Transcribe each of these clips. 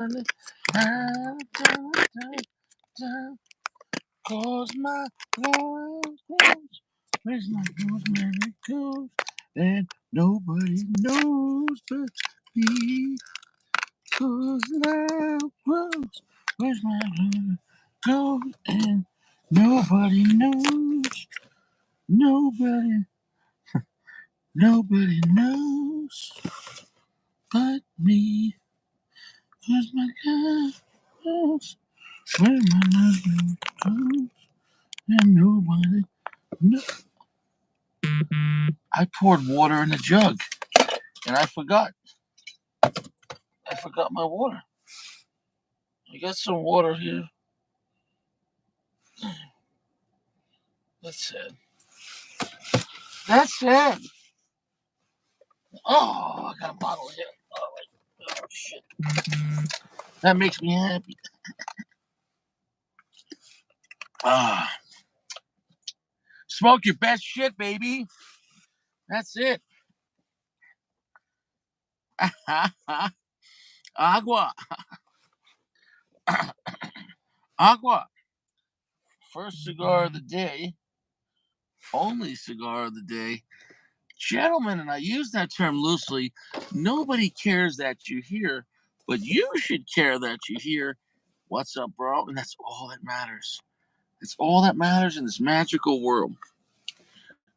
Cause my love goes, where's my goes, man, it goes, and nobody knows but me. Cause love grows, where's my love goes, and nobody knows, nobody, nobody knows but me. Cause my love goes, where my love goes, and nobody knows. I poured water in a jug, and I forgot. I forgot my water. I got some water here. That's it. That's it. Oh, I got a bottle here. Oh, shit. That makes me happy. Ah, smoke your best shit, baby. That's it. Agua. Agua. First cigar of the day. Only cigar of the day. Gentlemen, and I use that term loosely, nobody cares that you're here, but you should care that you're here. What's up, bro? And that's all that matters. It's all that matters in this magical world.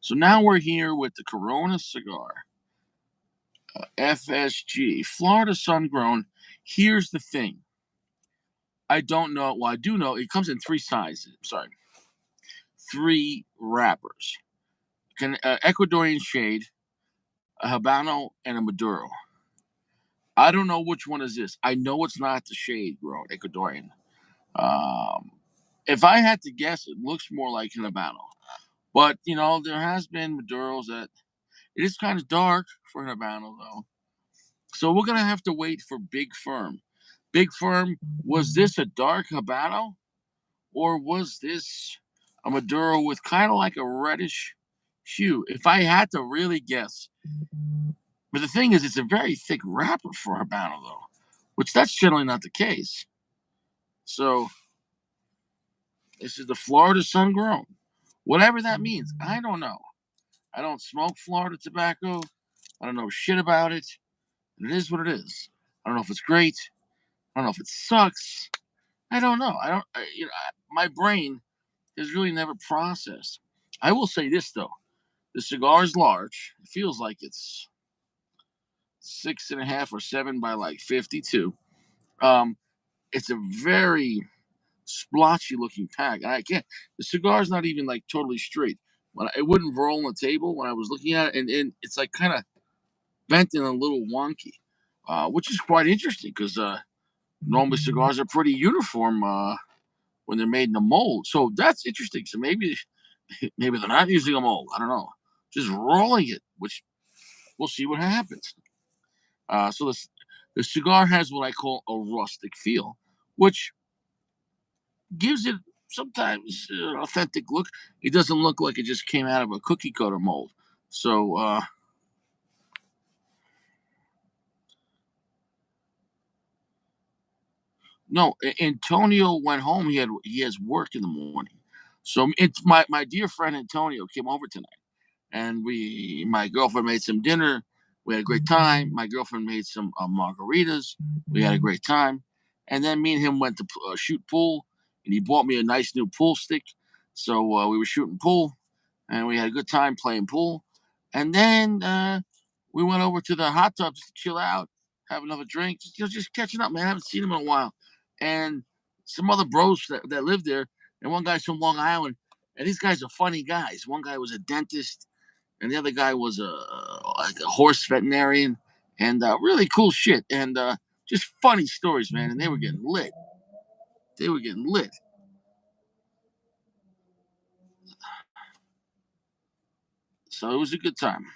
So now we're here with the Corona cigar, FSG, Florida Sun Grown. Here's the thing. I don't know. Well, I do know it comes in three sizes. Sorry, three wrappers. Ecuadorian shade, a Habano, and a Maduro. I don't know which one is this. I know it's not the shade grown Ecuadorian. Um, if I had to guess, it looks more like an Habano. But there has been Maduros that it is kind of dark for an Habano though. So we're gonna have to wait for Big Firm. Big Firm, was this a dark Habano or was this a Maduro with kind of like a reddish hue? If I had to really guess, but the thing is, it's a very thick wrapper for Habano though, which that's generally not the case. So this is the Florida Sun Grown. Whatever that means, I don't know. I don't smoke Florida tobacco. I don't know shit about it. It is what it is. I don't know if it's great. I don't know if it sucks. I don't know. I don't. My brain has really never processed. I will say this though: the cigar is large. It feels like it's 6.5 or 7 by like 52. Um, it's a very splotchy looking pack. And I can't. The cigar is not even like totally straight. It wouldn't roll on the table when I was looking at it, and it's like kind of bent and a little wonky, which is quite interesting because normally cigars are pretty uniform when they're made in a mold. So that's interesting. So maybe they're not using a mold. I don't know. Just rolling it, which we'll see what happens. So the cigar has what I call a rustic feel, which gives it sometimes an authentic look. It doesn't look like it just came out of a cookie cutter mold. So no, Antonio went home. He has work in the morning. So it's my dear friend Antonio came over tonight, and my girlfriend made some dinner. We had a great time. My girlfriend made some margaritas. We had a great time, and then me and him went to shoot pool, and he bought me a nice new pool stick. So we were shooting pool, and we had a good time playing pool. And then we went over to the hot tub just to chill out, have another drink, just catching up, man. I haven't seen him in a while. And some other bros that live there, and one guy's from Long Island, and these guys are funny guys. One guy was a dentist, and the other guy was like a horse veterinarian, and really cool shit, and just funny stories, man. And they were getting lit. They were getting lit. So it was a good time.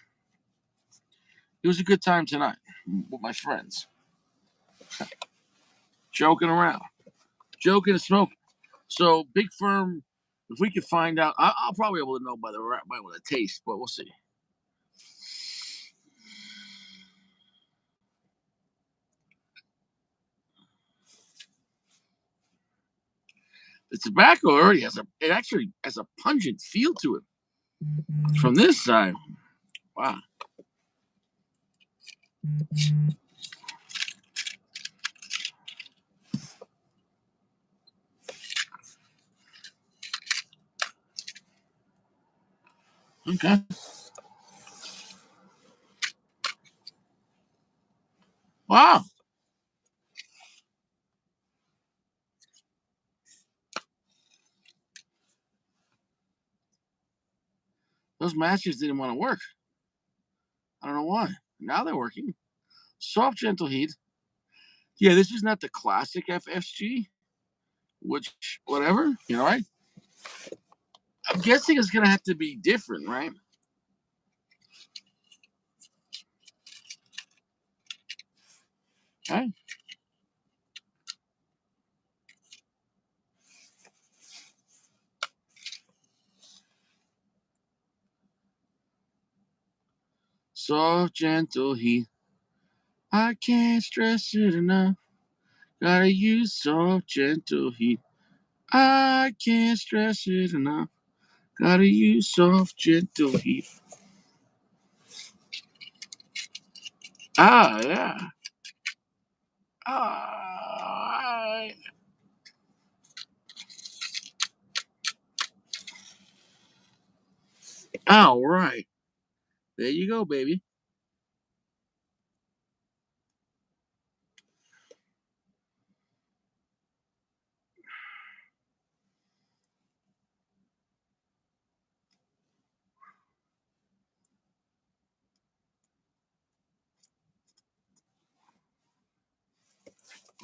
It was a good time tonight with my friends, joking around, joking and smoking. So Big Firm, if we could find out, I'll probably be able to know by the taste, but we'll see. The tobacco already it actually has a pungent feel to it. From this side, wow. Okay. Wow. Those matches didn't want to work. I don't know why. Now they're working. Soft, gentle heat. Yeah, this is not the classic FSG, which, whatever, right? I'm guessing it's going to have to be different, right? Okay. Soft, gentle heat. I can't stress it enough. Gotta use soft, gentle heat. I can't stress it enough. Gotta use soft, gentle heat. Ah, yeah. Ah, all right. There you go, baby.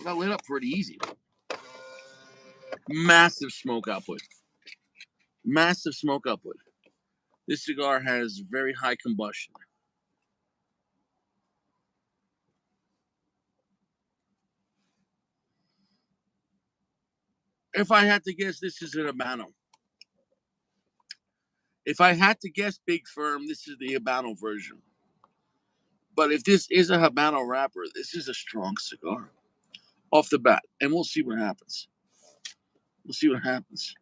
Got lit up pretty easy. Massive smoke output. Massive smoke output. This cigar has very high combustion. If I had to guess, this is an Habano. If I had to guess, Big Firm, this is the Habano version. But if this is a Habano wrapper, this is a strong cigar off the bat, and we'll see what happens. We'll see what happens.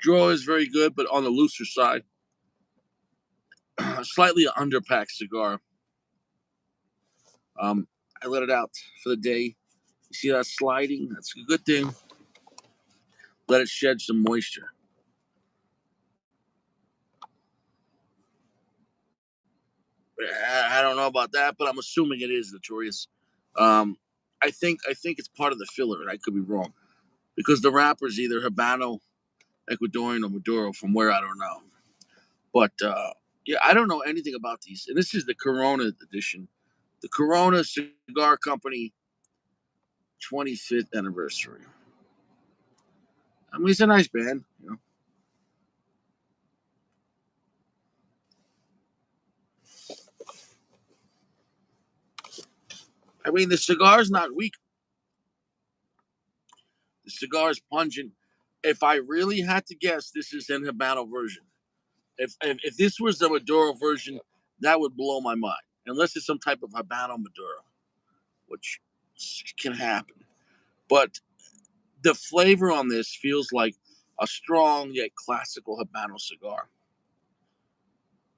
Draw is very good, but on the looser side. Slightly underpacked cigar. I let it out for the day. You see that sliding? That's a good thing. Let it shed some moisture. I don't know about that, but I'm assuming it is notorious. Um, I think it's part of the filler, and I could be wrong because the wrapper is either Habano, Ecuadorian, or Maduro. From where I don't know, but yeah, I don't know anything about these. And this is the Corona edition, the Corona Cigar Company 25th anniversary. I mean, it's a nice band. I mean, the cigar's not weak. The cigar is pungent. If I really had to guess, this is an Habano version. If this was the Maduro version, that would blow my mind. Unless it's some type of Habano Maduro, which can happen. But the flavor on this feels like a strong yet classical Habano cigar,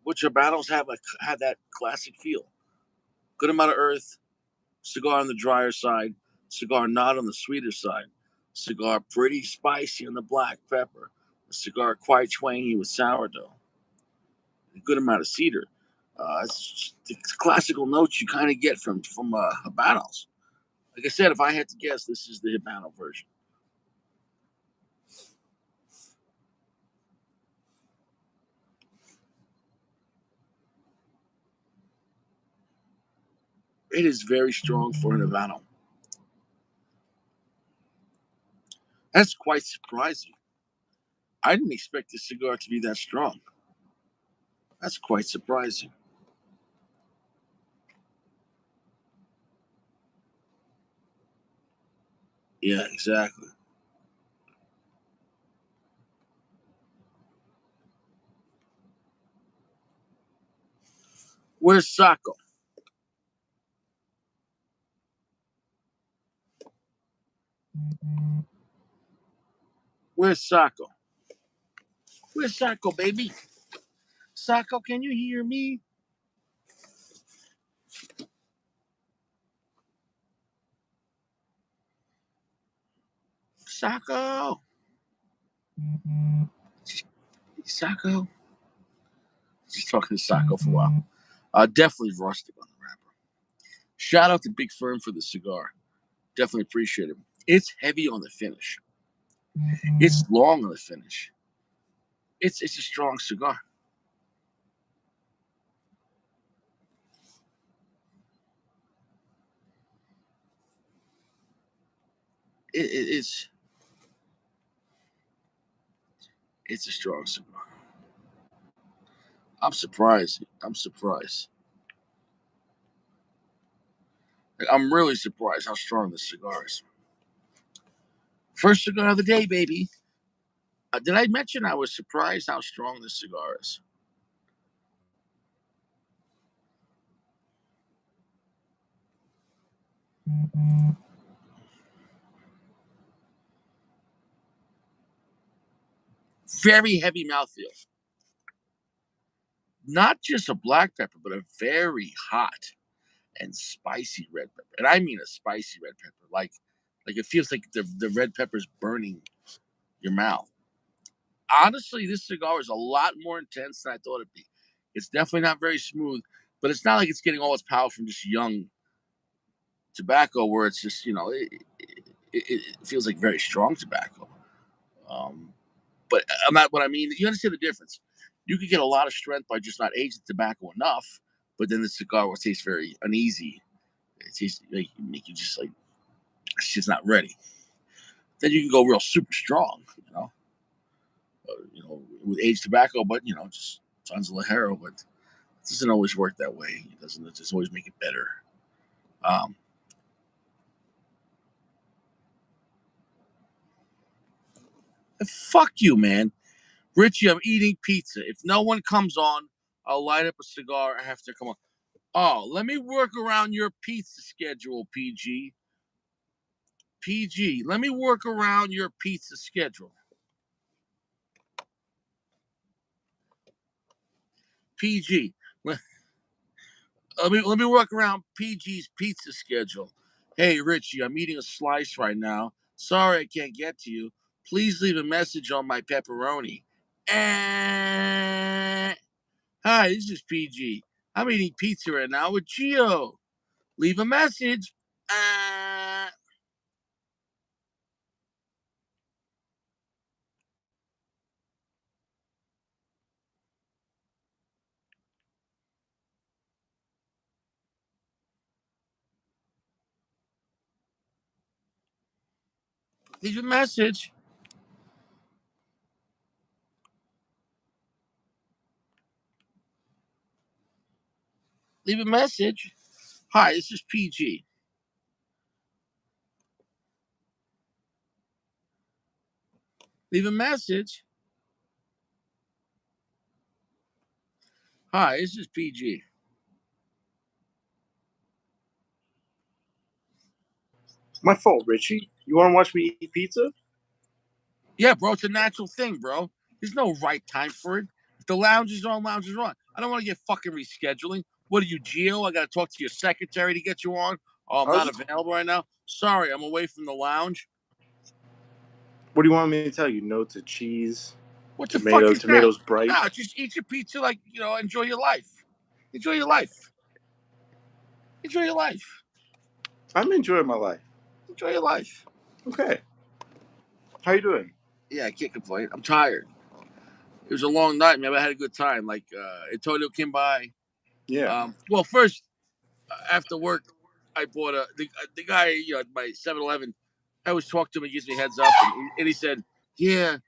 which Habanos have that classic feel. Good amount of earth, cigar on the drier side, cigar not on the sweeter side, cigar pretty spicy on the black pepper, a cigar quite twangy with sourdough, a good amount of cedar. It's the classical notes you kind of get from Habanos. Like I said, if I had to guess, this is the Habano version. It is very strong for an Habano. That's quite surprising. I didn't expect this cigar to be that strong. That's quite surprising. Yeah, exactly. Where's Sacco? Where's Sacco? Where's Sacco, baby? Sacco, can you hear me? Sacco. Sacco. Just talking to Sacco for a while. Definitely rustic on the wrapper. Shout out to Big Firm for the cigar. Definitely appreciate it. It's heavy on the finish. It's long on the finish. It's a strong cigar. It's a strong cigar. I'm surprised. I'm really surprised how strong this cigar is. First cigar of the day, baby. Did I mention I was surprised how strong this cigar is? Very heavy mouthfeel. Not just a black pepper, but a very hot and spicy red pepper. And I mean a spicy red pepper. Like it feels like the red pepper's burning your mouth. Honestly, this cigar is a lot more intense than I thought it'd be. It's definitely not very smooth, but it's not like it's getting all its power from just young tobacco where it's just, it feels like very strong tobacco. Um, but I'm not what I mean. You understand the difference. You could get a lot of strength by just not aging tobacco enough, but then the cigar will taste very uneasy. It tastes like make you just like it's just not ready. Then you can go real super strong, with aged tobacco, but just tons of Lajero. But it doesn't always work that way. It doesn't just always make it better. Um, Fuck you, man. Richie, I'm eating pizza. If no one comes on, I'll light up a cigar. I have to come on. Oh, let me work around your pizza schedule, PG. PG, let me work around your pizza schedule. PG, let me work around PG's pizza schedule. Hey, Richie, I'm eating a slice right now. Sorry I can't get to you. Please leave a message on my pepperoni. Eh. Hi, this is PG. I'm eating pizza right now with Gio. Leave a message. Leave a message. Leave a message. Hi, this is PG. Leave a message. Hi, this is PG. My fault, Richie. You want to watch me eat pizza? Yeah, bro, it's a natural thing, bro. There's no right time for it. If the lounge is on, lounge is on. I don't want to get fucking rescheduling. What are you, Gio? I got to talk to your secretary to get you on. Oh, I'm I was not just. available right now. Sorry, I'm away from the lounge. What do you want me to tell you? No to cheese, What the fuck tomato, is that? tomatoes bright. No, just eat your pizza like, enjoy your life. Enjoy your life. Enjoy your life. I'm enjoying my life. Enjoy your life. Okay. How you doing? Yeah, I can't complain. I'm tired. It was a long night, man. I had a good time. Like, Antonio came by. Yeah. Well, first, after work, I bought the guy, at my 7-Eleven. I always talk to him. He gives me a heads up, and he said, "Yeah,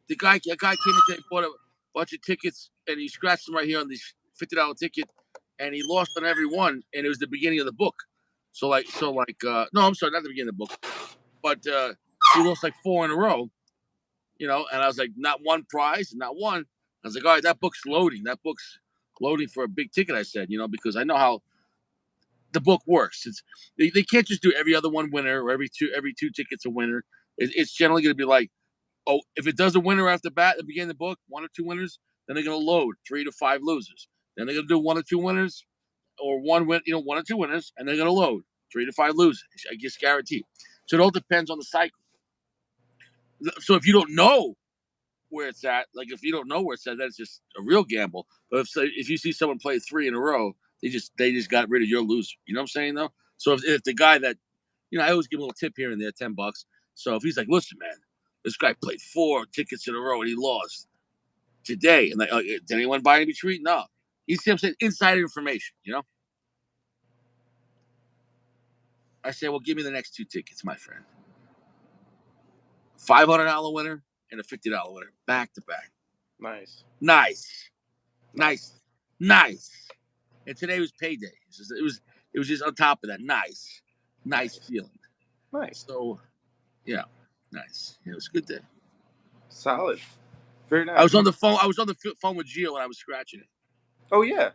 a guy came in today, bought a bunch of tickets, and he scratched them right here on this $50 ticket, and he lost on every one, and it was the beginning of the book. No, I'm sorry, not the beginning of the book, but he lost like four in a row, and I was like, not one prize, not one. I was like, all right, that book's loading. That book's loading for a big ticket. I said, because I know how the book works. They can't just do every other one winner or every two tickets a winner. It's generally going to be like Oh, if it does a winner off the bat at the beginning of the book, 1 or 2 winners, then they're going to load 3 to 5 losers. Then they're going to do 1 or 2 winners, or 1 or 2 winners, and they're going to load 3 to 5 losers. I guess guaranteed. So it all depends on the cycle. So if you don't know where it's at, like if you don't know where it's at, that's just a real gamble. But if you see someone play 3 in a row, they just got rid of your loser. You know what I'm saying though? So if the guy that I always give a little tip here and there, $10. So if he's like, listen, man, this guy played 4 tickets in a row and he lost today, and like, did anyone buy any treat? No. You see what I'm saying? Insider information, I say, well, give me the next 2 tickets, my friend. $500 winner and a $50 winner, back to back. Nice. Nice. And today was payday. It was just on top of that. Nice feeling. Nice. So, yeah, nice. It was a good day. Solid. Very nice. I was on the phone. I was on the phone with Gio when I was scratching it. Oh yeah.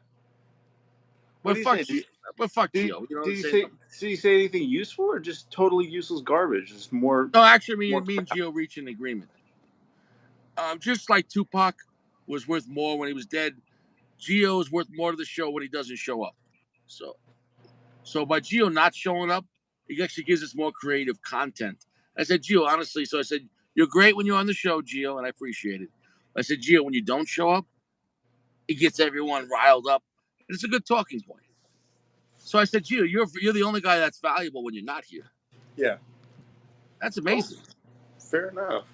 But fuck Gio. Did he say anything useful or just totally useless garbage? Just more. No, actually, me and Gio reached an agreement. Just like Tupac was worth more when he was dead, Gio is worth more to the show when he doesn't show up. So by Gio not showing up, he actually gives us more creative content. I said, Gio, honestly, so I said, you're great when you're on the show, Gio, and I appreciate it. I said, Gio, when you don't show up, it gets everyone riled up. And it's a good talking point. So I said, Gio, you're the only guy that's valuable when you're not here. Yeah. That's amazing. Fair enough.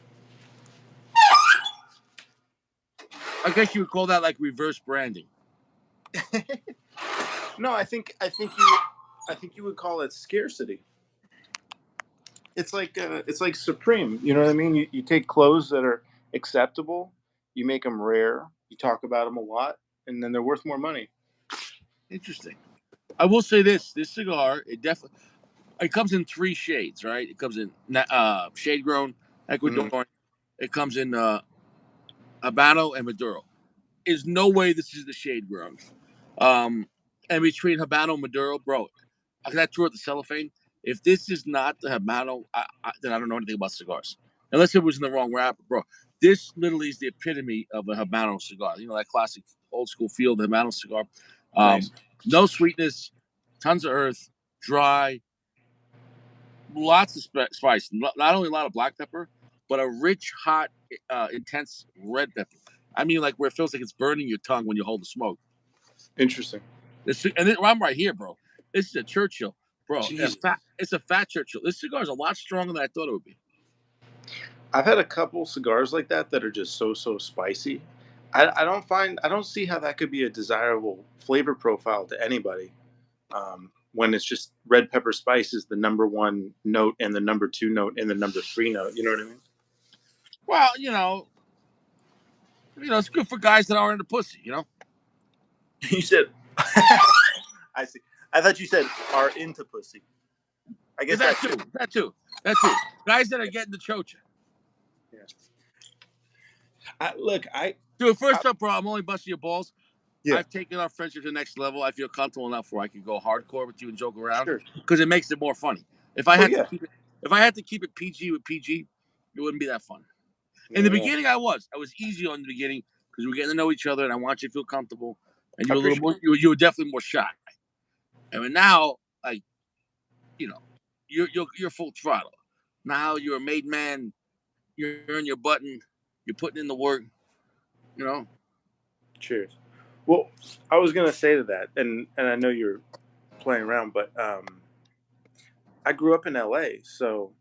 I guess you would call that like reverse branding. No, I think you would call it scarcity. It's like Supreme. You know what I mean? You take clothes that are acceptable, you make them rare, you talk about them a lot, and then they're worth more money. Interesting. I will say this cigar, it comes in 3 shades, right? It comes in shade grown, Ecuadorian. Mm-hmm. It comes in Habano and Maduro. There's no way this is the shade grown. And between Habano and Maduro, bro, I threw out the cellophane. If this is not the Habano, then I don't know anything about cigars. Unless it was in the wrong wrapper, bro. This literally is the epitome of a Habano cigar. You know, that classic old school feel, the Habano cigar. Nice. No sweetness, tons of earth, dry, lots of spice. Not only a lot of black pepper, but a rich, hot, intense red pepper. I mean, like where it feels like it's burning your tongue when you hold the smoke. Interesting. I'm right here, bro. This is a Churchill, bro. It's a fat Churchill. This cigar is a lot stronger than I thought it would be. I've had a couple cigars like that are just so spicy. I don't see how that could be a desirable flavor profile to anybody. When it's just red pepper spice is the number 1 note and the number 2 note and the number 3 note. You know what I mean? Well, it's good for guys that aren't into pussy. You said. I see. I thought you said are into pussy. I guess that too. Guys that are getting the chocha. Yeah. Dude, first up, bro, I'm only busting your balls. Yeah. I've taken our friendship to the next level. I feel comfortable enough where I can go hardcore with you and joke around because it makes it more funny. If I had to keep it PG with PG, it wouldn't be that fun. In the beginning, I was easy on the beginning because we were getting to know each other, and I want you to feel comfortable. And you were a little more, you were definitely more shy. And now, like, you're full throttle. Now you're a made man. You're in your button. You're putting in the work. Cheers. Well, I was gonna say to that, and I know you're playing around, but I grew up in LA, so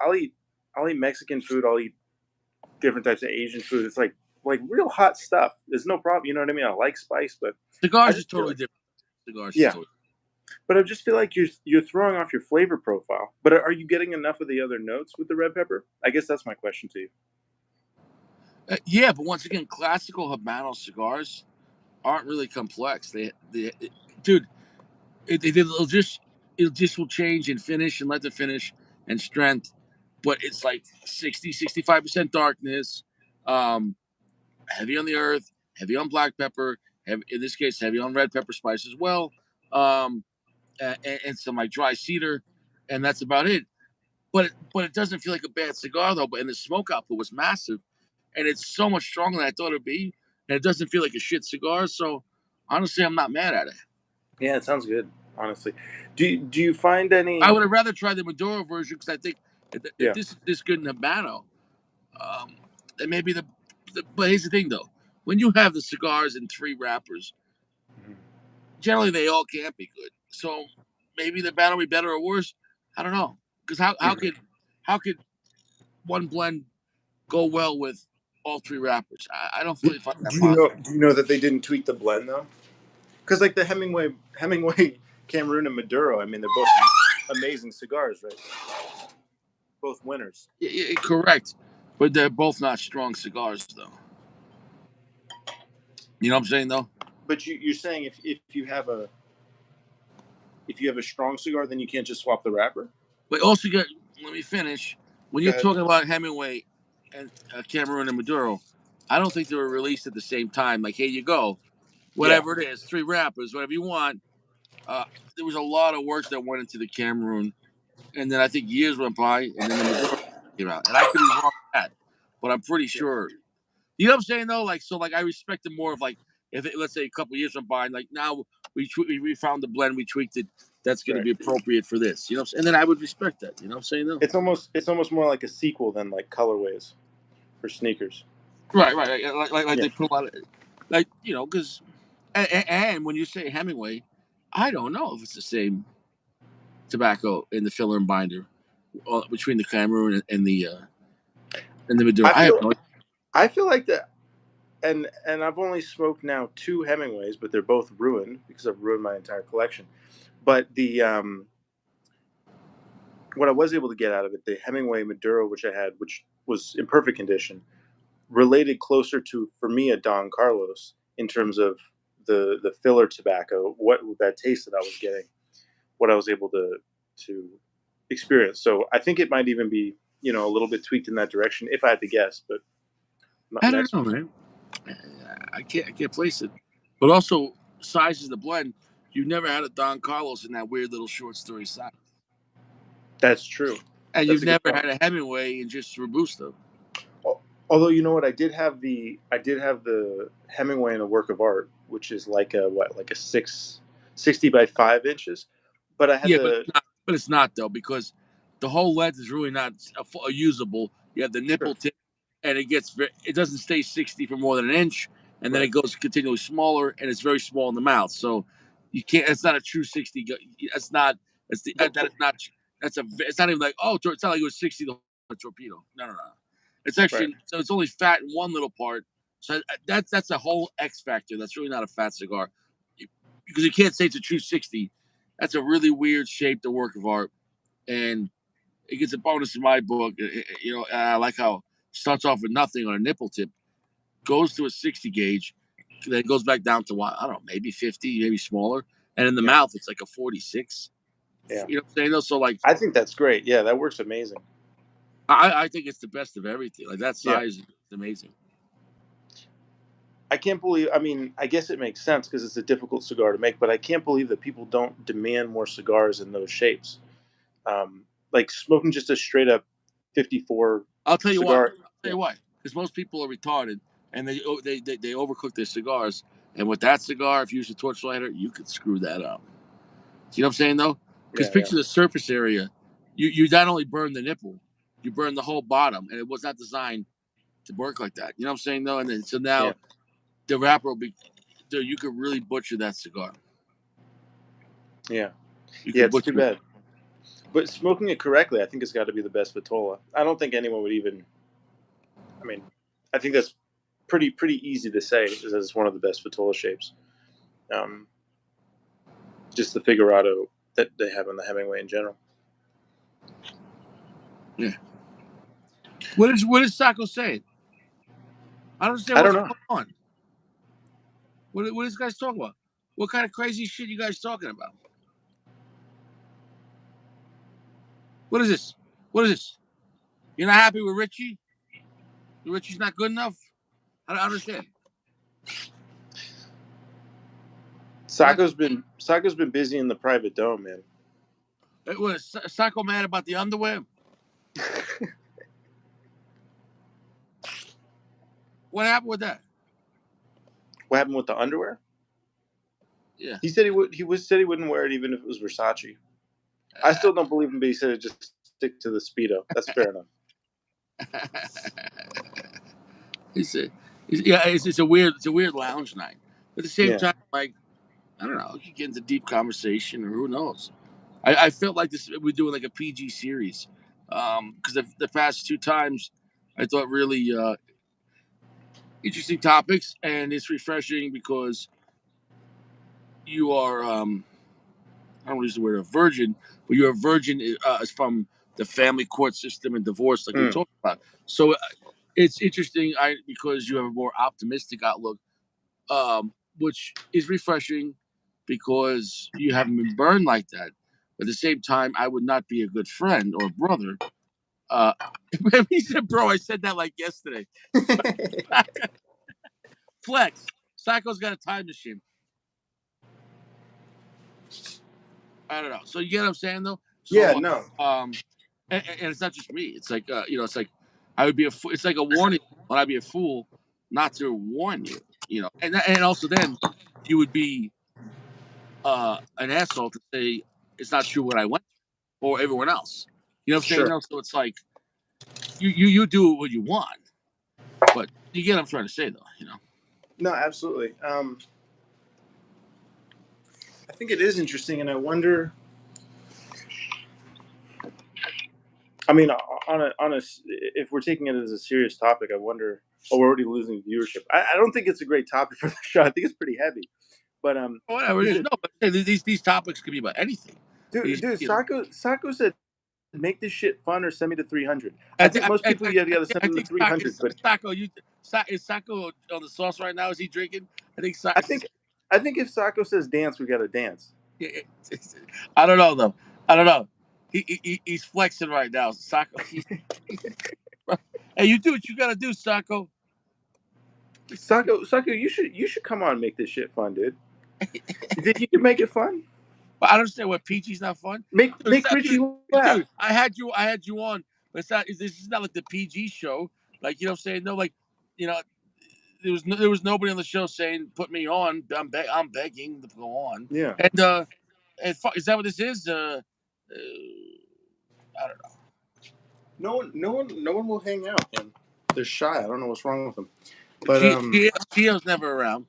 I'll eat Mexican food. I'll eat different types of Asian food. It's like real hot stuff. There's no problem. You know what I mean? I like spice, but cigars is totally different. But I just feel like you're throwing off your flavor profile. But are you getting enough of the other notes with the red pepper? I guess that's my question to you. Yeah, but once again, classical Habano cigars aren't really complex. Dude, it'll just will change in finish and let the finish and strength, but it's like 65% darkness, heavy on the earth, heavy on black pepper, in this case, heavy on red pepper spice as well, and some like dry cedar, and that's about it. but it doesn't feel like a bad cigar though. But and the smoke output was massive, and it's so much stronger than I thought it'd be, and it doesn't feel like a shit cigar. So honestly, I'm not mad at it. Yeah, it sounds good. Honestly, do you find I any? would have rather tried the Maduro version because I think if Yeah. this is this good in Habano, then maybe the. But here's the thing though: when you have the cigars in three wrappers, Mhm. generally they all can't be good. So maybe the Habano be better or worse. I don't know because Mhm. how could one blend go well with all three wrappers? I don't Do, fully find that do you possible. know? Do you know that they didn't tweak the blend though? Because like the Hemingway, Cameroon and Maduro. I mean, they're both amazing cigars, right? Both winners. Correct, but they're both not strong cigars though. You know what I'm saying though? But you're saying if you have a strong cigar, then you can't just swap the wrapper. But also, get let me finish. When Go you're ahead. talking about Hemingway and Cameroon and Maduro, I don't think they were released at the same time. Like, here you go, Yeah. whatever it is, three rappers, whatever you want. Uh, there was a lot of work that went into the Cameroon, and then I think years went by, and then the Maduro came out. And I could be wrong with that, but I'm pretty Yeah. sure. You know what I'm saying though? Like, so like I respect it more of like if let's say a couple of years went by, and like now we found the blend, we tweaked it. That's going to Right. be appropriate for this, you know. And then I would respect that. You know what I'm saying though? It's almost more like a sequel than like colorways for sneakers. Right. Like Yeah. they put a lot of, like you know, because and when you say Hemingway, I don't know if it's the same tobacco in the filler and binder between the Cameroon and the Maduro. I I have feel no. I feel like that, and I've only smoked now two Hemingways, but they're both ruined because I've ruined my entire collection. But the what I was able to get out of it, the Hemingway Maduro, which I had, which was in perfect condition, related closer to, for me, a Don Carlos in terms of the filler tobacco, what that taste that I was getting, what I was able to experience. So I think it might even be a little bit tweaked in that direction if I had to guess, but I'm not I an don't know, expert. man. I can't place it. But also size of the blend. You never had a Don Carlos in that weird little short story size, That's true. and That's you've a good never point. had a Hemingway in just Robusto. Although you know what, I did have the Hemingway in a work of art, which is like a what, like a 60 by 5 inches. But I had Yeah, but the it's not. But it's not though because the whole lens is really not a usable. You have the sure, nipple tip, and it doesn't stay 60 for more than an inch, and then right, it goes continually smaller, and it's very small in the mouth. So you can't. It's not a true 60. It's not. It's the that but is not. That's a. It's not even like it's not like it was 60 the whole torpedo. No. It's right, actually so it's only fat in one little part. So that's a whole X factor. That's really not a fat cigar because you can't say it's a true 60. That's a really weird shaped work of art, and it gets a bonus in my book. I like how it starts off with nothing on a nipple tip, goes to a 60 gauge, then goes back down to what I don't know, maybe 50, maybe smaller, and in the yeah, mouth it's like a 46. yeah. You know what I'm saying? Though, so like I think that's great. Yeah, that works amazing. I think it's the best of everything. Like that Yeah, size is amazing. I can't believe. I mean, I guess it makes sense because it's a difficult cigar to make, but I can't believe that people don't demand more cigars in those shapes. Like smoking just a straight up 54 I'll tell you why. cigar. I'll tell Yeah, you why. Because most people are retarded and they overcook their cigars. And with that cigar, if you use a torch lighter, you could screw that up. You know what I'm saying though? Because yeah, yeah, picture the surface area. You not only burn the nipple, you burn the whole bottom, and it was not designed to work like that. You know what I'm saying though? And then so yeah, now the wrapper will be. Dude, you could really butcher that cigar. yeah. You Yeah, could it's too butcher it. bad. But smoking it correctly, I think it's got to be the best Vitola. I don't think anyone would even. I mean, I think that's pretty easy to say that it's one of the best Vitola shapes. Um, just the figurado that they have on the Hemingway in general. Yeah. What is Sacco saying? I don't understand I don't what's know. going on. What is this guys talking about? What kind of crazy shit you guys talking about? What is this? What is this? You're not happy with Richie? Richie's not good enough? I don't understand. Like, Sacco's been busy in the private dome, man. was Sacco mad about the underwear? What happened with that? What happened with the underwear? Yeah. He said said he wouldn't wear it even if it was Versace. I Uh, still don't believe him, but he said it just stick to the speedo. That's fair enough. he said, "Yeah, it's a weird lounge night." But at the same Yeah. time, like I don't know, you could get into deep conversation, or who knows. I felt like this we're doing like a PG series because the past two times I thought really interesting topics, and it's refreshing because you are I don't want to use the word a virgin, but you're a virgin from the family court system and divorce, like we Mm, talked about. So it's interesting because you have a more optimistic outlook, which is refreshing because you haven't been burned like that. But at the same time, I would not be a good friend or brother. Uh, he said, "Bro," I said that like yesterday. Flex. Sacco's got a time machine. I don't know. So you get what I'm saying, though. yeah. So, No. and it's not just me. It's like it's like I would be it's like a warning when I'd be a fool not to warn you. And also then you would be an asshole to say it's not true what I went through or everyone else. You know what I'm saying? Sure. No, so it's like you do what you want, but you get what I'm trying to say, though. No. Absolutely. I think it is interesting, and I wonder. I mean, if we're taking it as a serious topic, I wonder. Oh, we're already losing viewership. I don't think it's a great topic for the show. I think it's pretty heavy. But Whatever it he is. said, No, but these topics could be about anything. dude, You know, Sacco said, make this shit fun or send me to 300. I I think think most people you gotta send I them to think 300. But Sacco. Is Sacco on the sauce right now? Is he drinking? I think I think I think if Sacco says dance, we gotta dance. I don't know though. I don't know. He's flexing right now, Sacco. Hey, you do what you gotta do, Sacco. Sacco, you should come on and make this shit fun, dude. You think you can make it fun? But I don't understand what PG's not fun. Make Richie laugh. Dude, I had you on, but it's not. This is not like the PG show. Like you know, what I'm saying no, like you know, there was nobody on the show saying put me on. I'm begging to go on. Yeah. Is that what this is? I don't know. No one will hang out. Man. They're shy. I don't know what's wrong with them. But Gio's never around.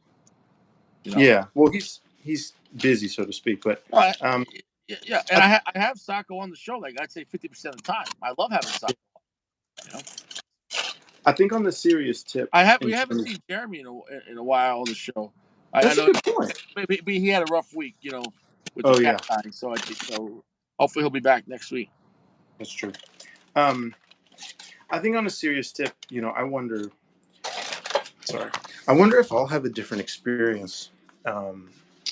You know. yeah. Well, he's busy, so to speak. But Well, um, yeah, and I, I have Sacco on the show. Like I'd say 50% of the time. I love having Sacco. You know. I think on the serious tip, We in haven't terms, seen Jeremy in a while on the show. I that's a know good point. maybe he had a rough week. With the Oh cat yeah, dying. So I think so. Hopefully he'll be back next week. that's true. Um, I think on a serious tip, I wonder. Sorry, I wonder if I'll have a different experience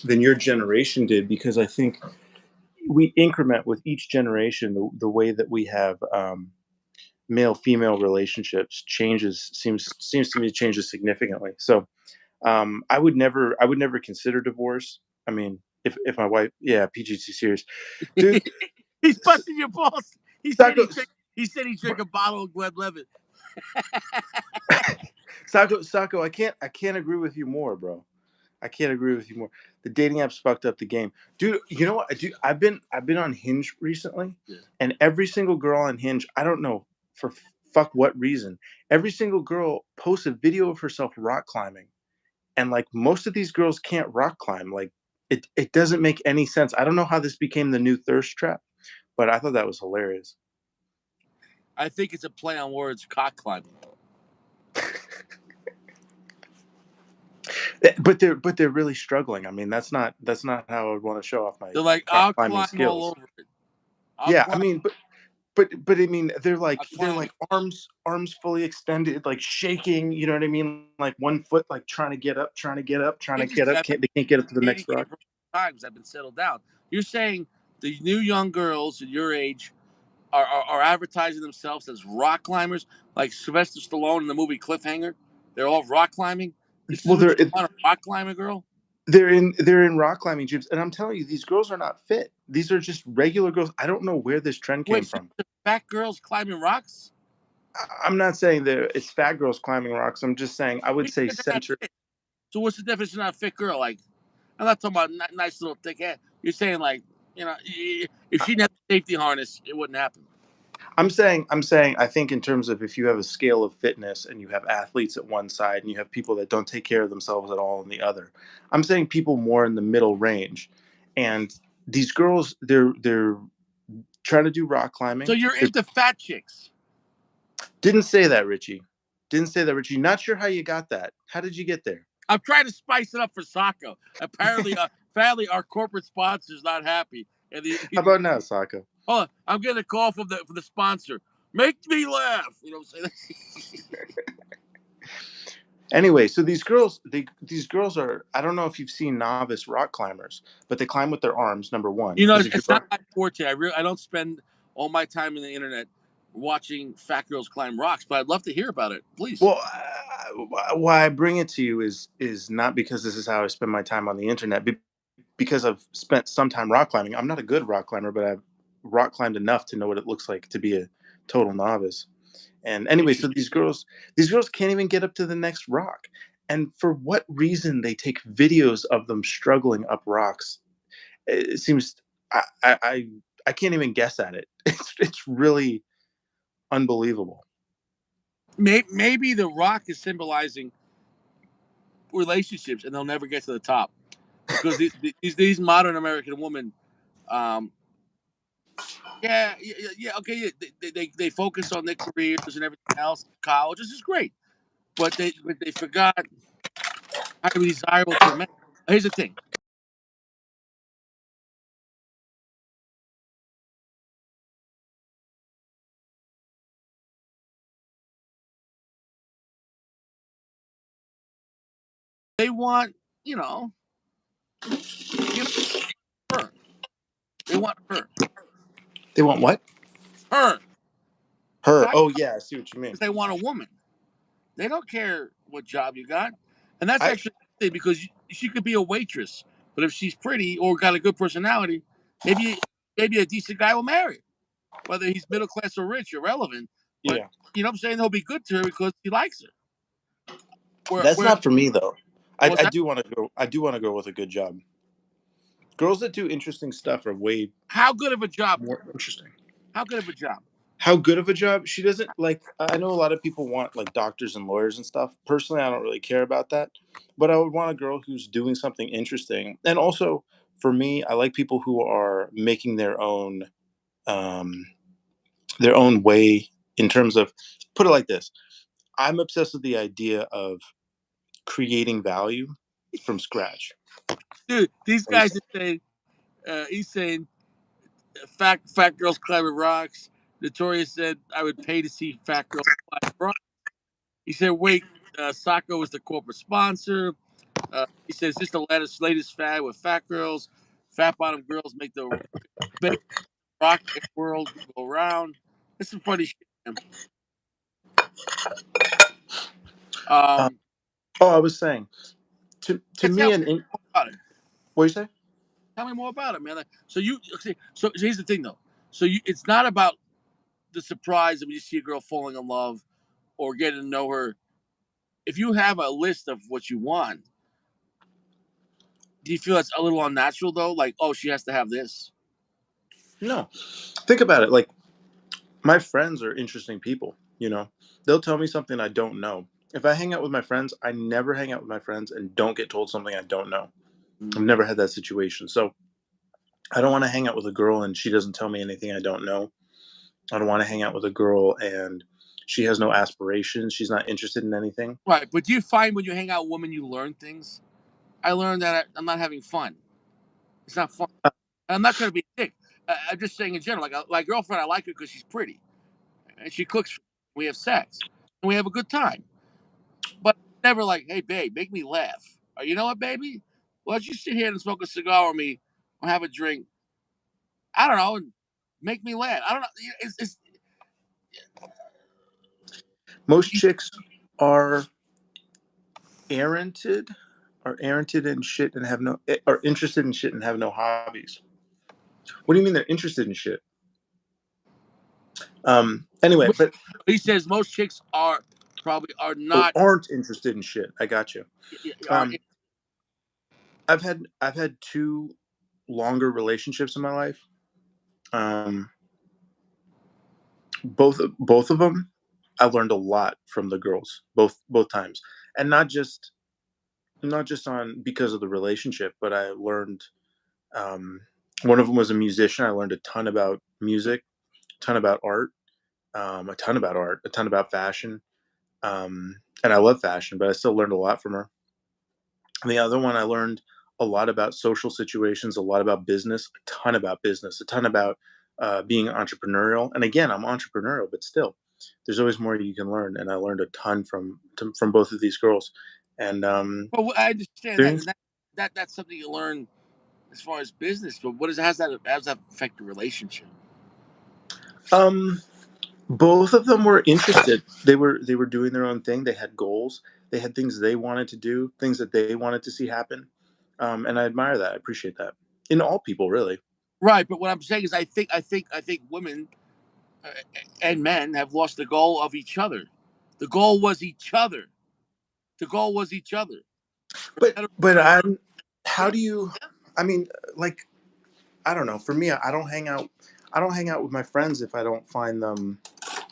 than your generation did, because I think we increment with each generation the way that we have male female relationships seems to me changes significantly. So I would never consider divorce. I mean, if my wife, yeah, PGC serious, dude. He's busting your balls. He said Sacco, he said he drank a bottle of Glen Levitt. Sacco, I can't agree with you more, bro. I can't agree with you more. The dating apps fucked up the game, dude. You know what? I've been on Hinge recently, Yeah. and every single girl on Hinge, I don't know for fuck what reason, every single girl posts a video of herself rock climbing, and like most of these girls can't rock climb. Like it doesn't make any sense. I don't know how this became the new thirst trap, but I thought that was hilarious. I think it's a play on words, cock climbing. But they're really struggling. I mean, that's not how I would want to show off my They're like, rock I'll climbing climb all skills. over it. I'll Yeah, I climb. mean, but I mean, they're I'll like they're climb. like arms fully extended, like shaking. You know what I mean? Like one foot, like trying to get up, trying to get up, trying to get Interesting. up. They can't get up to the Dating next rock. game for times. I've been settled down. You're saying the new young girls at your age are advertising themselves as rock climbers, like Sylvester Stallone in the movie Cliffhanger. They're all rock climbing. This is Well, what you want, a rock climber girl. they're in rock climbing gyms, and I'm telling you, these girls are not fit. These are just regular girls. I don't know where this trend came Wait, so from. the fat girls climbing rocks? I'm not saying that it's fat girls climbing rocks. I'm just saying I would They say said they're not center. fit. So what's the definition of a fit girl? Like, I'm not talking about nice little thick head. You're saying like, if she didn't have the safety harness, it wouldn't happen. I'm saying I think in terms of if you have a scale of fitness and you have athletes at one side and you have people that don't take care of themselves at all on the other. I'm saying people more in the middle range. And these girls, they're trying to do rock So climbing. you're They into fat chicks. didn't say that, Richie. Didn't say that, Richie. Not sure how you got that. How did you get there? I'm trying to spice it up for Sacco. Apparently, sadly, our corporate sponsor's not happy. And How about now, Saka? hold on, I'm getting a call from the sponsor. Make me laugh. You know what I'm saying? Anyway, so these girls are. I don't know if you've seen novice rock climbers, but they climb with their arms. Number one, You know, because it's, if it's not you're my forte. I don't spend all my time in the internet watching fat girls climb rocks, but I'd love to hear about it. Please. well, why I bring it to you is not because this is how I spend my time on the internet, because I've spent some time rock climbing. I'm not a good rock climber, but I've rock climbed enough to know what it looks like to be a total novice. And anyway, so Interesting. these girls can't even get up to the next rock. And for what reason they take videos of them struggling up rocks? It seems I can't even guess at it. It's really unbelievable. Maybe the rock is symbolizing relationships, and they'll never get to the top because these modern American women, um, yeah, okay, yeah, they focus on their careers and everything else. College, this is great, but they forgot how to be desirable to a man. Here's the thing: they want, you know, you know, her. They want her, They want what? her. Her. Not Oh yeah, I see what you mean. because they want a woman. They don't care what job you got, and that's I actually a good thing because she could be a waitress, but if she's pretty or got a good personality, maybe maybe a decent guy will marry her. Whether he's middle class or rich, irrelevant. But Yeah. you know what I'm saying? He'll be good to her because he likes her. That's Where not for me though. I, what's I that? do want to go. I do want to go with a good job. Girls that do interesting stuff are way How good of a job though? more interesting. How good of a job? How good of a job? She doesn't like. I know a lot of people want like doctors and lawyers and stuff. Personally, I don't really care about that. But I would want a girl who's doing something interesting. And also, for me, I like people who are making um, their own way in terms of. Put it like this: I'm obsessed with the idea of creating value from scratch. Dude, these Right? guys are saying he's saying fat girls climbing rocks. Notorious said I would pay to see fat girls climb rocks. He said, wait, Sacco is the corporate sponsor. He says, this the latest fad with fat girls. Fat bottom girls make rock world go round. It's some funny shit, man. Uh, Um, oh, I was saying to yeah, me, tell and me more about it. what you say? Tell me more about it, man. Like, so you okay, so here's the thing though. It's not about the surprise of when you see a girl falling in love or getting to know her. If you have a list of what you want, do you feel that's a little unnatural though? Like, oh, she has to have this. No, think about it. Like my friends are interesting people. They'll tell me something I don't know. If I hang out with my friends, I never hang out with my friends and don't get told something I don't know. I've Mm. never had that situation. So I don't want to hang out with a girl and she doesn't tell me anything I don't know. I don't want to hang out with a girl and she has no aspirations. She's not interested in anything. Right, but do you find when you hang out with women you learn things? I learned that I'm not having fun. It's not fun. I'm not trying to be a dick. I'm just saying in general. Like my girlfriend, I like her because she's pretty and she cooks. We have sex and we have a good time. But never like, hey babe, make me laugh. Or you know what, baby? Why don't you sit here and smoke a cigar with me or have a drink? I don't know, and make me laugh. I don't know. It's Most chicks are erranted, are erranted in shit and have no, are interested in shit and have no hobbies. What do you mean they're interested in shit? Anyway, but He says most chicks are oh, not. aren't interested in shit. I got you. Are Um, I've had two longer relationships in my life. Um, both of them, I learned a lot from the girls. Both times, and not just on because of the relationship, but I learned. Um, One of them was a musician. I learned a ton about music, a ton about art, a ton about fashion. And I love fashion, but I still learned a lot from her. And the other one, I learned a lot about social situations, a lot about business, a ton about business, a ton about being entrepreneurial. And again, I'm entrepreneurial, but still, there's always more you can learn. And I learned a ton from both of these girls. And well, I understand that, things, and that's something you learn as far as business. But what is how does that affect the relationship? um, both of them were interested. They were doing their own thing. They had goals. They had things they wanted to do, things that they wanted to see happen. And I admire that. I appreciate that in all people, really. Right, but what I'm saying is, I think women uh, and men have lost the goal of each other. The goal was each other. The goal was each other. For But better but or I'm. How worse. do you? I mean, like I don't know. For me, I don't hang out. I don't hang out with my friends if I don't find them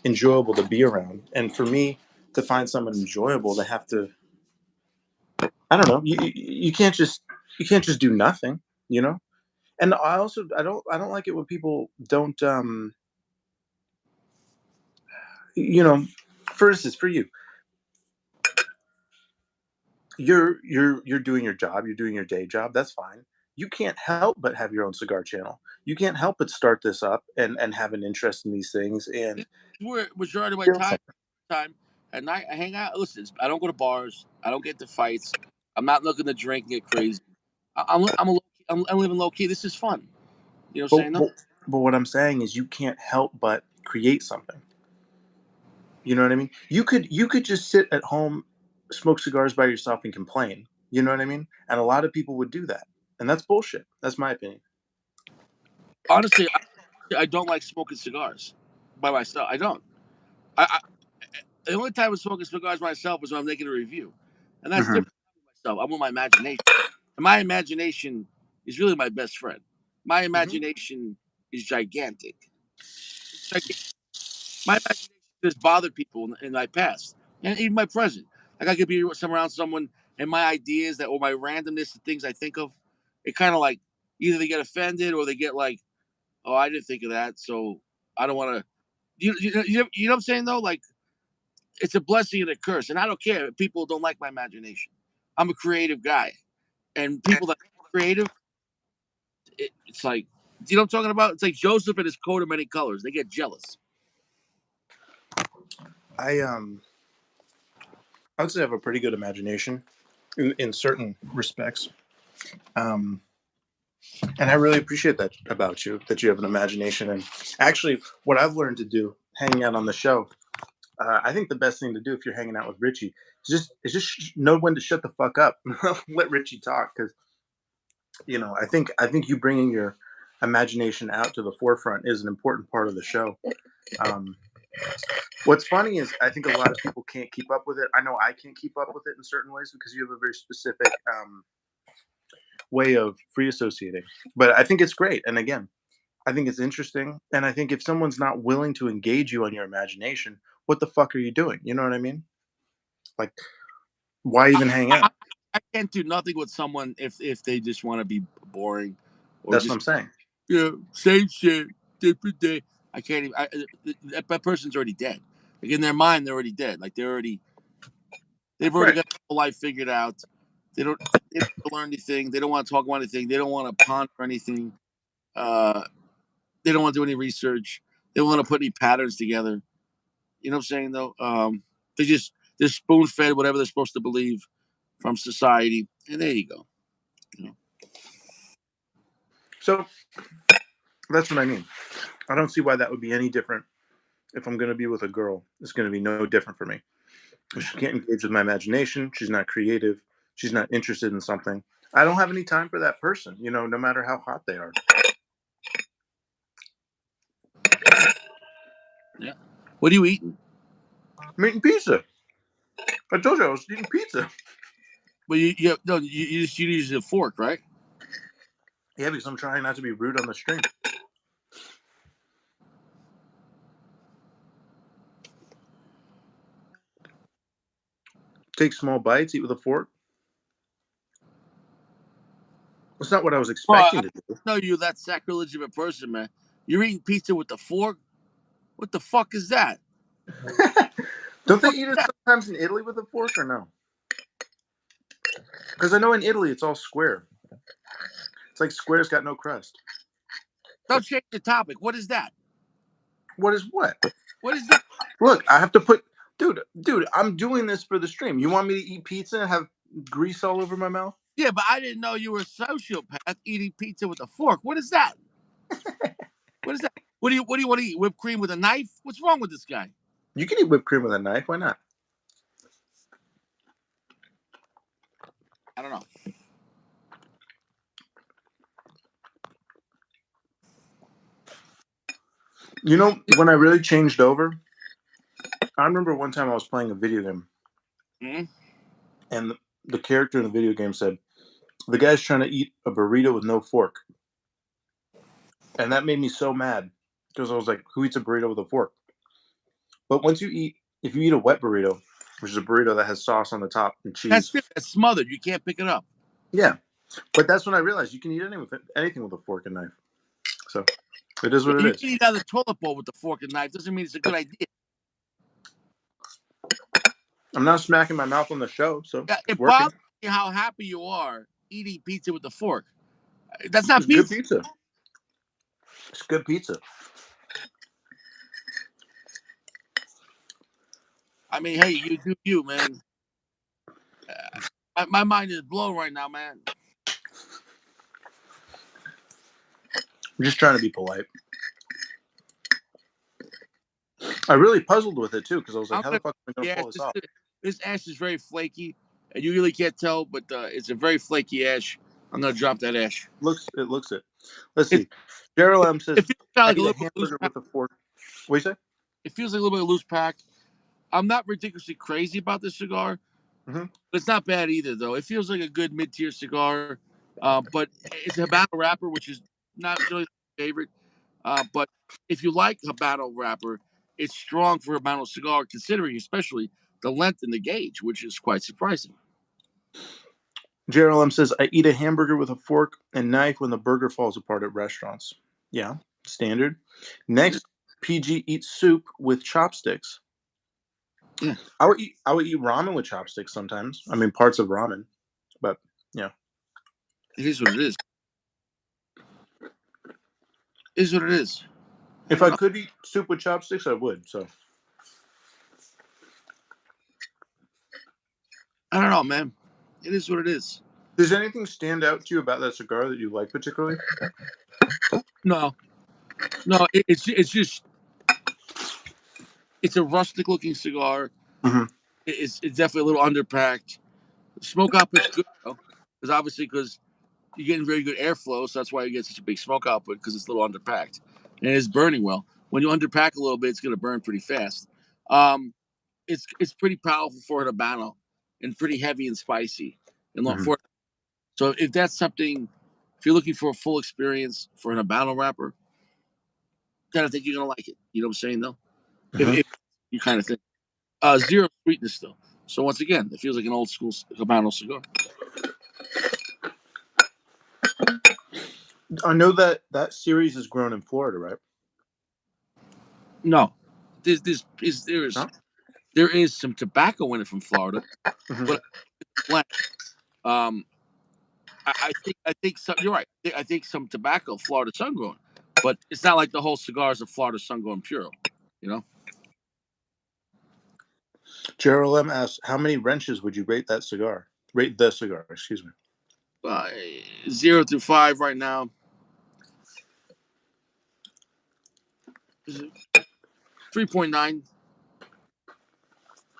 enjoyable to be around. And for me to find someone enjoyable, they have to. I don't know. You can't just do nothing. You know. And I also I don't like it when people don't. You know, for instance, for you, you're doing your job, you're doing your day job. That's fine. You can't help but have your own cigar channel. You can't help but start this up and have an interest in these things and This is where majority of my feel time at night I hang out. Listen, I don't go to bars. I don't get into fights. I'm not looking to drink and get crazy. I'm living low key. This is fun. You know what I'm But, saying? No, but, but what I'm saying is you can't help but create something. You know what I mean? You could just sit at home, smoke cigars by yourself and complain. You know what I mean? And a lot of people would do that. And that's bullshit. That's my opinion. honestly, I don't like smoking cigars by myself. I don't. I the only time I'm smoking cigars myself is when I'm making a review, and that's Hmm. different. Myself, I'm with my imagination, and my imagination is really my best friend. My Hmm. imagination is gigantic. It's gigantic. My imagination has bothered people in my past and even my present. Like I could be around someone and my ideas or my randomness, the things I think of, it kind of like either they get offended or they get like, oh, I didn't think of that, so I don't want to. You know what I'm saying though? Like it's a blessing and a curse, and I don't care if people don't like my imagination. I'm a creative guy, and people that are creative, it's like, you know what I'm talking about? It's like Joseph and his coat of many colors. They get jealous. I I would say I have a pretty good imagination in certain respects. Um, and I really appreciate that about you, that you have an imagination. And actually, what I've learned to do, hanging out on the show, I think the best thing to do if you're hanging out with Richie is just know when to shut the fuck up. Let Richie talk, because I think you bringing your imagination out to the forefront is an important part of the show. Um, what's funny is I think a lot of people can't keep up with it. I know I can't keep up with it in certain ways because you have a very specific way of free associating. But I think it's great. And again, I think it's interesting. And I think if someone's not willing to engage you on your imagination, what the fuck are you doing? You know what I mean? Like, why I, even hang I, out? I can't do nothing with someone if they just want to be boring or That's what just I'm saying. same shit, different day. I can't even. That person's already dead. Like in their mind, they're already dead. Like they've already Right. got their whole life figured out. They don't want to learn anything. They don't want to talk about anything. They don't want to ponder anything. Uh, they don't want to do any research. They don't want to put any patterns together. You know what I'm saying though? They're spoon fed whatever they're supposed to believe from society, and there you go. You know. So that's what I mean. I don't see why that would be any different if I'm going to be with a girl. It's going to be no different for me. If she can't engage with my imagination, she's not creative, she's not interested in something. I don't have any time for that person, no matter how hot they are. Yeah. What are you eating? I'm eating pizza. I told you I was eating pizza. Well, you use a fork, right? Yeah, because I'm trying not to be rude on the stream. Take small bites, eat with a fork. That's not what I was Bro, I expecting to do. know you're that sacrilege of a person, man. You're eating pizza with the fork. What the fuck is that? The Don't they fuck eat is it that? sometimes in Italy with a fork or no? Because I know in Italy it's all square. It's like squares got no crust. Don't change the topic. What is that? What is what? What is that? Look, I have to put, dude. I'm doing this for the stream. You want me to eat pizza and have grease all over my mouth? Yeah, but I didn't know you were a sociopath eating pizza with a fork. What is that? What is that? What do you want to eat? Whipped cream with a knife? What's wrong with this guy? You can eat whipped cream with a knife. Why not? I don't know. You know, when I really changed over, I remember one time I was playing a video game, Mm-hmm. and the character in the video game said, "The guy's trying to eat a burrito with no fork," and that made me so mad because I was like, "Who eats a burrito with a fork?" But if you eat a wet burrito, which is a burrito that has sauce on the top and That's cheese, different. That's smothered. You can't pick it up. yeah. But that's when I realized you can eat anything with a fork and knife. So it is Yeah, what it you is. can eat out of the toilet bowl with the fork and knife. Doesn't mean it's a good idea. I'm not smacking my mouth on the show, so Yeah, it's it working. bothers me how happy you are eating pizza with a fork. That's not It's good pizza. pizza. It's good pizza. I mean, hey, you do you, man. My mind is blown right now, man. I'm just trying to be polite. I really puzzled with it too because I was like, I'm how the gonna. fuck am I going to Yeah, pull this off? this ash is very flaky, and you really can't tell, but it's a very flaky ash. I'm gonna drop that ash. Looks it. Let's It see. Gerald it, M it says, feels kind of I like a eat a little bit loose hamburger pack. with a fork. What do you say? It feels like a little bit of loose pack. I'm not ridiculously crazy about this cigar, Hmm. but it's not bad either, though. It feels like a good mid-tier cigar, but it's a Habano wrapper, which is not really my favorite. But if you like Habano wrapper, it's strong for a Habano cigar, considering especially the length and the gauge, which is quite surprising. Gerald M says, I eat a hamburger with a fork and knife when the burger falls apart at restaurants. Yeah, standard. Yeah. Next, PG eats soup with chopsticks. Yeah, I would eat ramen with chopsticks sometimes. I mean, parts of ramen, but yeah. it is what it is. It is what it is. I If don't I know. could eat soup with chopsticks, I would. So, I don't know, man. It is what it is. does anything stand out to you about that cigar that you like particularly? No, no. It's just it's a rustic looking cigar. Hmm. It's definitely a little underpacked. The smoke output's good though, because you're getting very good airflow, so that's why you get such a big smoke output because it's a little underpacked and it's burning well. When you underpack a little bit, it's going to burn pretty fast. Um, it's pretty powerful for an habano and pretty heavy and spicy. Hmm. For so if that's something, if you're looking for a full experience for an habano wrapper, then I think you're gonna like it. You know what I'm saying though? Hmm. If you kind of think zero sweetness though. So once again, it feels like an old school habano cigar. I know that series is grown in Florida, right? No, this is No. there is some tobacco in it from Florida, Hmm. but um, I think some. You're right. I think some tobacco, Florida sun grown, but it's not like the whole cigar is a Florida sun grown puro. You know, Gerald M asks, how many wrenches would you rate that cigar? Rate the cigar, excuse me. uh, 0 through 5 right now. 3.9,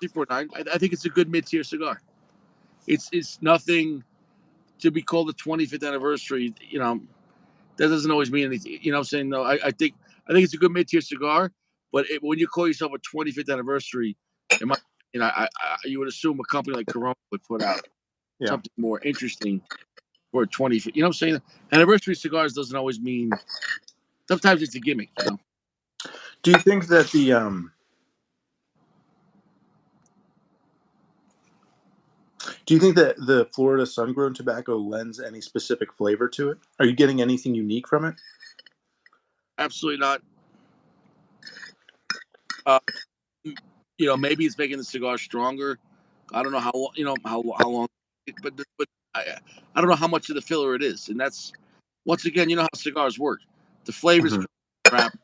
3.9. I think it's a good mid tier cigar. It's nothing to be called the 25th anniversary. That doesn't always mean anything. You know what I'm saying? No, I think it's a good mid tier cigar, But when you call yourself a 25th anniversary, in my opinion, you would assume a company like Corona would put out Yeah. something more interesting for a 25th. You know what I'm saying? Anniversary cigars doesn't always mean. Sometimes it's a gimmick. You know. Do you think that the Florida sun-grown tobacco lends any specific flavor to it? Are you getting anything unique from it? Absolutely not. Uh, maybe it's making the cigar stronger. I don't know how how long, but I don't know how much of the filler it is, and that's once again, you know how cigars work. The flavors Mhm. crap,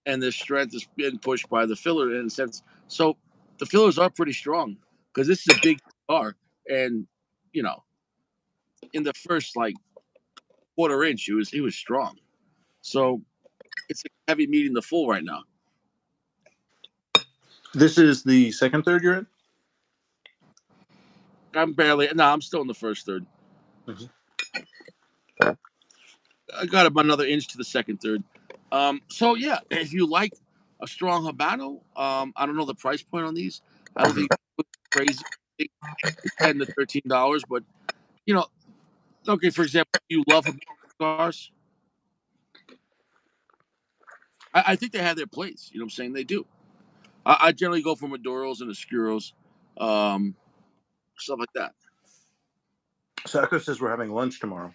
and the strength is being pushed by the filler in a sense. So the fillers are pretty strong because this is a big cigar, and you know, in the first like quarter inch, he was strong. So it's a heavy meeting the full right now. This is the second third you're in? I'm still in the first third. Mhm. I got about another inch to the second third. So yeah, if you like a strong Habano, I don't know the price point on these. I don't think it's crazy. I think it's $10 to $13, but you know, okay. For example, you love Habano cigars. I think they have their place. You know what I'm saying? They do. I generally go for Maduros and Oscuros, um, stuff like that. Sacco says we're having lunch tomorrow.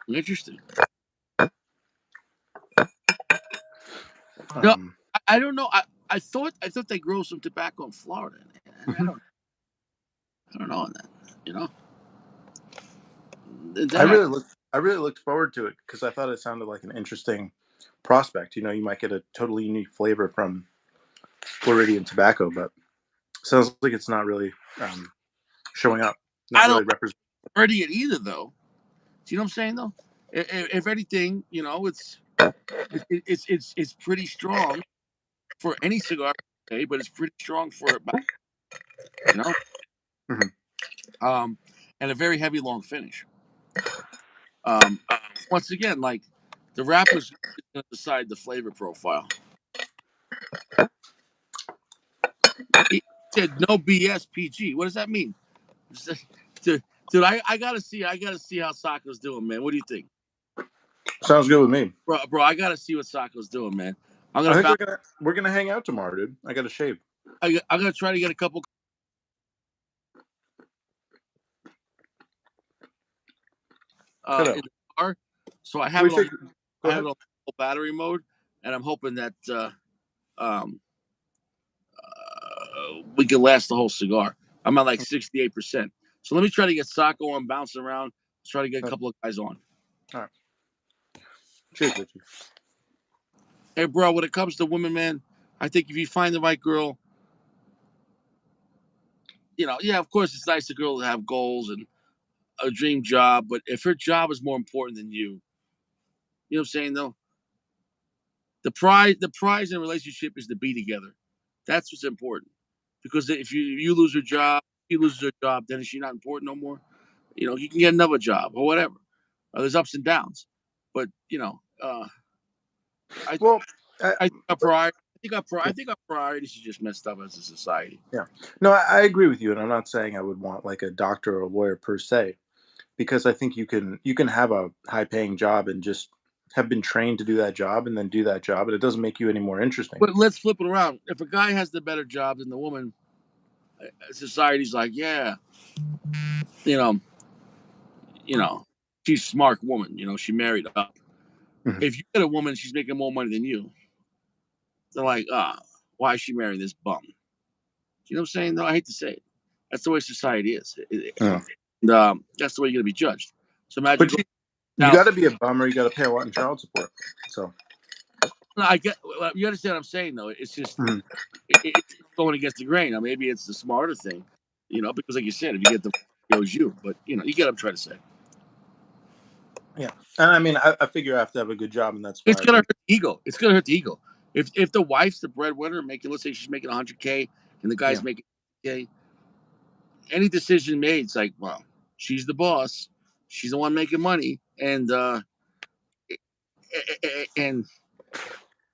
Interesting. No, Um, I don't know. I thought they grow some tobacco in Florida. I mhm. don't know on that. You know. I Then really looked. I really looked forward to it because I thought it sounded like an interesting prospect. You might get a totally unique flavor from Floridian tobacco, but sounds like it's not really showing up. Not I don't really represent. ready it either, though. Do you know what I'm saying, though? If anything, it's pretty strong for any cigar, okay, but it's pretty strong for you know, Mhm. um, and a very heavy long finish. Um, once again, like the wrapper's going to decide the flavor profile. He said no BS PG. What does that mean? Dude, I gotta see how Sacco's doing, man. What do you think, Sounds good with me. bro? I gotta see what Sacco's doing, man. I'm I gonna think bounce. we're gonna hang out tomorrow, dude. I got to shave. I'm gonna try to get a couple Kiddo, in the car, so I have we it on. should go I have ahead. it on battery mode, and I'm hoping that um, we can last the whole cigar. I'm at like 68%. So let me try to get Sacco on bouncing around. Let's try to get a couple of guys on. All right. Cheers, Richie. Hey, bro, when it comes to women, man, I think if you find the right girl, yeah, of course, it's nice a girl to have goals and a dream job, but if her job is more important than you know what I'm saying, though? The prize in a relationship is to be together. That's what's important. Because if you lose your job, she loses her job, then is she not important no more? You can get another job or whatever. There's ups and downs, but I Well, I, I think our priority, I think our priorities are just messed up as a society. yeah. No, I agree with you, and I'm not saying I would want like a doctor or a lawyer per se, because I think you can have a high paying job and just have been trained to do that job and then do that job, and it doesn't make you any more interesting. But let's flip it around. If a guy has the better job than the woman, society's like, yeah, you know, you know, she's a smart woman. She married up. Mhm. If you get a woman, she's making more money than you. They're like, why is she marrying this bum? You know what I'm saying? No, I hate to say it. That's the way society is. Yeah. And, that's the way you're gonna be judged. So imagine But going you out. got to be a bummer. You got to pay a lot in child support. So No, I get. You understand what I'm saying, though. It's just mhm. it's going against the grain. Now, maybe it's the smarter thing, because like you said, if you get the it owes you. But you get what I'm trying to say. Yeah, and I mean, I figure I have to have a good job, and that's It's why I gonna think. hurt the ego. It's gonna hurt the ego. If the wife's the breadwinner, let's say she's making 100K and the guy's Yeah. making 100K, any decision made, it's like, well, she's the boss, she's the one making money, and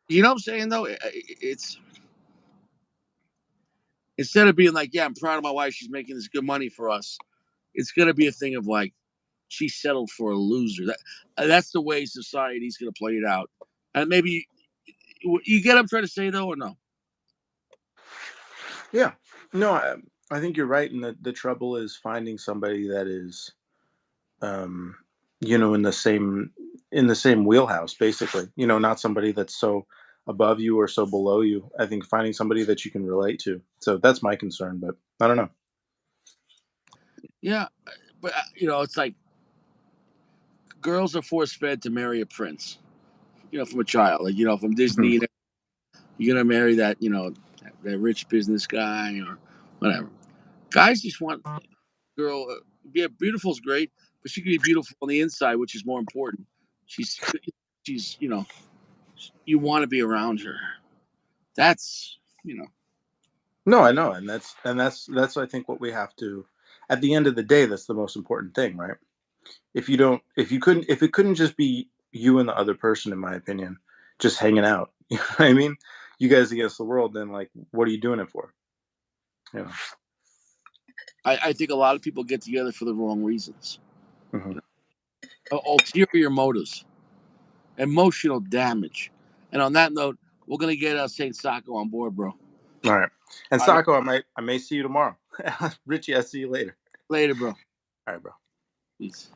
You know what I'm saying though? It's instead of being like, yeah, I'm proud of my wife, she's making this good money for us. It's gonna be a thing of like, she settled for a loser. That's the way society's gonna play it out. And maybe you get what I'm trying to say though, or no? Yeah. No, I think you're right. And the trouble is finding somebody that is, um, in the same wheelhouse, basically. Not somebody that's so above you or so below you. I think finding somebody that you can relate to. So that's my concern. But I don't know. Yeah, but it's like girls are force fed to marry a prince. From a child, like from Mhm. Disney, you're gonna marry that that rich business guy or whatever. Guys just want girl. Yeah, beautiful's great, but she can be beautiful on the inside, which is more important. She's she's you want to be around her. That's No, I know, and that's I think what we have to. At the end of the day, that's the most important thing, right? If it couldn't just be you and the other person, in my opinion, just hanging out. You know what I mean? You guys against the world, then like, what are you doing it for? You know. I think a lot of people get together for the wrong reasons. Hmm. Ulterior motives, emotional damage. And on that note, we're gonna get Saint Sacco on board, bro. All right. And All right, Sako, I may see you tomorrow. Richie, I see you later. later, bro. All right, bro. Peace.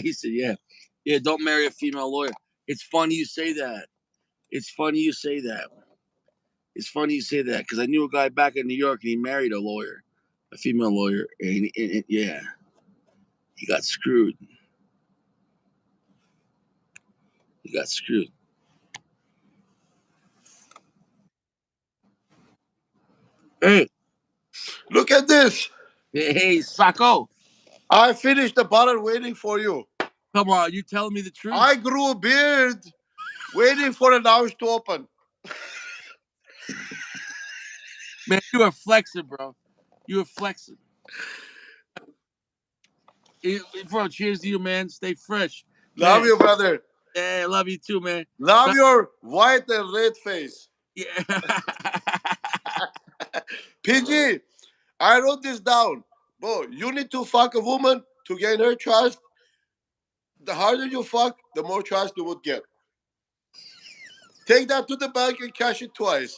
He said, "Yeah, yeah. Don't marry a female lawyer." It's funny you say that. It's funny you say that. It's funny you say that because I knew a guy back in New York and he married a lawyer, a female lawyer, and yeah, he got screwed. He got screwed. Hey, Look at this. hey, Sacco, I finished the bottle waiting for you. come on, you telling me the truth, I grew a beard waiting for the lounge to open. man? You are flexing, bro. You are flexing. Bro, cheers to you, man. Stay fresh, Love man. you, brother. Yeah, I love you too, man. Love your white and red face. Yeah. PG, I wrote this down. Bro, you need to fuck a woman to gain her trust. The harder you fuck, the more trust you would get. Take that to the bank and cash it twice.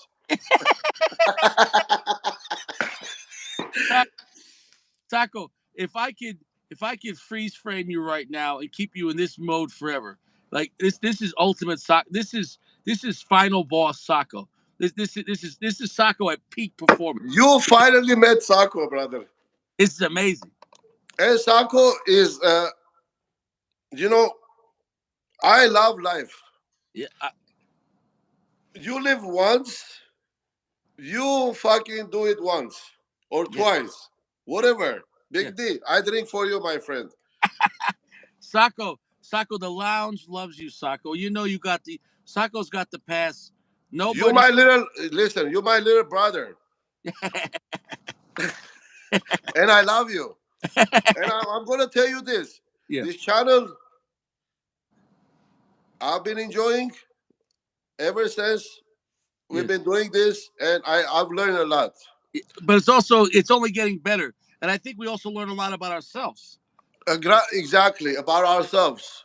Taco, if I could freeze frame you right now and keep you in this mode forever, like this is ultimate sock. This is final boss Sacco. This is Sacco at peak performance. You finally met Sako, brother. This is amazing. And Sako is, you know, I love life. Yeah, You live once, you fucking do it once or yeah, twice, whatever. yeah. Big D. I drink for you, my friend. Sacco, the lounge loves you, Sacco. You know you got the Sacco's got the pass. You Nobody. my little listen. You my little brother, and I love you. And I'm gonna tell you this: Yeah, this channel I've been enjoying ever since we've yes. been doing this, and I've learned a lot. But it's only getting better, and I think we also learn a lot about ourselves. Exactly about ourselves.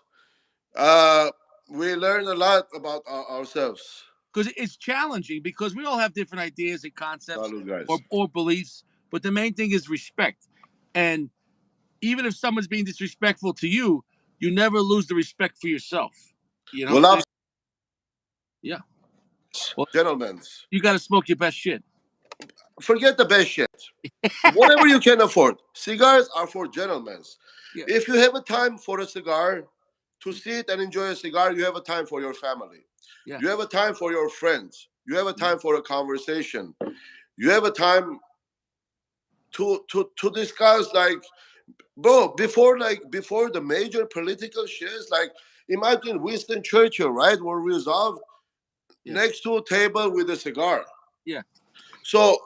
Uh, we learn a lot about ourselves. Because it's challenging because we all have different ideas and concepts Salud, or, guys. or beliefs, but the main thing is respect. And even if someone's being disrespectful to you, you never lose the respect for yourself. You know what I'm Well, saying? Yeah. Well, gentlemen, you got to smoke your best shit. forget the best shit. Whatever you can afford. Cigars are for gentlemen. Yeah, If you have a time for a cigar, to sit and enjoy a cigar, you have a time for your family. yeah, You have a time for your friends. You have a time for a conversation. You have a time to discuss, like, bro, before the major political shits, like, imagine Winston Churchill, right, were resolved Yeah. next to a table with a cigar. Yeah. So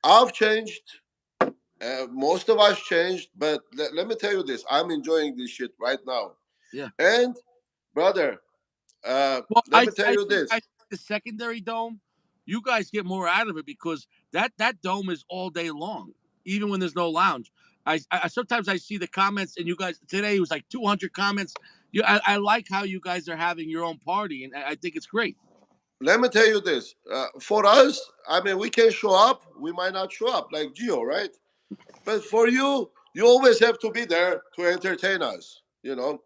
I've changed. Most of us changed, but let me tell you this: I'm enjoying this shit right now. Yeah. And brother, Well, let me tell you I this. think the secondary dome, you guys get more out of it because that dome is all day long, even when there's no lounge. I sometimes I see the comments, and you guys today it was like 200 comments. I like how you guys are having your own party, and I think it's great. Let me tell you this. For us, I mean, we can show up. We might not show up like Gio, right? But for you, you always have to be there to entertain us. You know,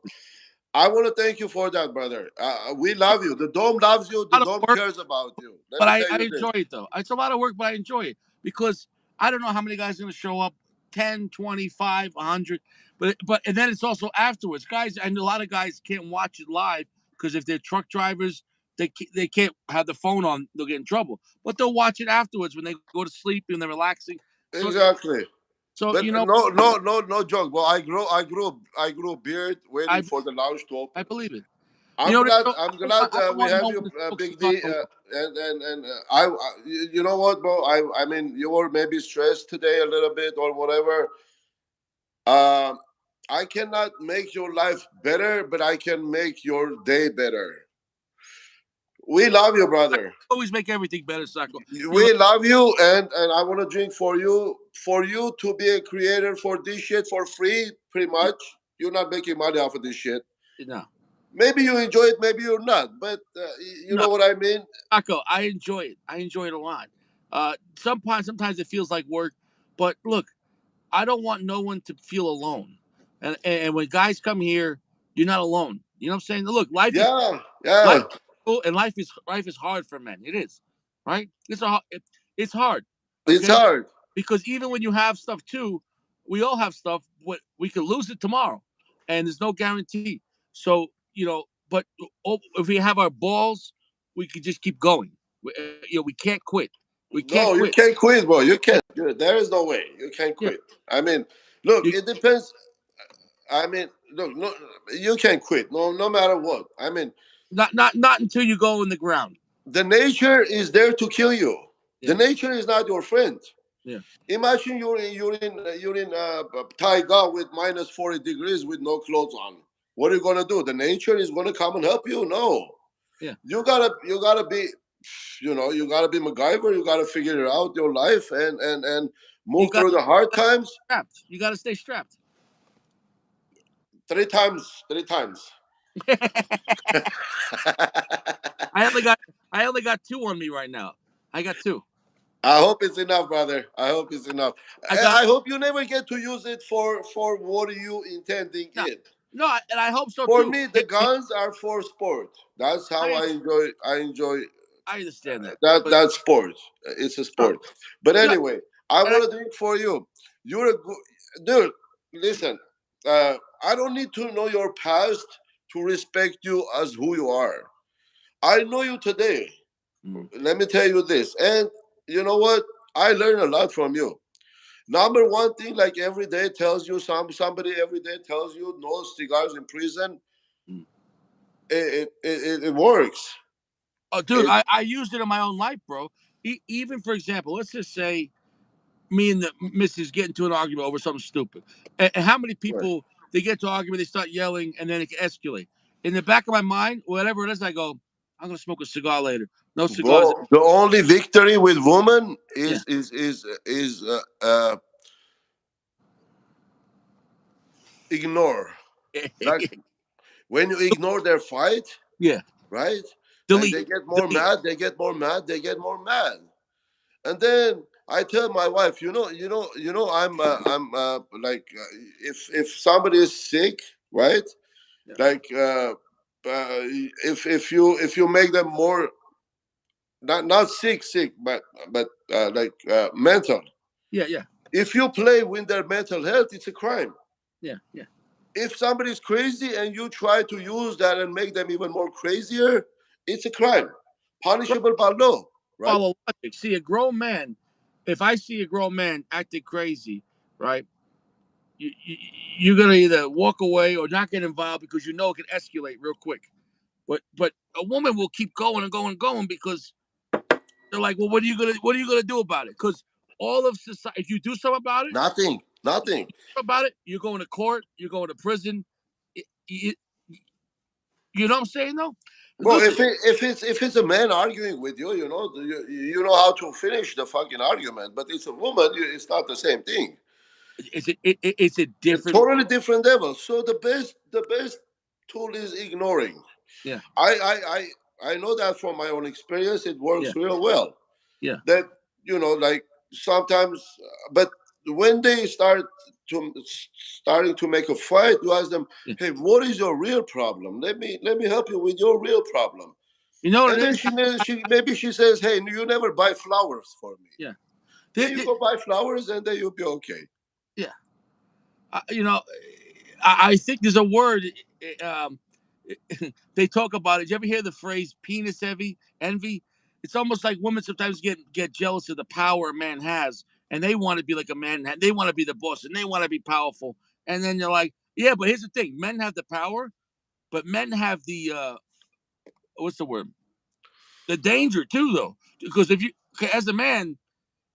I want to thank you for that, brother. We love you. The dome loves you. A The lot of dome work, cares about you. Let but me I, tell I you this. enjoy it though. It's a lot of work, but I enjoy it because I don't know how many guys are going to show up 10, 25, 100. But and then it's also afterwards. Guys, and a lot of guys can't watch it live because if they're truck drivers, they can't have the phone on, they'll get in trouble. But they'll watch it afterwards when they go to sleep and they're relaxing. So Exactly. so But no joke. Well, I grew a beard waiting I for the lounge to I open. believe it. I'm glad. I'm glad I don't we want have no you, one to smoke Big cigar D. no more. And you know what, bro? I mean, you were maybe stressed today a little bit or whatever. Um, I cannot make your life better, but I can make your day better. We love you, brother. Always make everything better, Sacco. You We love you, and I want to drink for you to be a creator for this shit for free, pretty much. You're not making money off of this shit. no. Maybe you enjoy it, maybe you're not, but you No, know what I mean. Taco, I enjoy it. I enjoy it a lot. Sometimes it feels like work, but look, I don't want no one to feel alone. And when guys come here, you're not alone. You know what I'm saying? Look, Yeah, life yeah, is cool, and life is hard for men. It is, right? It's hard. it's Okay, hard. because even when you have stuff too, we all have stuff. What we could lose it tomorrow, and there's no guarantee. So but if we have our balls, we could just keep going. We can't quit. We can't No, you quit. can't quit, bro. You can't. There is no way you can't Yeah, quit. I mean, look, you it depends. I mean, look, no, you can't quit. No matter what. I mean, not until you go in the ground. the nature is there to kill you. The Yeah, nature is not your friend. yeah. Imagine you're in Taiga with -40 degrees with no clothes on. What are you gonna do? The nature is gonna come and help you? No. Yeah. You gotta be, you gotta be MacGyver. You gotta figure it out your life and You move got through the hard times. strapped. You got to stay strapped. Three times, three times. I only got I only got two on me right now. I got two. I hope it's enough, brother. I hope it's enough. I And got I hope you never get to use it for what you intending no, it. no, and I hope so For too. me, the guns are for sport. That's how I I enjoy I understand that, but that sport. It's a no, sport. But you know, anyway, I and I want to drink for you. You're a good dude. Listen, I don't need to know your past to respect you as who you are. I know you today. mm, Let me tell you this. And you know what? I learn a lot from you. Number one thing, like every day tells you somebody every day tells you no cigars in prison. mm. It works. Oh, dude, It I used it in my own life, bro. Even for example, let's just say me and the missus get into an argument over something stupid, and how many right. people they get to argument, they start yelling, and then it can escalate. In the back of my mind, whatever it is, I go, I'm gonna smoke a cigar later. No cigars. Bro, the only victory with women Yeah, is ignore. Like when you ignore their fight, yeah. right? And Delete, they get more delete. mad, they get more mad, they get more mad. And then I tell my wife, I'm like if somebody is sick, right? Yeah, Like if you make them more not sick, but like mental. yeah, yeah, If you play with their mental health, it's a crime. yeah, yeah. If somebody's crazy and you try to use that and make them even more crazier, it's a crime. punishable by law, right? Follow logic. See a grown man. If I see a grown man acting crazy, right? You, you're gonna either walk away or not get involved because you know it can escalate real quick. But a woman will keep going and going and going because they're like, well, what are you gonna do about it? Because all of society, if you do something Nothing, nothing. about it, you're going to court, you're going to prison. It, you know what I'm saying? Though, Well, look, if it's a man arguing with you, you know how to finish the fucking argument. But it's a woman, it's not the same thing. it's a A different. totally different level. So the best tool is ignoring. Yeah, I know that from my own experience. It yeah, works real well. yeah, That like sometimes, but when they starting to make a fight, you ask them, yeah. "Hey, what is your real problem? Let me help you with your real problem." You know what And it then is? she says, "Hey, you never buy flowers for me." Yeah, Then you go buy flowers, and then you'll be okay. yeah. You know, I think there's a word. Um, they talk about it. Did you ever hear the phrase "penis heavy envy"? It's almost like women sometimes get jealous of the power a man has, and they want to be like a man. They want to be the boss, and they want to be powerful. And then you're like, yeah, but here's the thing: men have the power, but men have the what's the word? The danger too, though, because if you, as a man,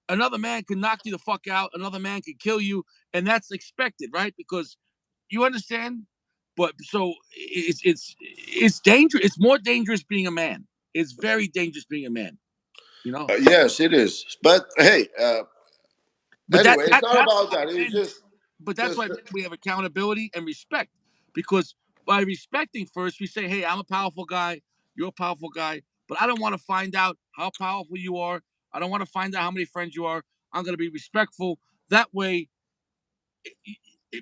another man can knock you the fuck out, another man can kill you, and that's expected, right? Because you understand. But so it's dangerous. It's more dangerous being a man. It's very dangerous being a man. You know. Yes, it is. But hey, But anyway, it's not that's about why that. It's men. just But that's just why we have accountability and respect, because by respecting first, we say, "Hey, I'm a powerful guy. You're a powerful guy." But I don't want to find out how powerful you are. I don't want to find out how many friends you are. I'm going to be respectful. That way,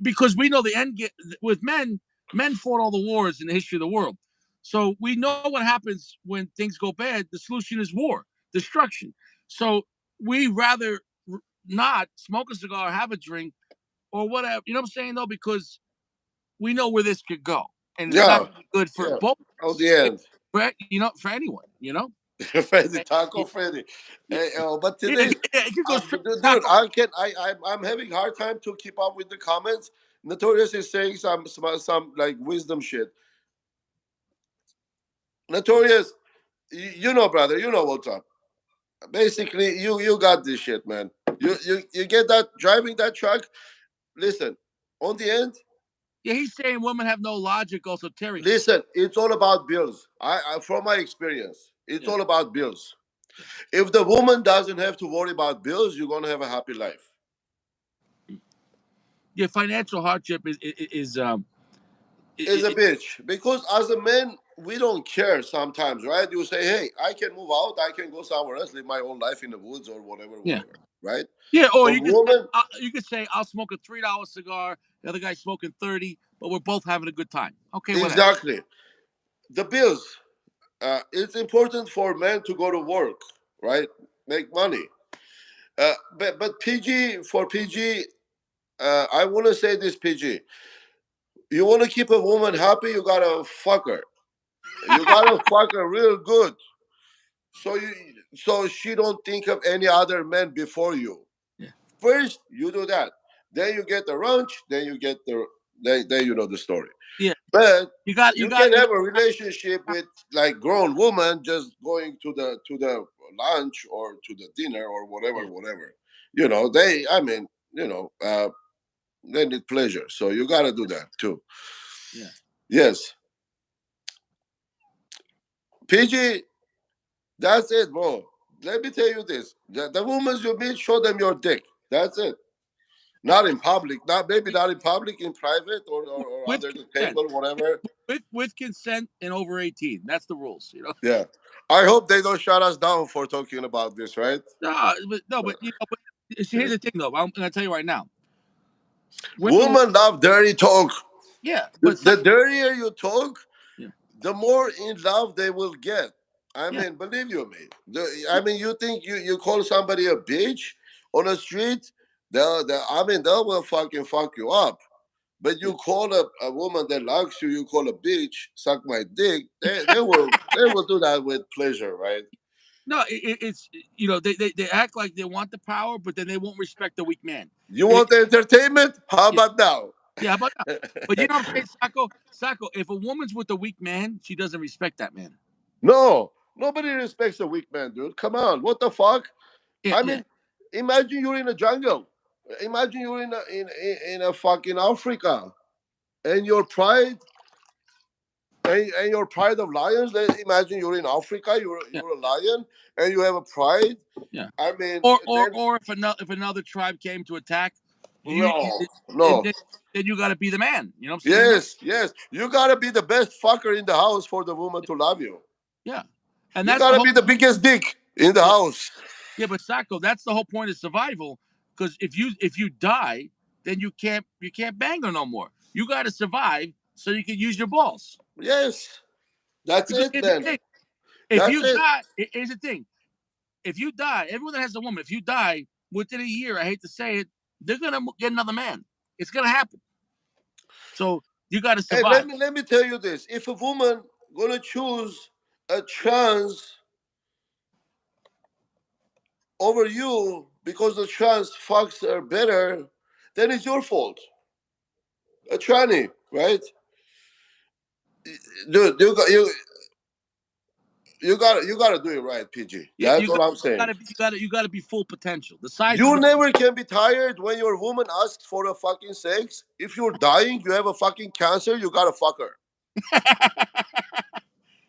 because we know the end with men. Men fought all the wars in the history of the world, so we know what happens when things go bad. The solution is war, destruction. So we rather not smoke a cigar, have a drink, or whatever. You know what I'm saying though, because we know where this could go, and it's not yeah, gonna be good for yeah. both of On us. the end, For anyone. Freddy, And, Taco Freddy. yeah, But yeah, today's, it could go straight to dude, taco. I'm having hard time to keep up with the comments. Notorious is saying some like wisdom shit. Notorious, brother, you know what's up. Basically, you got this shit, man. You get that driving that truck. Listen, on the end, Yeah, he's saying women have no logic. Also, Terry. listen, it's all about bills. I from my experience, it's Yeah, all about bills. yeah, If the woman doesn't have to worry about bills, you're gonna have a happy life. yeah. Financial hardship Is a is bitch because as a man, we don't care sometimes, right? You say, "Hey, I can move out. I can go somewhere else, live my own life in the woods or whatever, yeah, whatever." Right? yeah. Or A woman, you could say I'll smoke a $3 cigar. The other guy's smoking 30, but we're both having a good time. Okay, whatever. exactly. The bills. It's important for men to go to work, right? Make money. But PG for PG, I want to say this, PG. You want to keep a woman happy, you gotta fuck her. You gotta fuck her real good, so she don't think of any other men before you. Yeah, First, you do that. Then you get the ranch. Then you get then you know the story. yeah. But You you got can have a relationship with like grown woman just going to the lunch or to the dinner or yeah, whatever. They I mean, they need pleasure. So you gotta do that too. yeah. Yes. PG, that's it, bro. Let me tell you this. The women you meet, show them your dick. That's it. Not in public. Not in public, in private or With under the consent. table, whatever. With consent and over 18. That's the rules. Yeah. I hope they don't shut us down for talking about this, right? No, but here's the thing though. I'm gonna tell you right now. Women, Women love dirty talk. yeah, The, but the dirtier you talk, yeah, the more in love they will get. I yeah, mean, believe you me. You think you call somebody a bitch on the street, they will fucking fuck you up. But yeah. you call a woman that likes you, you call a bitch, suck my dick, they will They will do that with pleasure, right? No, it's they act like they want the power, but then they won't respect the weak man. You It, want the entertainment? How yeah, about now? yeah, how about that? But you know what I'm saying, Sacco? Sacco, if a woman's with a weak man, she doesn't respect that man. No, nobody respects a weak man, dude. Come on, what the fuck? Yeah, I yeah, mean, imagine you're in a jungle. Imagine you're in a fucking Africa, and your pride and your pride of lions. Imagine you're in Africa. yeah, You're a lion, and you have a pride. yeah. I mean, then Or if another tribe came to attack, you no, then, no. then then you got to be the man. You know what I'm saying, though? Yes, yes. You gotta be the best fucker in the house for the woman to love you. Yeah, and You that's the gotta whole. be the biggest dick in the Yeah, house. yeah, but Sacco, that's the whole point of survival. Because if you die, then you can't bang her no more. You got to survive so you can use your balls. Yes, that's Because it, here's the man. thing: if That's you it. die, here's the thing: if you die, everyone that has a woman, if you die within a year, I hate to say it, they're gonna get another man. It's gonna happen. So you got to Hey, survive. let me tell you this: if a woman gonna choose a trans over you because the trans fucks her better, then it's your fault. A tranny, right? Dude, you gotta do it right, PG. You, That's you all got I'm saying. you got to be full potential. The size You doesn't. never can be tired when your woman asks for a fucking sex. If you're dying, you have a fucking cancer, you gotta fuck her.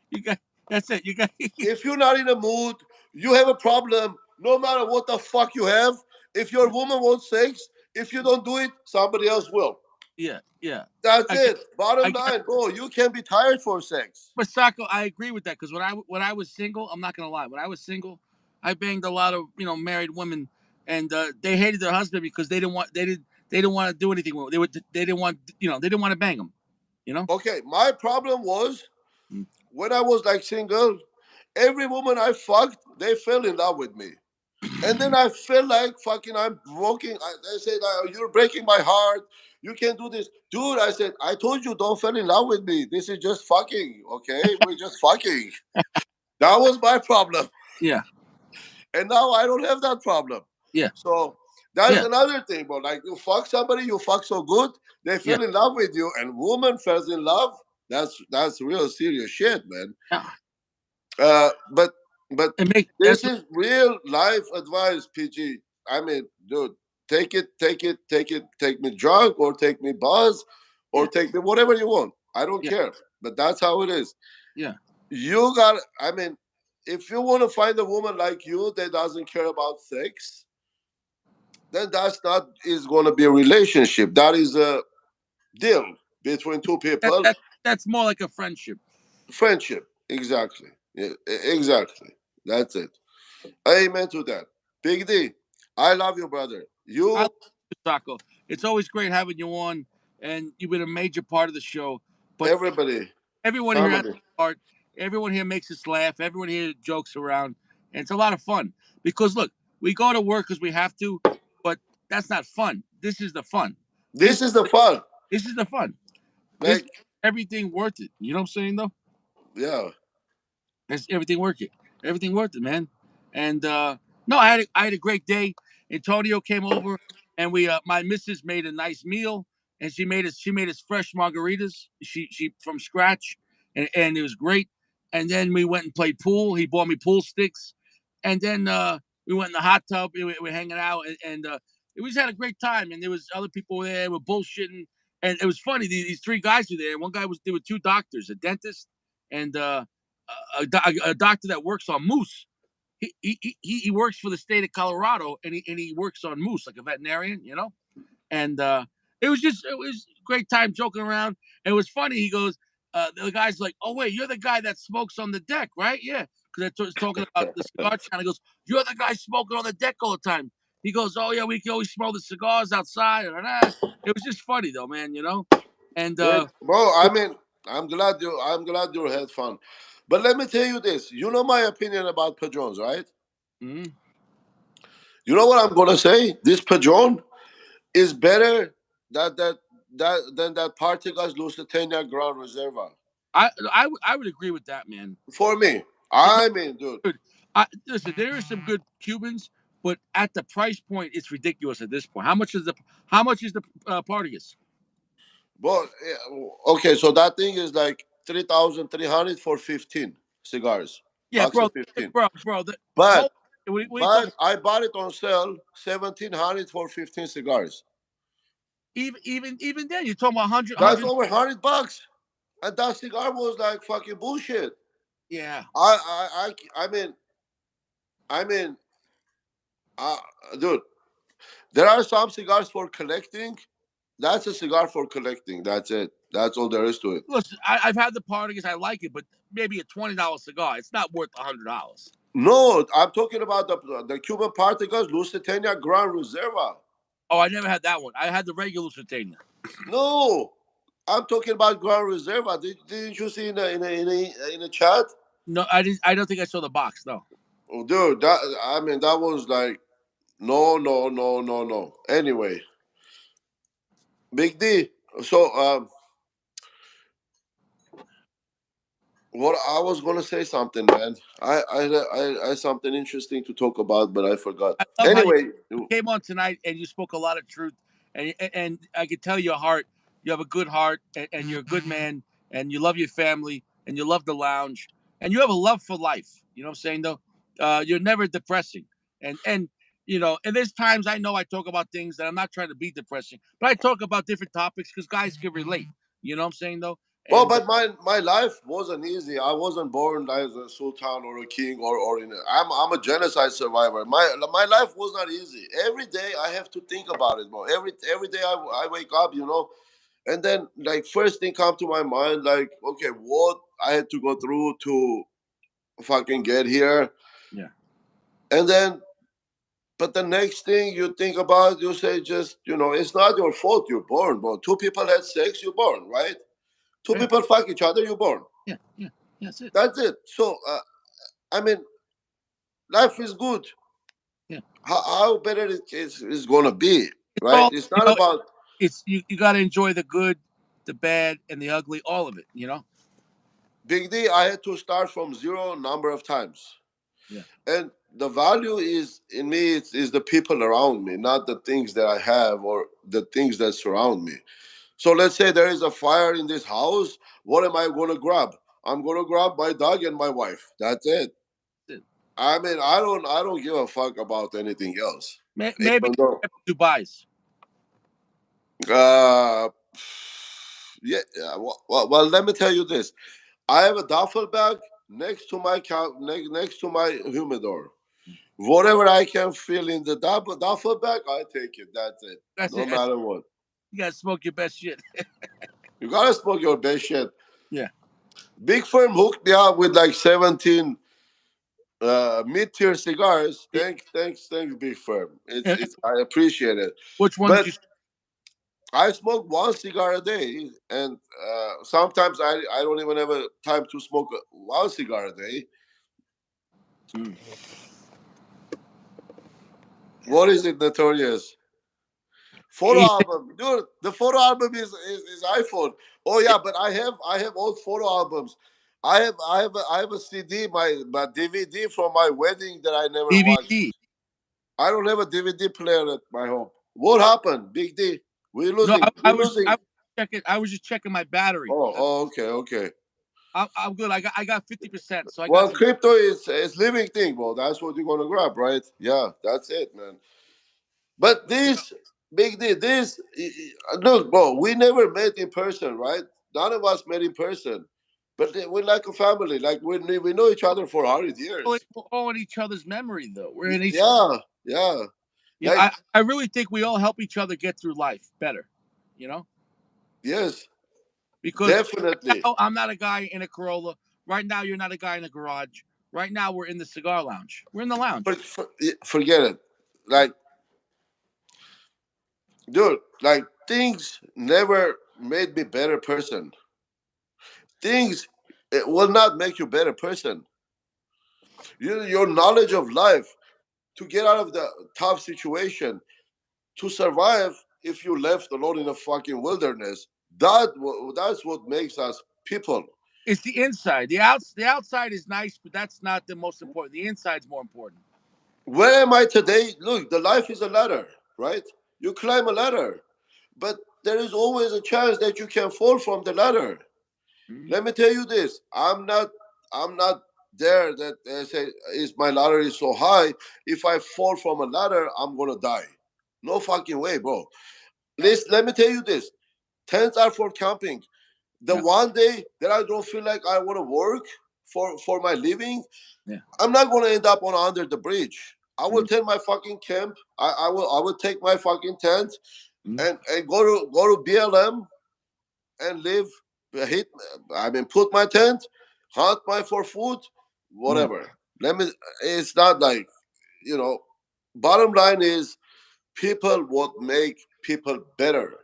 you got that's it. You got If you're not in a mood, you have a problem, no matter what the fuck you have. If your woman wants sex, if you don't do it, somebody else will. yeah, yeah. That's I get it. Bottom I get. line, bro, you can be tired for sex. But Sacco, I agree with that because when I was single, I'm not gonna lie. When I was single, I banged a lot of married women, and they hated their husband because they didn't want to do anything with them. They didn't want they didn't want to bang them. You know. Okay, my problem was Mm. when I was like single, every woman I fucked, they fell in love with me. And then I felt like fucking I'm broken. They said, "You're breaking my heart. You can't do this." Dude, I said, "I told you don't fall in love with me. This is just fucking, okay? We're just fucking." That was my problem. Yeah, And now I don't have that problem. yeah, So that's yeah, another thing, bro. Like you fuck somebody, you fuck so good, they yeah, fell in love with you, and woman falls in love. That's real serious shit, man. yeah. But And make this that's what. is real life advice, PG. I mean, dude, take me drunk or take me buzz or Yeah, take me whatever you want. I don't yeah, care. But that's how it is. yeah. You got I mean, if you want to find a woman like you that doesn't care about sex, then that's not is gonna be a relationship. That is a deal between two That, people. that that's more like a friendship. Friendship. Exactly. Yeah, exactly. That's it. Amen to that. Big D, I love you, brother. I love You, you, Sacco. It's always great having you on, and you've been a major part of the show. But everybody, everyone here has family. a part. Everyone here makes us laugh. Everyone here jokes around, and it's a lot of fun. Because look, we go to work because we have to, but that's not fun. This is the fun. This This is the fun. this is the fun. This Like, everything worth it. You know what I'm saying though? yeah. It's everything worth it. Everything worth it, man. And no, I had a great day. Antonio came over, and we my missus made a nice meal, and she made us fresh margaritas. She from scratch, and it was great. And then we went and played pool. He bought me pool sticks, and then we went in the hot tub. We were hanging out, and we just had a great time. And there was other people there. We're bullshitting, and it was funny. These three guys were there. One guy was there were two doctors, a dentist, and a doctor that works on moose. He works for the state of Colorado, and he works on moose like a veterinarian. And it was a great time joking around. And it was funny. He goes, the guy's like, "Oh wait, you're the guy that smokes on the deck, right?" Yeah, because I was talking about the cigar channel. He goes, "You're the guy smoking on the deck all the time." He goes, "Oh yeah, we can always smell the cigars outside." It was just funny though, man. And Yeah, bro. I mean, I'm glad you had fun. But let me tell you this. You know my opinion about padrones, right? mhm. You know what I'm gonna say? This padrone is better than that Particas Lusitania Ground Reserva. I would agree with that, man. For me, Because, I mean, dude. dude, listen, there are some good Cubans, but at the price point, it's ridiculous at this point. How much is the Partagas? But okay, so that thing is like 3,300 for 15 cigars, Yeah, box bro, of 15. bro. But Hold, what are you talking? but I bought it on sale 1,700 for 15 cigars. Even then, you're talking about That's 100. over $100, and that cigar was like fucking bullshit. Yeah, I mean, I mean, uh, dude, there are some cigars for collecting. That's a cigar for collecting. That's it. That's all there is to it. listen, I've had the Partagas. I like it, but maybe a $20 cigar. It's not worth $100. No, I'm talking about the Cuban Partagas Lusitania Gran Reserva. Oh, I never had that one. I had the regular Lusitania. No, I'm talking about Gran Reserva. Didn't you see in a chat? No, I didn't. I don't think I saw the box. No. Oh, dude, that was like no, no, no, no, no. Anyway, Big D. So what I was gonna say something, man. I something interesting to talk about, but I forgot. I love how Anyway, you came on tonight and you spoke a lot of truth, and I could tell your heart. You have a good heart, and you're a good man, and you love your family, and you love the lounge, and you have a love for life. You know what I'm saying, though. You're never depressing, and and there's times I know I talk about things that I'm not trying to be depressing, but I talk about different topics because guys can relate. You know what I'm saying, though. well, And but my life wasn't easy. I wasn't born as a sultan or a king or in. I'm a genocide survivor. My life was not easy. Every day I have to think about it, bro. Every day I wake up, and then like first thing come to my mind, like okay, what I had to go through to fucking get here, yeah, and then but the next thing you think about, you say just it's not your fault you're born, bro. Two people had sex, you're born, right? Two yeah, people fuck each other, you're born. yeah, yeah. That's it. That's it. So I mean, life is good. Yeah. How better it is gonna be, It's right? all It's not about it's you got to enjoy the good, the bad, and the ugly, all of it. Big D. I had to start from zero number of times, Yeah. and the value is in me. Is the people around me, not the things that I have or the things that surround me. So let's say there is a fire in this house. What am I gonna grab? I'm gonna grab my dog and my wife. That's it. That's it. I mean, I don't give a fuck about anything else. Maybe Even though Dubai's. Uh, yeah. Well, let me tell you this. I have a duffel bag next to my next to my humidor. Whatever I can feel in the duffel bag, I take it. That's it. That's No it. matter what. You gotta smoke your best shit. You gotta smoke your best shit. Yeah. Big Firm hooked me up with like 17 mid-tier cigars. Thanks, Big Firm. It's I appreciate it. Which one did But you? I smoke one cigar a day, and sometimes I don't even have a time to smoke one cigar a day. Mm. What is it, Notorious? Photo He album, dude. The photo album is iPhone. Oh yeah, but I have old photo albums. I have a CD, my DVD from my wedding that I never watched. DVD. I don't have a DVD player at my home. What happened, Big D? We're No, losing. I We're was losing. checking. I was just checking my battery. Okay, okay. I'm good. I got 50%, so I got Well, some. crypto is living thing, bro. That's what you're gonna grab, right? Yeah, that's it, man. But this Big D, look, bro. We never met in person, right? None of us met in person, but we're like a family. Like we know each other for 100 years. We're all in each other's memory, though. We're in each. Yeah, yeah. Like I really think we all help each other get through life better. You know, yes, because right definitely. now I'm not a guy in a Corolla. Right now, you're not a guy in a garage. Right now, we're in the cigar lounge. We're in the lounge. Forget it. Like, dude, like things never made me better person. Things it will not make you better person. Your knowledge of life to get out of the tough situation, to survive if you left alone in a fucking wilderness. That's what makes us people. It's the inside. The outside is nice, but that's not the most important. The inside's more important. Where am I today? Look, the life is a ladder, right? You climb a ladder, but there is always a chance that you can fall from the ladder. Mhm. Let me tell you this: I'm not there that they say is my ladder is so high. If I fall from a ladder, I'm gonna die. No fucking way, bro. Let me tell you this: tents are for camping. The Yeah, one day that I don't feel like I want to work for my living, yeah, I'm not gonna end up on under the bridge. I will mhm, take my fucking camp. I will take my fucking tent mhm, and go to BLM and live. Hit. I mean, put my tent, hunt my for food, mhm. whatever. Let me. It's not like you know. Bottom line is people what make people better.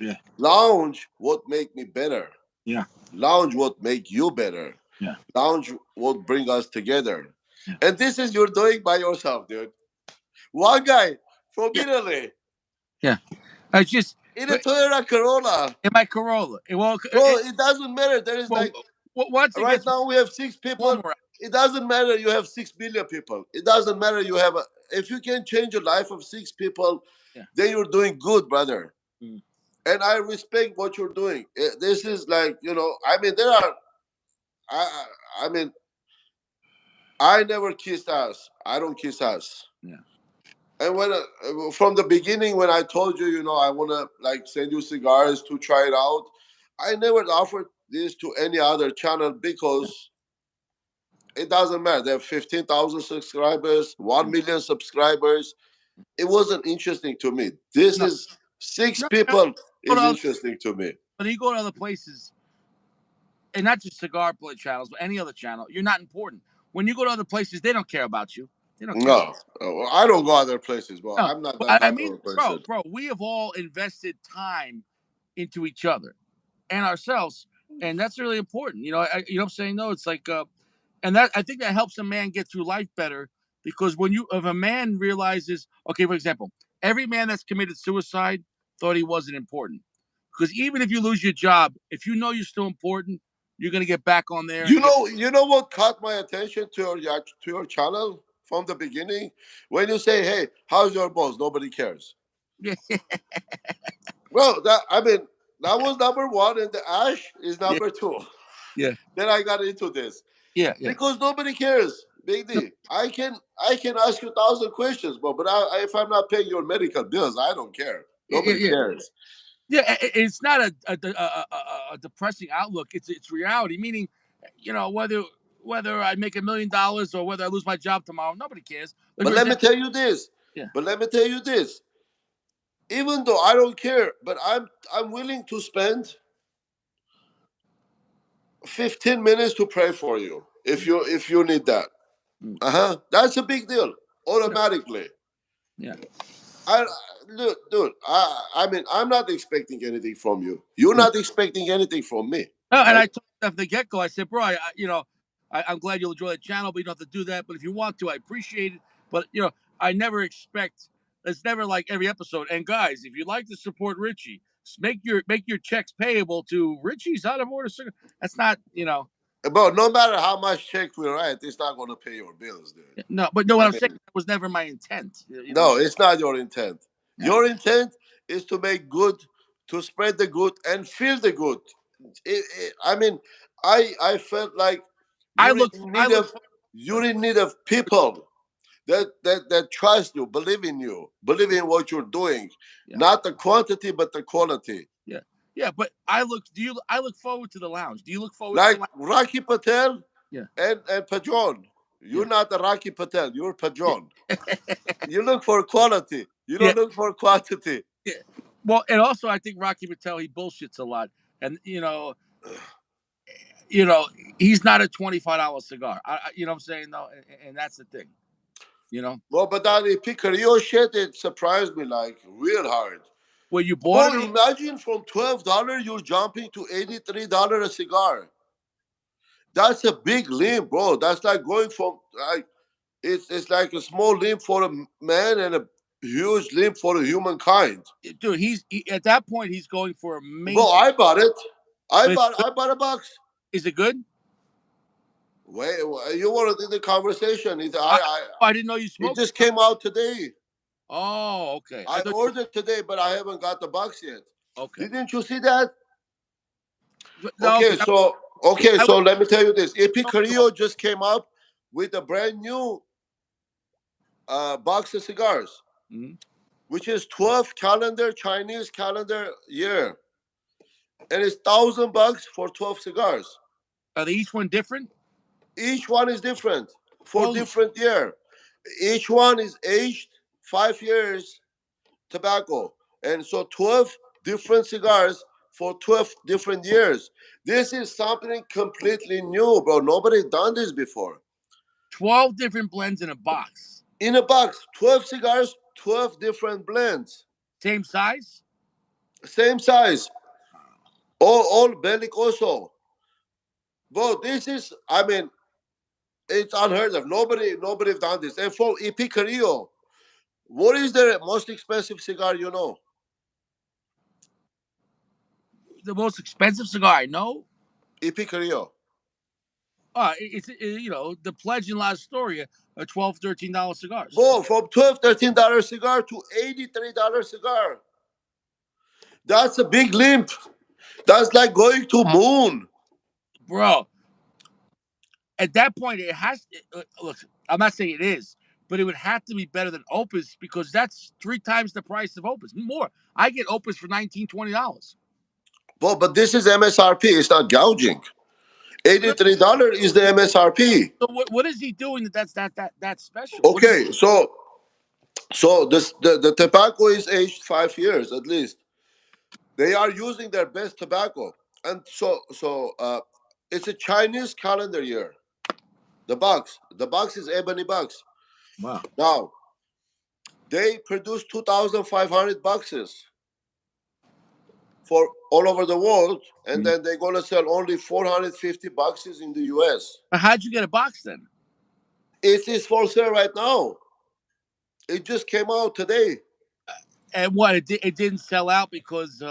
Yeah, Lounge what make me better. yeah, Lounge what make you better. yeah, Lounge what bring us together. yeah, And this is you're doing by yourself, dude. One guy from yeah, Italy yeah. I just in a but Toyota Corolla. in my Corolla. Bro, it doesn't matter. There is Well, like once it right gets now we have six people. warmer out. It doesn't matter you have 6 billion people. It doesn't matter you have if you can change the life of six people, Yeah. then you're doing good, brother. Mm. And I respect what you're doing. This is like, I mean there are I mean I never kissed ass. I don't kiss ass. Yeah. And when from the beginning, when I told you, I want to like send you cigars to try it out, I never offered this to any other channel Yeah. because it doesn't matter. They have 15,000 subscribers, 1 Mm. million subscribers. It wasn't interesting to me. This No, is six no. people Go to is interesting to me. When you go to other places, and not just cigar play channels, but any other channel, you're not important. When you go to other places, they don't care about you. They don't care. No, I don't go other places, but No, I'm not but that I type of mean, a person. bro, we have all invested time into each other and ourselves, and that's really important. You know what I'm saying? No, it's like, and that I think that helps a man get through life better because if a man realizes, okay, for example, every man that's committed suicide thought he wasn't important because even if you lose your job, if you know you're still important, you're gonna get back on there and You know what caught my attention to your channel from the beginning? When you say, "Hey, how's your boss?" Nobody cares. yeah, Well, that was number one, and the ash is yeah, number two. yeah, Then I got into this yeah, yeah, because nobody cares. Big no, D. I can ask you 1,000 questions, but if I'm not paying your medical bills, I don't care. yeah, yeah, Nobody yeah. cares. Yeah, it's not a depressing outlook. It's reality. Meaning, whether I make $1 million or whether I lose my job tomorrow, nobody cares. Like But for let me example, tell you this. yeah, But let me tell you this. Even though I don't care, but I'm willing to spend 15 minutes to pray for you mm, if you need that. mm, That's a big deal yeah, automatically. yeah. I look, dude. I mean, I'm not expecting anything from you. You're Yeah. not expecting anything from me, No, and right? I told Steph from the get go. I said, bro, I'm glad you'll enjoy the channel, but you don't have to do that. But if you want to, I appreciate it. But I never expect. It's never like every episode. And guys, if you'd like to support Richie, make your checks payable to Richie's out of order. That's not. But no matter how much check we write, it's not going to pay your bills, dude. No, but no, what I I'm saying mean, that was never my intent. You know what I'm no, saying? it's not your intent. Yeah. Your intent is to make good, to spread the good, and feel the good. I mean, I felt like I you're look in I need look of forward. Go you're ahead. in need of people that trust you, believe in what you're doing, Yeah. not the quantity but the quality. Yeah. Yeah, but I look forward to the lounge. Do you look forward to the Like lounge? Rocky Patel Yeah. and Padron. Yeah. You're not the Rocky Patel. You're Yeah. Padron. You look for quality. You Yeah. don't look for quantity. Yeah. Well, and also I think Rocky Patel he bullshits a lot. And you know, he's not a $25 cigar. You know what I'm saying though? And that's the thing. You know? Well, but that Picarillo shit, it surprised me like real hard. Where you bought Bro, it or imagine from $12 you're jumping to $83 a cigar. That's a big leap, bro. That's like going from like it's like a small leap for a man and a huge leap for the humankind. dude, at that point he's going for a Bro, mainstream I bought it. I but it's bought I bought a box. Is it good? Wait, you wanted in the conversation? I didn't know you It smoked. just came out today. Oh, okay. I I thought. ordered today, but I haven't got the box yet. Okay. Didn't you see that? No, because Okay, I was so let me tell you this. so sure. Epicario just came up with a brand new box of cigars, Mhm. which is 12 calendar Chinese calendar year, and it's $1,000 for 12 cigars. Are they each one different? Each one is different for Holy. different year. Each one is aged 5 years tobacco, and so 12 different cigars for 12 different years. This is something completely new, bro. Nobody done this before. 12 different blends in a box. In a box, 12 cigars, 12 different blends, Same size? same size, all bellicoso. Bro, this is, I mean, it's unheard of. Nobody have done this. And for Epicario, what is the most expensive cigar you know? The most expensive cigar I know? Epicario. The Pledge and La Astoria are $12, $13 cigars. Bro, from $12, $13 cigar to $83 cigar. That's a big leap. That's like going to moon. Bro, at that point, it has look, I'm not saying it is, but it would have to be better than Opus because that's 3 times the price of Opus. More. I get Opus for $19, $20. Bro, but this is MSRP. It's not gouging. $83 is the MSRP. So what is he doing that's special? What is he? Okay, so the tobacco is aged 5 years at least. They are using their best tobacco, and it's a Chinese calendar year. The box is ebony box. Wow. Now they produce 2,500 boxes for all over the world, and Mhm. then they're gonna sell only 450 boxes in the U.S. But how'd you get a box then? It is for sale right now. It just came out today. And what it didn't sell out because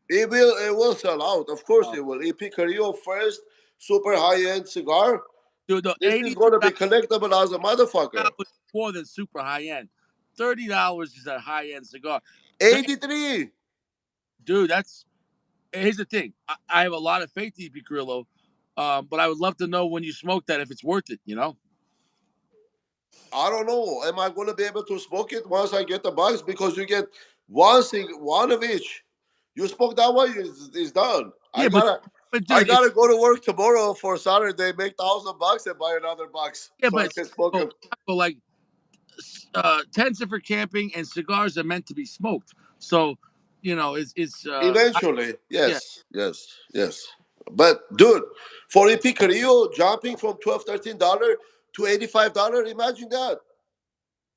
It will sell out. Of course uh, it will. Epicario first super high end cigar. dude, the This is $83 gonna be collectible as a motherfucker. is more than super high end. $30 is a high end cigar. 83. Dude, here's the thing. I have a lot of faith in EP Grillo, but I would love to know when you smoke that if it's worth it. I don't know. Am I gonna be able to smoke it once I get the box? Because you get one of each. You smoke that one, it's done. I Yeah, but gotta but I dude, if gotta go to work tomorrow for Saturday, make $1,000 and buy another box yeah, so I but can smoke them. like tents are for camping and cigars are meant to be smoked. So, it's Eventually, yeah. yes. But dude, for Epicario jumping from $12, $13 to $85, imagine that.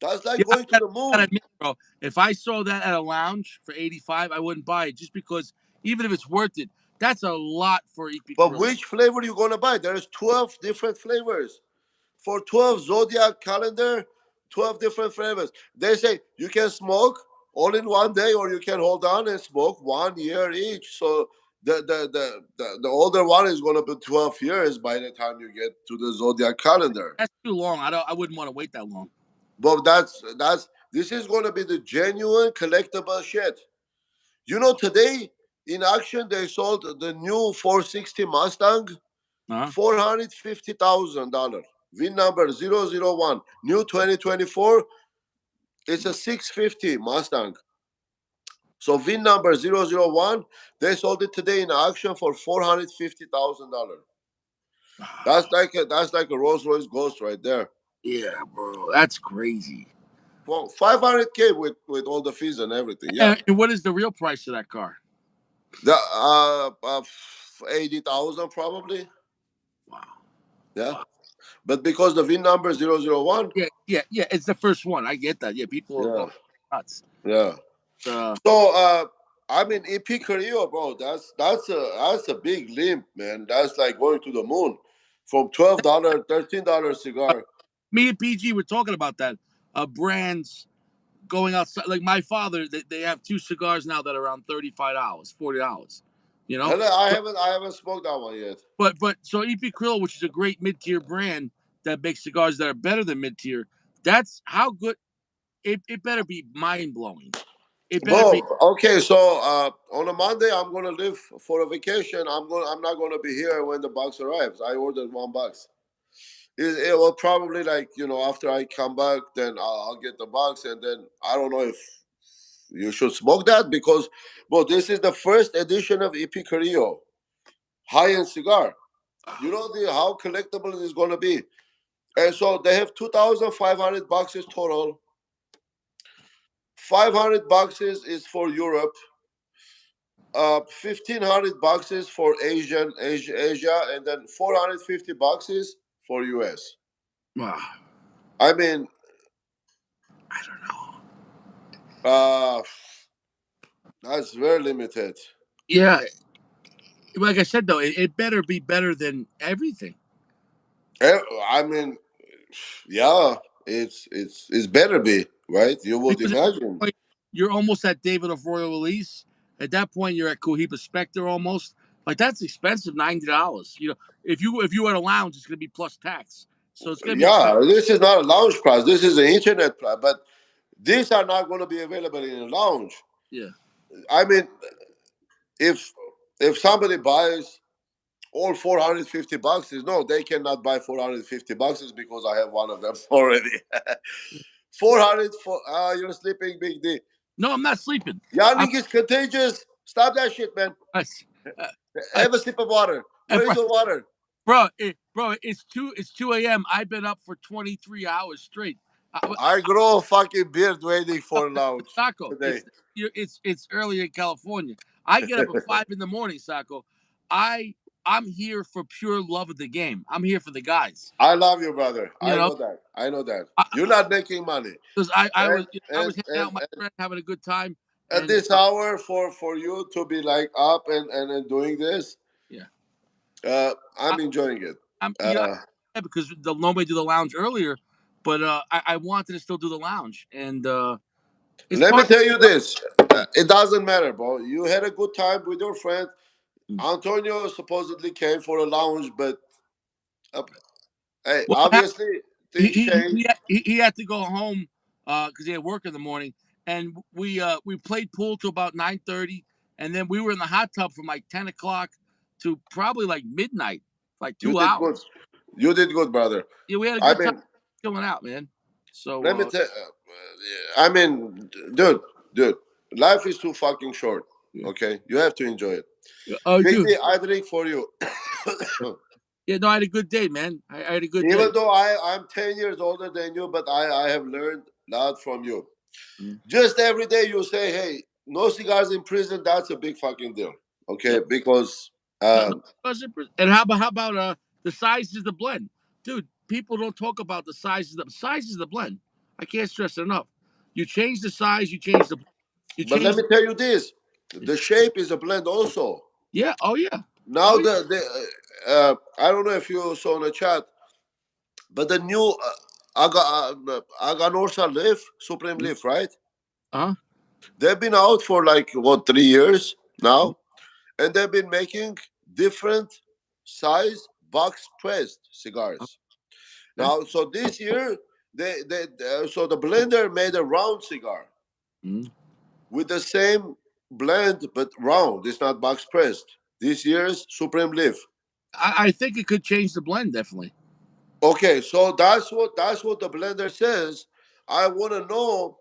That's like Yeah, going to the I gotta moon. admit, bro. If I saw that at a lounge for 85, I wouldn't buy it just because even if it's worth it, that's a lot for EP But Grillo. which flavor you gonna buy? There's 12 different flavors. For 12 zodiac calendar, 12 different flavors. They say you can smoke all in one day or you can hold on and smoke 1 year each. So the older one is gonna be 12 years by the time you get to the zodiac calendar. That's too long. I wouldn't want to wait that long. But that's this is gonna be the genuine collectible shit. Today in auction they sold the new 460 Mustang, Uh-huh. $450,000. VIN number 001. New 2024. It's a 650 Mustang. So VIN number 001. They sold it today in auction for $450,000. That's like a Rolls Royce Ghost right there. Yeah, bro. That's crazy. Well, 500K with all the fees and everything. Yeah. And what is the real price of that car? The 80,000 probably. Wow. Yeah. Wow. But because the VIN number 001. Yeah. It's the first one. I get that. Yeah, people are Yeah. going nuts. Yeah. Uh, So I mean Epicario, bro, that's a big limp, man. That's like going to the moon. From $12, $13 cigar. Me and PG were talking about that. Brands going outside. Like my father, they have two cigars now that are around $35, $40. You know, And I haven't smoked that one yet. but so EP Krill, which is a great mid tier brand that makes cigars that are better than mid tier. That's how good. It better be mind blowing. It better be. Well, okay, so on a Monday I'm gonna leave for a vacation. I'm not gonna be here when the box arrives. I ordered one box. It will probably like after I come back, then I'll get the box, and then I don't know if you should smoke that because, well, this is the first edition of EP Carrillo high end cigar. You know how collectible it is gonna be, and so they have 2,500 boxes total. 500 boxes is for Europe. 1,500 boxes for Asia, and then 450 boxes for US. Wow, I mean, I don't know. uh, that's very limited. Yeah, like I said though, it better be better than everything. I mean, yeah, it's better be right. You would Because at that imagine. point, you're almost at David of Royal Release. At that point, you're at Cohiba Spectre almost. Like that's expensive, $90. You know, if you at a lounge, it's gonna be plus tax. So it's gonna be expensive. Yeah, this is not a lounge price. This is an internet price, but these are not going to be available in a lounge. Yeah. I mean, if if somebody buys all 450 boxes, no, they cannot buy 450 boxes because I have one of them already. 400 for you're sleeping, Big D. No, I'm not sleeping. I'm. Yannick is contagious. Stop that shit, man. I, I, Have a sip of water. I, Where is your water? bro, it's 2 a.m. I've been up for 23 hours straight. I grow a fucking beard waiting for lunch Sacco, today. it's early in California. I get up at 5 in the morning, Sacco. I I'm here for pure love of the game. I'm here for the guys. I love you, brother. You I know, know that. I know that. You're not making money. because I And was I and was hanging out and, with my and friend, having a good time, at and this hour for you to be like up and doing this, yeah, I, I'm enjoying it. I'm Uh, because nobody do the lounge earlier, but I wanted to still do the lounge, and it's Let me part. tell you this. It doesn't matter, bro. You had a good time with your friend. Antonio supposedly came for a lounge, but uh, hey, Well, obviously he things he change. he, he had to go home because he had work in the morning, and we played pool till about 9:30, and then we were in the hot tub from like 10 o'clock to probably like midnight, like You two did good. hours. You did good, brother. Yeah, we had a I good time, mean, chilling out, man. let me So tell. I mean, dude, life is too fucking short. yeah, Okay, you have to enjoy it. oh, Big dude, D, I drink for you. yeah, no, I had a good day, man. I had a good Even day. though I'm 10 years older than you, but I have learned a lot from you. Mm. Just every day you say, "Hey, no cigars in prison." That's a big fucking deal. Okay, Yep. because No, no, and how about the sizes of the blend, dude? People don't talk about the sizes of the blend. I can't stress it enough. You change the size, you but let change me the, tell you this: the shape is a blend also. yeah, oh yeah, Now oh yeah, the I don't know if you saw in the chat, but the new Aganorsa Leaf, Supreme mm, Leaf, right? uh-huh. They've been out for like what 3 years now, and they've been making different size box pressed cigars. Okay. Now, so this year so the blender made a round cigar Mm. with the same blend but round. It's not box pressed. This year's Supreme Leaf. I think it could change the blend definitely. Okay, so that's what the blender says. I want to know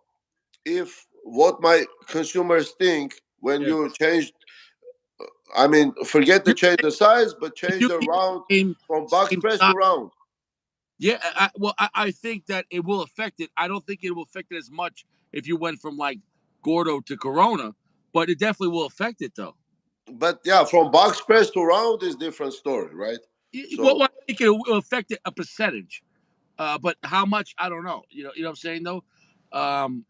if what my consumers think when Yeah, you change. I mean, forget to you change the size, but if change you the keep round the same from box same press size, to round. yeah. Well, I think that it will affect it. I don't think it will affect it as much if you went from like Gordo to Corona, but it definitely will affect it though. But yeah, from box press to round is different story, right? Well, So I think it will affect it a percentage, but how much I don't know. You know what I'm saying though. Um,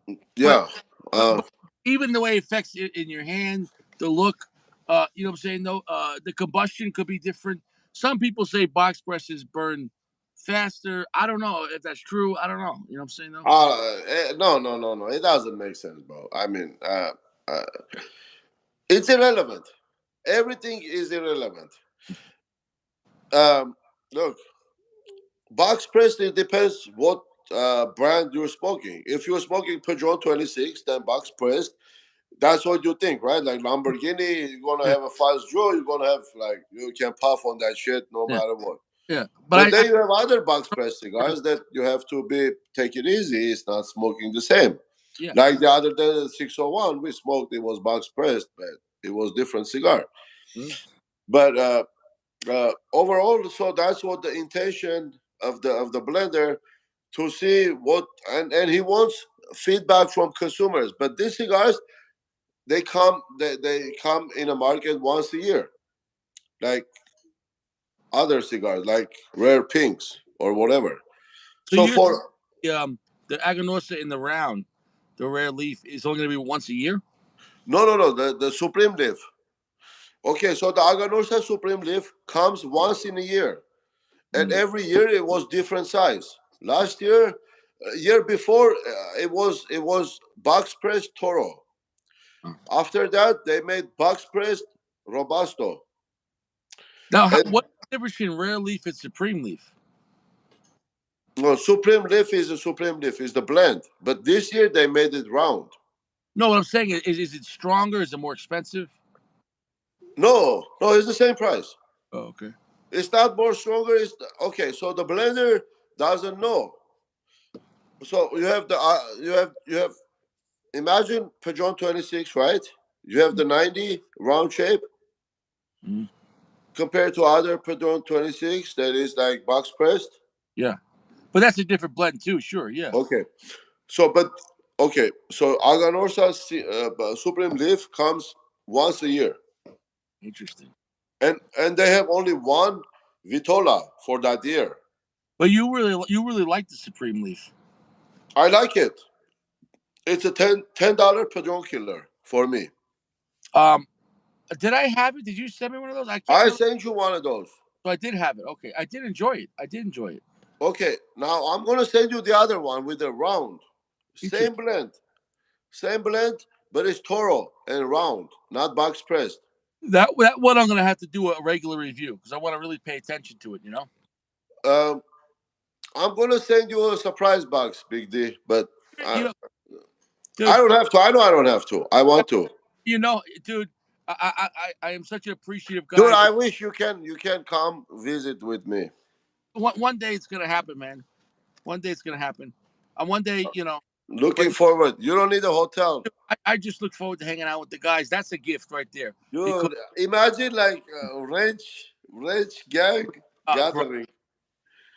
but yeah, but uh, but even the way it affects it in your hand, the look, you know what I'm saying though. The combustion could be different. Some people say box presses burn faster. I don't know if that's true. I don't know. You know what I'm saying though. no, no, no, no. It doesn't make sense, bro. I mean, it's irrelevant. Everything is irrelevant. Um, Look, box press, it depends what brand you're smoking. If you're smoking Peugeot 26, then box pressed, that's what you think, right? Like Lamborghini, you're gonna Yeah, have a fast draw, you're gonna have like you can puff on that shit no yeah, matter what. yeah. But But then you have other box press cigars that you have to be take it easy. It's not smoking the same. yeah. Like the other day, the 601, we smoked. It was box pressed, but it was different cigar. Mm. But overall, so that's what the intention of the blender to see what and he wants feedback from consumers. But these cigars, they come in a market once a year, like other cigars, like rare pinks or whatever. So So you for the Aganorsa in the round, the rare leaf is only going to be once a year. no, the Supreme Leaf. Okay, so the Aganorsa Supreme Leaf comes once in a year, and Mm. every year it was different size. Last year, year before, it was box pressed Toro. Oh. After that, they made box pressed Robusto. Now, And what's the difference between rare leaf and supreme leaf? no, Supreme Leaf is a Supreme Leaf, is the blend. But this year they made it round. No, what I'm saying is it stronger? Is it more expensive? No, it's the same price. Oh, okay. It's not more stronger. Okay. So the blender doesn't know. So you have imagine Peugeot 26, right? You have the 90 round shape Mm. compared to other Peugeot 26 that is like box pressed. Yeah, but that's a different blend too. Sure. Yeah. Okay. So, but okay. So Aganorsa Supreme Leaf comes once a year, Interesting. and they have only one Vitola for that year. But you really like the supreme leaf. I like it. It's a $10 Peugeot killer for me. Um, did I have it? Did you send me one of those? I can't I remember. sent you one of those. So I did have it. Okay, I did enjoy it. I did enjoy it. Okay, now I'm gonna send you the other one with the round. Same Interesting. blend, same blend, but it's Toro and round, not box pressed. That one I'm gonna have to do a regular review because I want to really pay attention to it. You know. Um, I'm gonna send you a surprise box, Big D, but You I, know, I dude. don't have to. I know I don't have to. I want to. Dude. I am such an appreciative Dude, guy. I wish you can come visit with me. One day it's gonna happen, man. One day it's gonna happen. One day, Looking but forward. You don't need a hotel. I just look forward to hanging out with the guys. That's a gift right there. Because, Dude, imagine like a ranch gang bro, gathering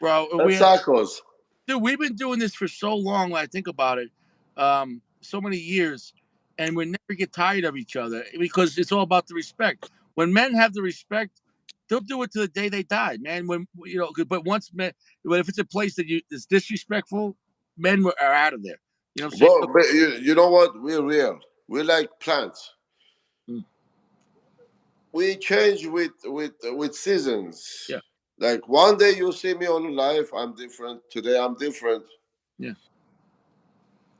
at we Sacos. dude, we've been doing this for so long. When I think about it, so many years, and we never get tired of each other because it's all about the respect. When men have the respect, they'll do it to the day they die, man. But once men, but if it's a place that is disrespectful, are out of there. You know what I'm saying? But you know what? We're real. We like plants. Mm. We change with seasons. Yeah, Like one day you see me on live, I'm different. Today I'm different. yeah.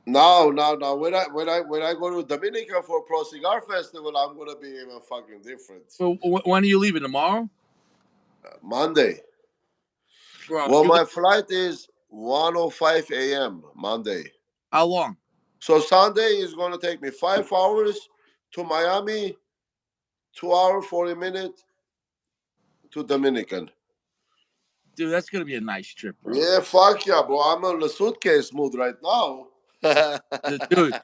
Now. When I go to Dominica for Pro Cigar Festival, I'm gonna be even fucking different. Well, when are you leaving tomorrow, Monday. bro? Well, my flight is 1:05 a.m. Monday. How long? So Sunday is gonna take me 5 hours to Miami, 2 hour 40 minutes to Dominican. Dude, that's gonna be a nice trip, bro. Yeah, fuck yeah, bro. I'm on the suitcase mood right now. Dude,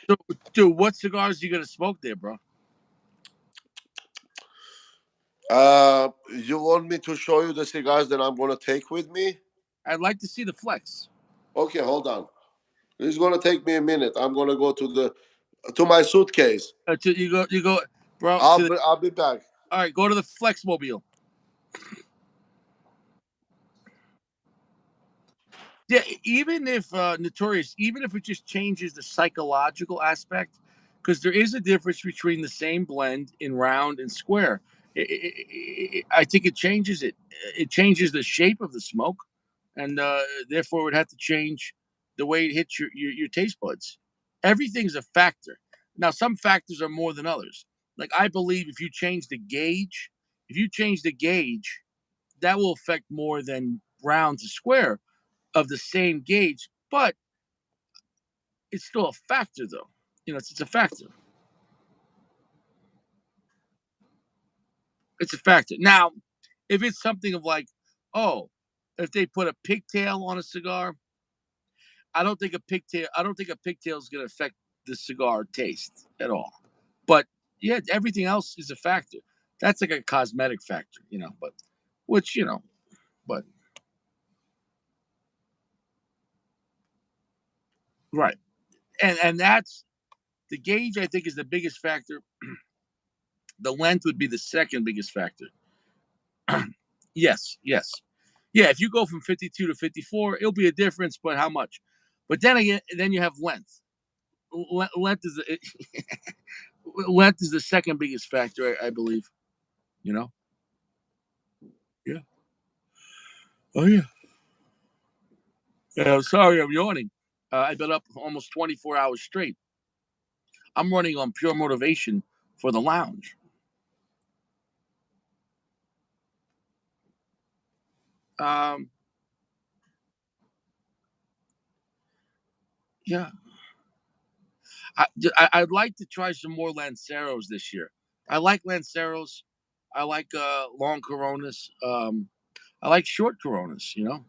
so, dude, what cigars you gonna smoke there, bro? You want me to show you the cigars that I'm gonna take with me? I'd like to see the flex. Okay, hold on. It's gonna take me a minute. I'm gonna go to my suitcase. You go, bro. I'll be back. All right, go to the flex mobile. Yeah, even if notorious, even if it just changes the psychological aspect, because there is a difference between the same blend in round and square. I think it changes it. It changes the shape of the smoke, and therefore it would have to change the way it hits your taste buds. Everything's a factor. Now, some factors are more than others. like I believe if you change the gauge, that will affect more than round to square of the same gauge, but it's still a factor though. It's a factor. It's a factor. Now, if it's something of like, oh, if they put a pigtail on a cigar, I don't think a pigtail is going to affect the cigar taste at all. But yeah, everything else is a factor. That's like a cosmetic factor, but which, but right. And that's the gauge, I think, is the biggest factor. The length would be the second biggest factor. Yes, yes. Yeah, if you go from 52 to 54, it'll be a difference, but how much? But then again, then you have length. Length is length is the second biggest factor, I believe. You know? Yeah. Oh yeah. Yeah. I'm sorry, I'm yawning. I've been up almost 24 hours straight. I'm running on pure motivation for the lounge. Um, yeah. I'd like to try some more Lanceros this year. I like Lanceros. I like long Coronas. I like short Coronas. And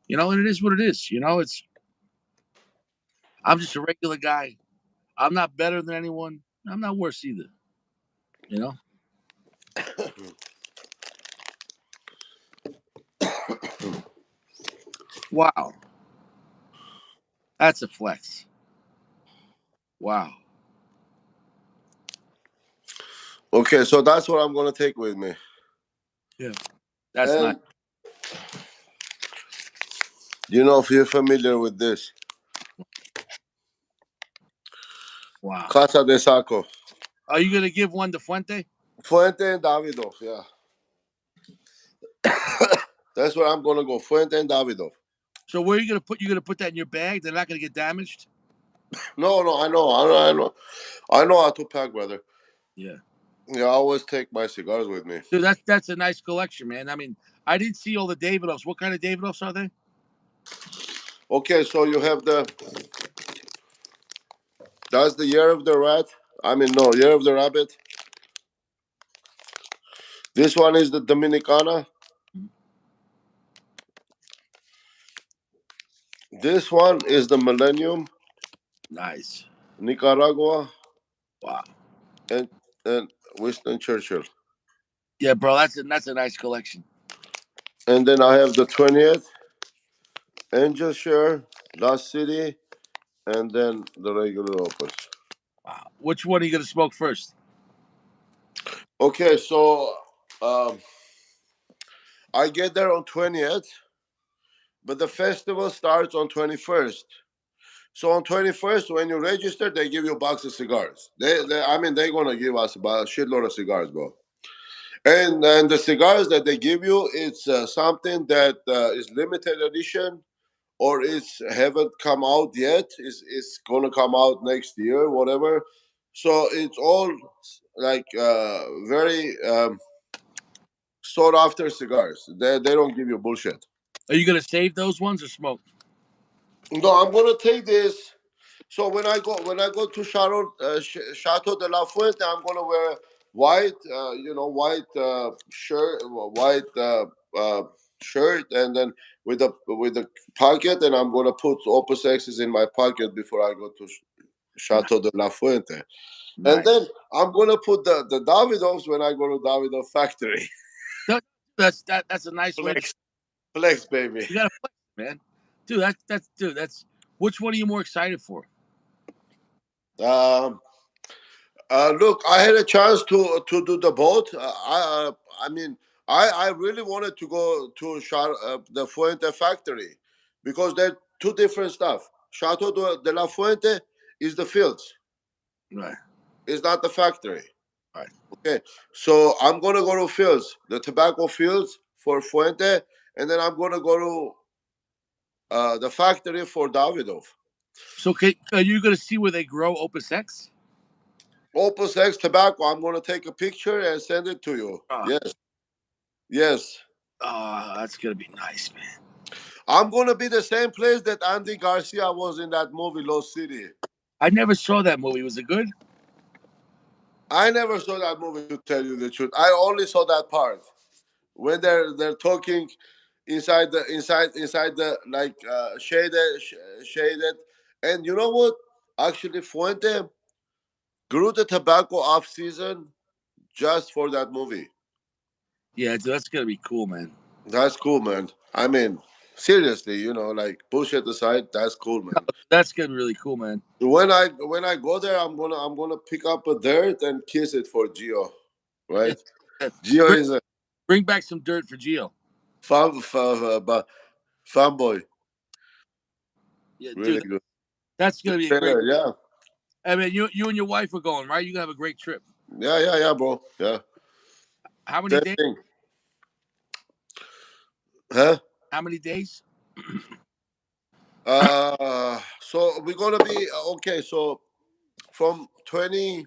it is what it is. I'm just a regular guy. I'm not better than anyone. I'm not worse either. You know. Wow, that's a flex. Wow. Okay, so that's what I'm gonna take with me. Yeah, that's And nice. if you're familiar with this, Wow. Casa de Saco, Are you gonna give one to Fuente? Fuente and Davidoff. Yeah, that's where I'm gonna go. Fuente and Davidoff. So where are you gonna put? You gonna put that in your bag? They're not gonna get damaged. No, I know how to pack, brother. Yeah. Yeah, I always take my cigars with me. Dude, that's a nice collection, man. I mean, I didn't see all the Davidoffs. What kind of Davidoffs are they? Okay, so you have that's the year of the rat. I mean, no, year of the rabbit. This one is the Dominicana. This one is the Millennium, Nice. Nicaragua, Wow. and Winston Churchill. Yeah, bro, that's a nice collection. And then I have the 20th, Angel Share, Lost City, and then the regular opus. Wow. Which one are you gonna smoke first? Okay, so um, I get there on 20th, but the festival starts on 21st. So on 21st, when you register, they give you a box of cigars. I mean, they're gonna give us about a shitload of cigars, bro. And the cigars that they give you, it's something that is limited edition or it's haven't come out yet. It's gonna come out next year, whatever. So it's all like very sought after cigars. They don't give you bullshit. Are you gonna save those ones or smoke? No, I'm gonna take this. So when I go to Chateau de la Fuente, I'm gonna wear white, white shirt, and then with the pocket, and I'm gonna put Opus X's in my pocket before I go to Chateau de la Fuente, and Nice. then I'm gonna put the Davidoffs when I go to Davidoff factory. That's a nice way. Flex, baby. You gotta flex, man. Dude, that's which one are you more excited for? Um, Look, I had a chance to do the both. I mean, I really wanted to go to the Fuente factory because they're two different stuff. Chateau de la Fuente is the fields. Right. It's not the factory. Right. Okay, so I'm gonna go to fields, the tobacco fields for Fuente, and then I'm gonna go to the factory for Davidoff. So are you gonna see where they grow Opus X? Opus X tobacco. I'm gonna take a picture and send it to you. Oh, Yes, yes. that's gonna be nice, man. I'm gonna be the same place that Andy Garcia was in that movie Lost City. I never saw that movie. Was it good? I never saw that movie to tell you the truth. I only saw that part when they're talking inside the like shaded. And you know what? Actually, Fuente grew the tobacco off season just for that movie. Yeah, dude, that's gonna be cool, man. That's cool, man. I mean, seriously, like bullshit aside, that's cool, man. That's gonna be really cool, man. When I go there, I'm gonna pick up a dirt and kiss it for Gio, right? Gio bring, is a bring back some dirt for Gio. fanboy, Yeah, really dude, good. that's Just gonna be a stay great. there, yeah, I mean, you and your wife are going, right? You gonna have a great trip. yeah, bro, yeah. How many Same days? thing, huh? How many days? So we're gonna be okay. So from 21st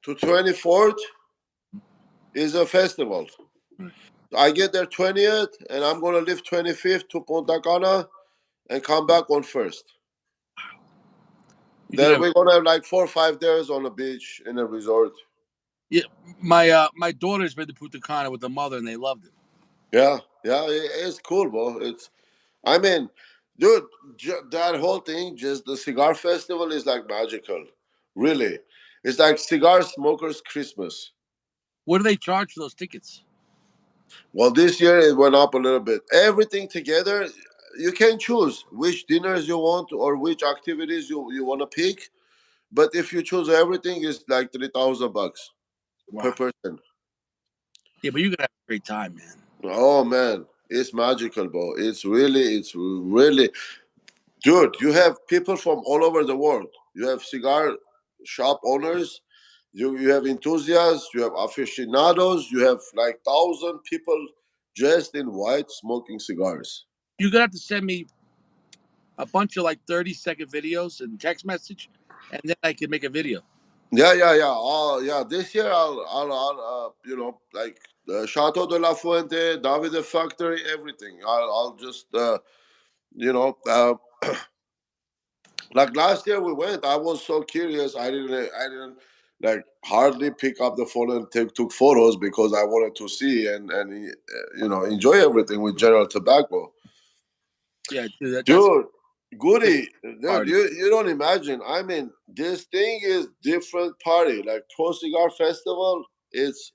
to 24th is a festival. I get there 20th, and I'm gonna leave 25th to Punta Cana and come back on first. You're gonna Then have, we're gonna have like 4 or 5 days on the beach in a resort. yeah. My daughter's been to Punta Cana with the mother, and they loved it. Yeah, yeah, it's cool, bro. I mean, dude, that whole thing, just the cigar festival is like magical. Really, it's like cigar smokers Christmas. What do they charge for those tickets? Well, this year it went up a little bit. Everything together, you can choose which dinners you want or which activities you want to pick. But if you choose everything, it's like $3,000 per Wow. person. Yeah, but you're gonna have a great time, man. Oh man, it's magical, bro. It's really, dude. You have people from all over the world. You have cigar shop owners. You have enthusiasts. You have aficionados. You have like 1,000 people dressed in white smoking cigars. You're gonna have to send me a bunch of like 30-second videos and text message, and then I can make a video. Yeah. Yeah. This year, I'll like Chateau de la Fuente, David Factory, everything. I'll just, you know, uh, like last year we went. I was so curious. I didn't like hardly pick up the phone and took photos because I wanted to see and enjoy everything with General Tobacco. Yeah, dude, that's Dude, big Goody, dude, party. you don't imagine. I mean, this thing is different party. Like Pro Cigar Festival, it's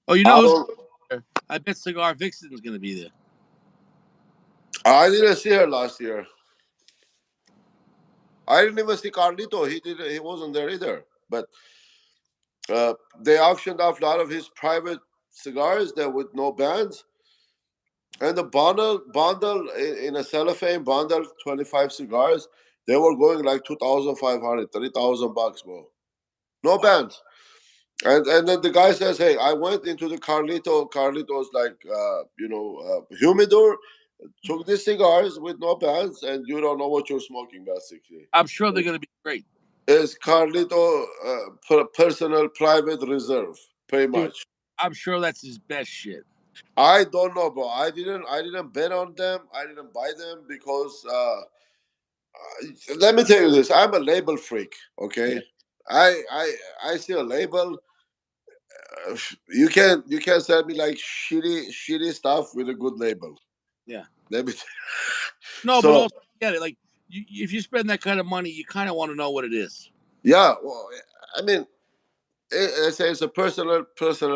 Oh, you I know who's don't there? I bet Cigar Vixen's gonna be there. I didn't see her last year. I didn't even see Carlito. He wasn't there either. But they auctioned off a lot of his private cigars that with no bands. And the bundle in a cellophane bundle, 25 cigars, they were going like 2,500, $3,000, bro. No Wow. bands. And then the guy says, "Hey, I went into the Carlito. Carlito's like, humidor. Took the cigars with no bands, and you don't know what you're smoking, basically. I'm sure they're gonna be great, It's Carlito personal private reserve, pretty dude. much. I'm sure that's his best shit. I don't know, bro. I didn't bet on them. I didn't buy them because let me tell you this. I'm a label freak. Yeah, Okay, I see a label. You can sell me like shitty stuff with a good label. yeah. Let me. No, but So also get it. Like, if you spend that kind of money, you kind of want to know what it is. yeah, well, I mean, I say it's a personal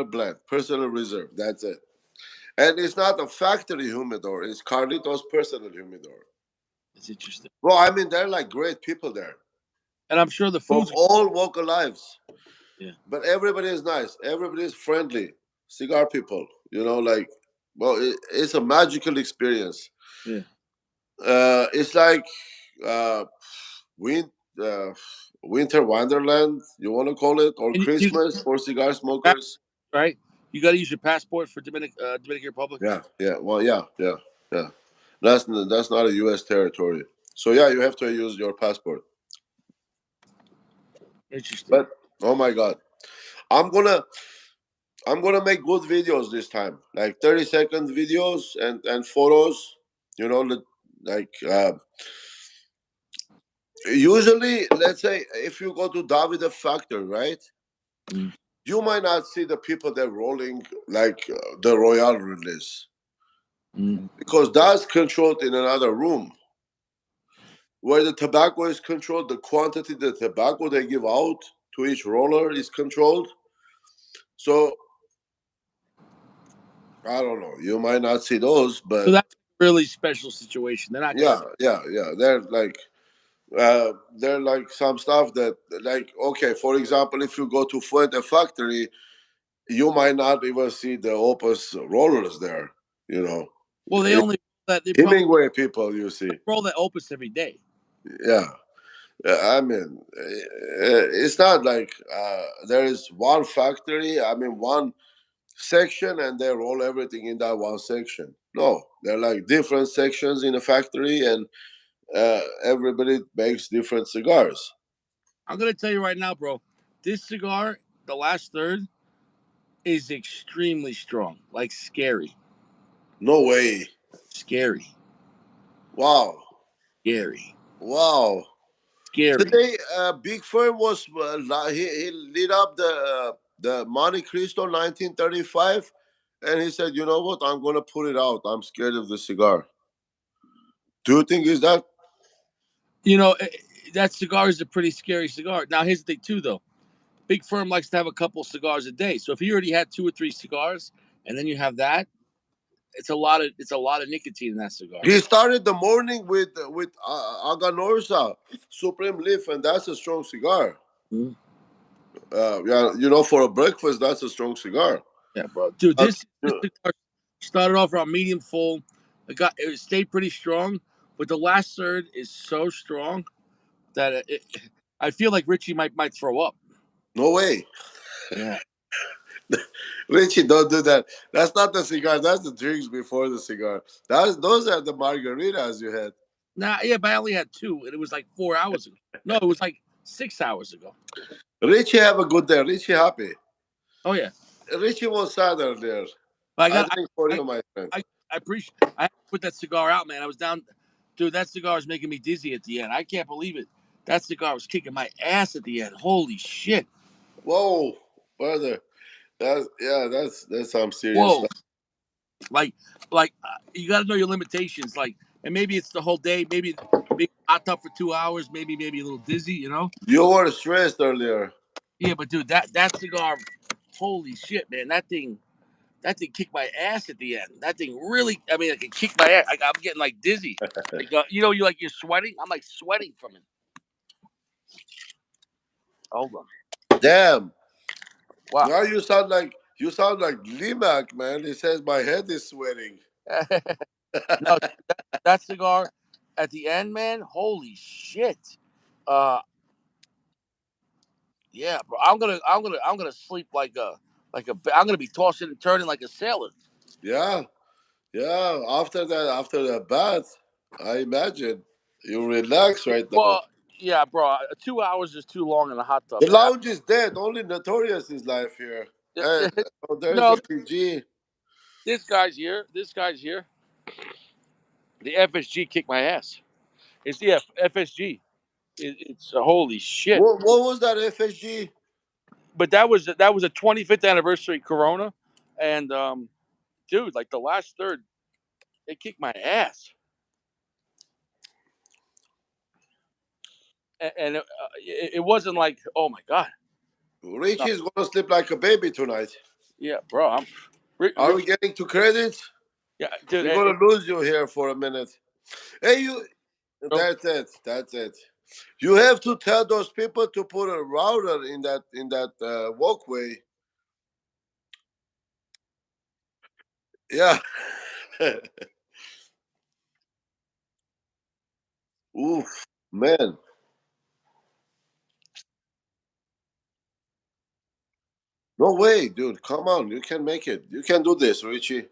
blend, personal reserve. That's it. And it's not a factory humidor. It's Carlito's personal humidor. It's interesting, Well, I mean, they're like great people there and I'm sure the from food's. all walk of lives. Yeah, But everybody is nice. Everybody is friendly. Cigar people, like, well, it's a magical experience. yeah. It's like uh, win, uh, winter wonderland. You want to call it, or And you Christmas for cigar smokers? right? You got to use your passport for Dominican Republic. Yeah, yeah. Well, yeah. That's not a U.S. territory. So yeah, you have to use your passport. Interesting. But oh my god, I'm gonna I'm gonna make good videos this time, like 30-second videos and photos. You know, like usually, let's say if you go to Davide Factor, right? Mm. You might not see the people that rolling like the Royal release Mm. because that's controlled in another room where the tobacco is controlled. The quantity of the tobacco they give out to each roller is controlled. So I don't know. You might not see those, So but that's a really special situation. They're not gonna. yeah. They're like some stuff that, like, okay, for example, if you go to Fuente factory, you might not even see the Opus rollers there. You know, Well, they only that they probably Hemingway people you see. roll that opus every day. Yeah. I mean, it's not like there is one factory. I mean, one section, and they roll everything in that one section. No, they're like different sections in a factory, and everybody makes different cigars. I'm gonna tell you right now, bro. This cigar, the last third, is extremely strong. Like scary, No way! scary, Wow, scary, wow. scary. Today, Big Firm was he lit up the Monte Cristo 1935, and he said, "You know what? I'm gonna put it out. I'm scared of the cigar." Do you think is that? You know, that cigar is a pretty scary cigar. Now, here's the thing, too, though. Big Firm likes to have a couple cigars a day. So if he already had 2 or 3 cigars, and then you have that, it's a lot of nicotine in that cigar. He started the morning with Aganorsa Supreme Leaf, and that's a strong cigar. Mhm. Yeah, you know, for a breakfast, that's a strong cigar. Yeah, bro. Dude, Uh, this cigar started off around medium full. It stayed pretty strong, but the last third is so strong that I feel like Richie might throw up. no way, Yeah. Richie, don't do that. That's not the cigar. That's the drinks before the cigar. Those are the margaritas you had. Nah, yeah, but I only had 2, and it was like 4 hours ago. No, it was like 6 hours ago. Richie have a good day. Richie happy. Oh yeah. Richie was sad earlier. But I I got think for I you, my friend. I appreciate I had to put that cigar out, man. I was down, dude. That cigar is making me dizzy at the end. I can't believe it. That cigar was kicking my ass at the end. Holy shit! Whoa, brother. That's some serious Whoa! stuff. Like you got to know your limitations. Like, and maybe it's the whole day. Maybe being hot tub for 2 hours. Maybe a little dizzy. You know? You were stressed earlier. Yeah, but dude, that cigar, holy shit, man! That thing kicked my ass at the end. That thing really, I mean, it can kick my ass. I'm getting like dizzy. Like, you're sweating. I'm like sweating from it. Hold Damn. on. Now you sound like Limac, man. He says my head is sweating. Wow. No, that cigar at the end, man. Holy shit. Uh, yeah, bro. I'm gonna sleep I'm gonna be tossing and turning like a sailor. Yeah, yeah. After that bath, I imagine you relax right now. Well, yeah, bro. 2 hours is too long in a hot tub, The man. lounge is dead. Only Notorious is live here. And there's a No, PG. this guy's here. This guy's here. The FSG kicked my ass. It's the FSG. It's holy shit. What was that FSG? But that was a 25th anniversary Corona, and dude, like the last third, it kicked my ass, and it wasn't like, oh my god, no, Richie's gonna sleep like a baby tonight. yeah, bro, Are we getting to credits? yeah, dude, We're gonna lose you here for a minute. Hey, you. bro, That's it. That's it. You have to tell those people to put a router in that walkway. Yeah. Oof, man. No way, dude. Come on, you can make it. You can do this, Richie.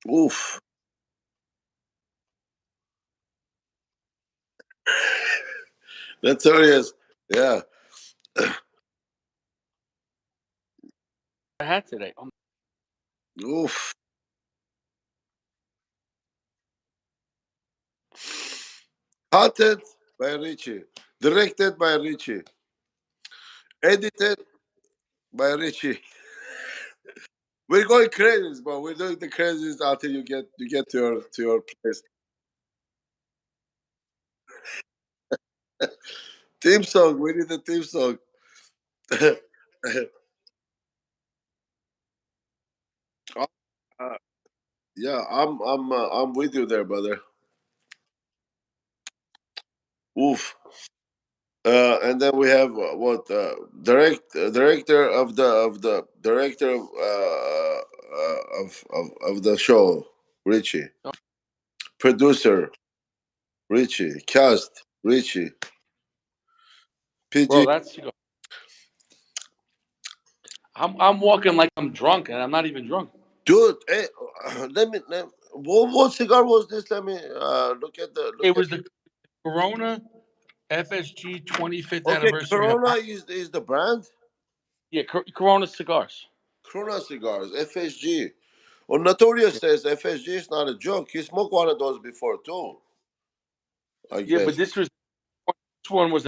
Oof. Notorious. Yeah. I had today. Oh, Oof. Hotted by Richie. Directed by Richie. Edited by Richie. We're going crazy, but we're doing the craziest until you get to your place. Theme song. We need a theme song. Uh, yeah, I'm with you there, brother. Oof. And then we have what director of the show, Richie. Producer, Richie. Cast, Richie. bro, PG. that's cigar. I'm walking like I'm drunk, and I'm not even drunk. Dude, hey, what cigar was this? Let me look at the It look at. was the Corona FSG 25th Okay, anniversary. Corona is the brand. Yeah, Corona cigars. Corona cigars, FSG. Well, Notorious says FSG is not a joke. He smoked one of those before too, I Yeah, but guess. this one was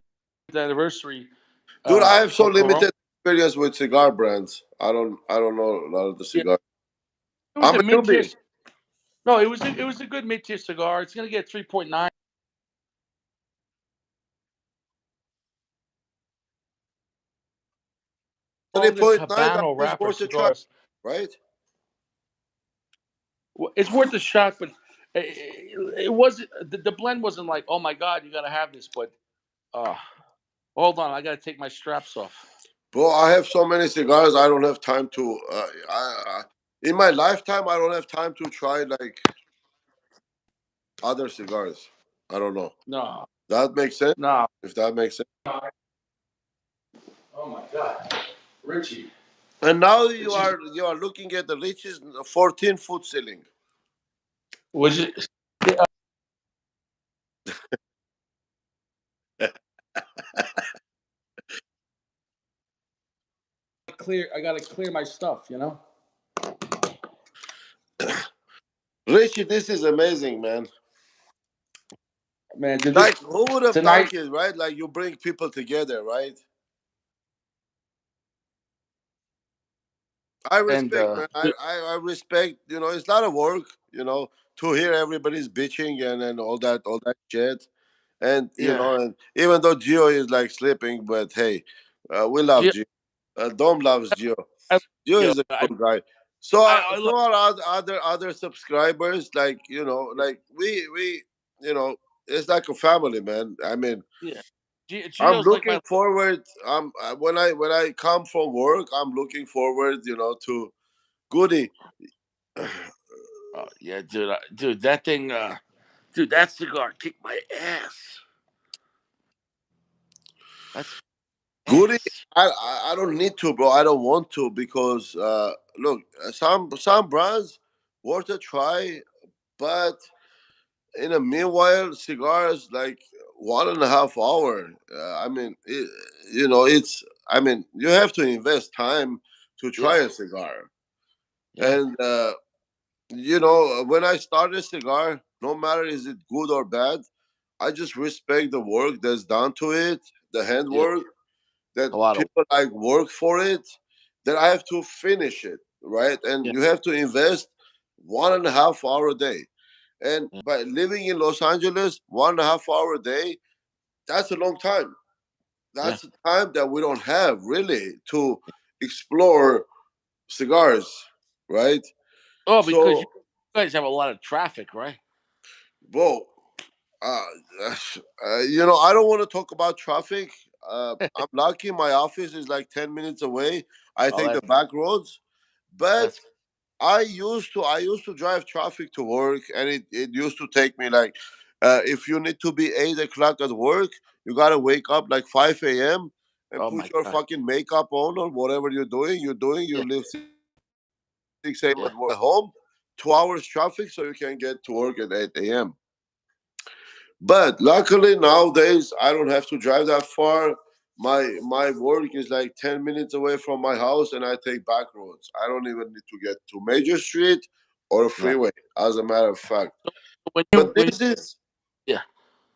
the anniversary Dude, I have so for Corona. limited experience with cigar brands. I don't know a lot of the Yeah, cigars. it was I'm a a mid tier. newbie. No, it was a good mid tier cigar. It's gonna get 3.9. Longest 3.9, that Habano is wrapper worth a try, cigars. right? Well, it's worth a shot, but it was the blend wasn't like, oh my god, you gotta have this. But uh, hold on, I gotta take my straps off. Bro, I have so many cigars. I don't have time to. In my lifetime, I don't have time to try like other cigars. I don't know. No, That makes sense. no. If that makes sense. Oh my god, Richie. And now you Richie, are looking at the richest 14-foot ceiling. was it clear? I gotta clear my stuff. You know, Richie, this is amazing, man. man. Like, who would have Tonight thunk it, right? Like, you bring people together, right? I and respect, man. I respect. It's a lot of work. To hear everybody's bitching and all that shit. And yeah, and even though Gio is like sleeping, but hey, we love Gio, Gio. Dom loves Gio. I, Gio Gio, is a cool guy. So I so love are other subscribers. Like like we it's like a family, man. I mean, yeah. I'm Gio's like looking my forward. When I come from work, I'm looking forward, to Goody. yeah, dude, dude. That thing, dude, that cigar kicked my ass. That's Goody. ass. I don't need to, bro. I don't want to because look, some brands worth a try, but in a meanwhile, cigars like 1.5 hour. I mean, it's. I mean, you have to invest time to try Yeah, a cigar, yeah, and when I start a cigar, no matter is it good or bad, I just respect the work that's done to it, the yeah. handwork that A lot of people like work for it, that I have to finish it, right? And yeah, you have to invest 1.5 hour a day. And yeah, by living in Los Angeles, 1.5 hour a day, that's a long time. yeah. That's a time that we don't have really to explore cigars, right? Oh, because you So, guys have a lot of traffic, right? whoa, uh, I don't want to talk about traffic. I'm lucky. My office is like 10 minutes away. I Oh, take the back roads, but that's I used to drive traffic to work, and it used to take me like, if you need to be 8 o'clock at work, you gotta wake up like 5 a.m. and oh put my your god. fucking makeup on or whatever you're doing. You're doing. You Yeah, leave 6 a.m. yeah, at home. 2 hours traffic so you can get to work at 8 a.m. But luckily nowadays I don't have to drive that far. My work is like 10 minutes away from my house, and I take back roads. I don't even need to get to Major Street or a Right. freeway, as a matter of fact. So when But you when yeah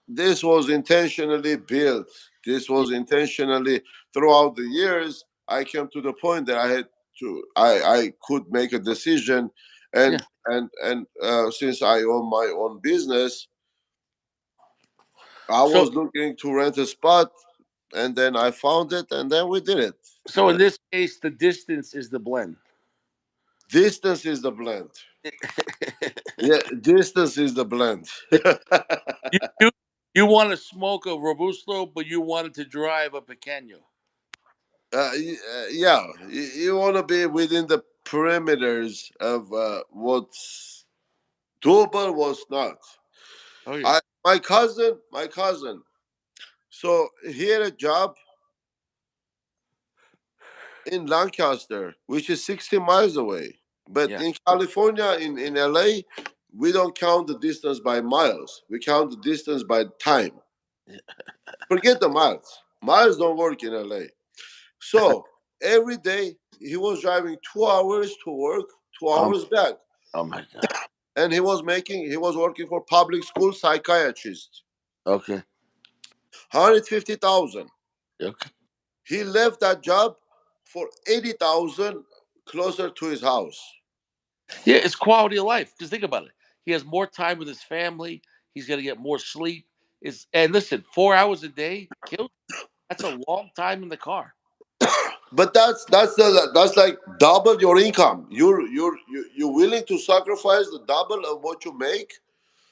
this was intentionally built. This yeah was intentionally throughout the years. I came to the point that I had to. I could make a decision, yeah. and since I own my own business, I So was looking to rent a spot, and then I found it, and then we did it. so in this case, the distance is the blend. Distance is the blend. Yeah, distance is the blend. you you, you want to smoke a robusto, but you wanted to drive a pequeño. Yeah, you want to be within the perimeters of what's doable, what's not. Oh yeah, My cousin. So he had a job in Lancaster, which is 60 miles away. But yeah, in California, in LA, we don't count the distance by miles. We count the distance by time. yeah. Forget the miles. Miles don't work in LA. So every day he was driving 2 hours to work, two Um, hours back. oh my god. And he was working for public school psychiatrist. Okay. 150,000. Okay. He left that job for 80,000 closer to his house. Yeah, it's quality of life. Just think about it. He has more time with his family. He's gonna get more sleep. It's and listen, 4 hours a day, kill. That's a long time in the car. But that's like double your income. You're willing to sacrifice the double of what you make,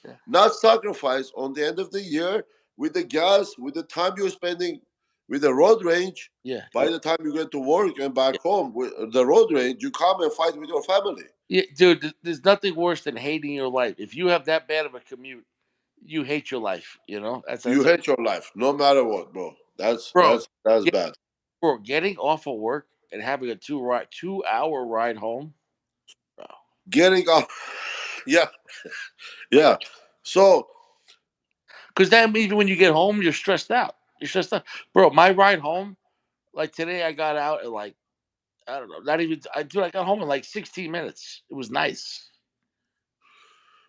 Yeah, not sacrifice on the end of the year with the gas, with the time you're spending with the road range. yeah, By yeah, the time you get to work and back yeah. home with the road range, you come and fight with your family. Yeah, dude, there's nothing worse than hating your life. If you have that bad of a commute, you hate your life. You know, You that's a hate your life, no matter what, bro. That's bro. that's that's Get, bad. bro, getting off of work and having a 2 hour ride home, bro. Getting off, yeah, yeah. So, Because then even when you get home, you're stressed out. You're stressed out, bro. My ride home, like today, I got out at like I don't know, not even. I got home in like 16 minutes. It was nice.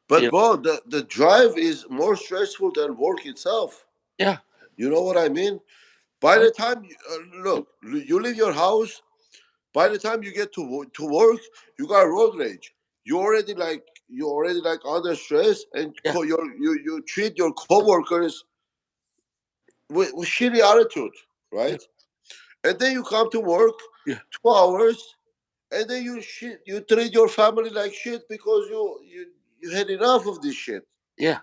You but know? bro, the drive is more stressful than work itself. Yeah. You know what I mean? By Oh, the time look, you leave your house. By the time you get to work, you got road rage. You already like under stress, and yeah. you treat your coworkers with shitty attitude, Yeah. right? And then you come to work Yeah. 2 hours, and then you treat your family like shit because you had enough of this shit. Yeah.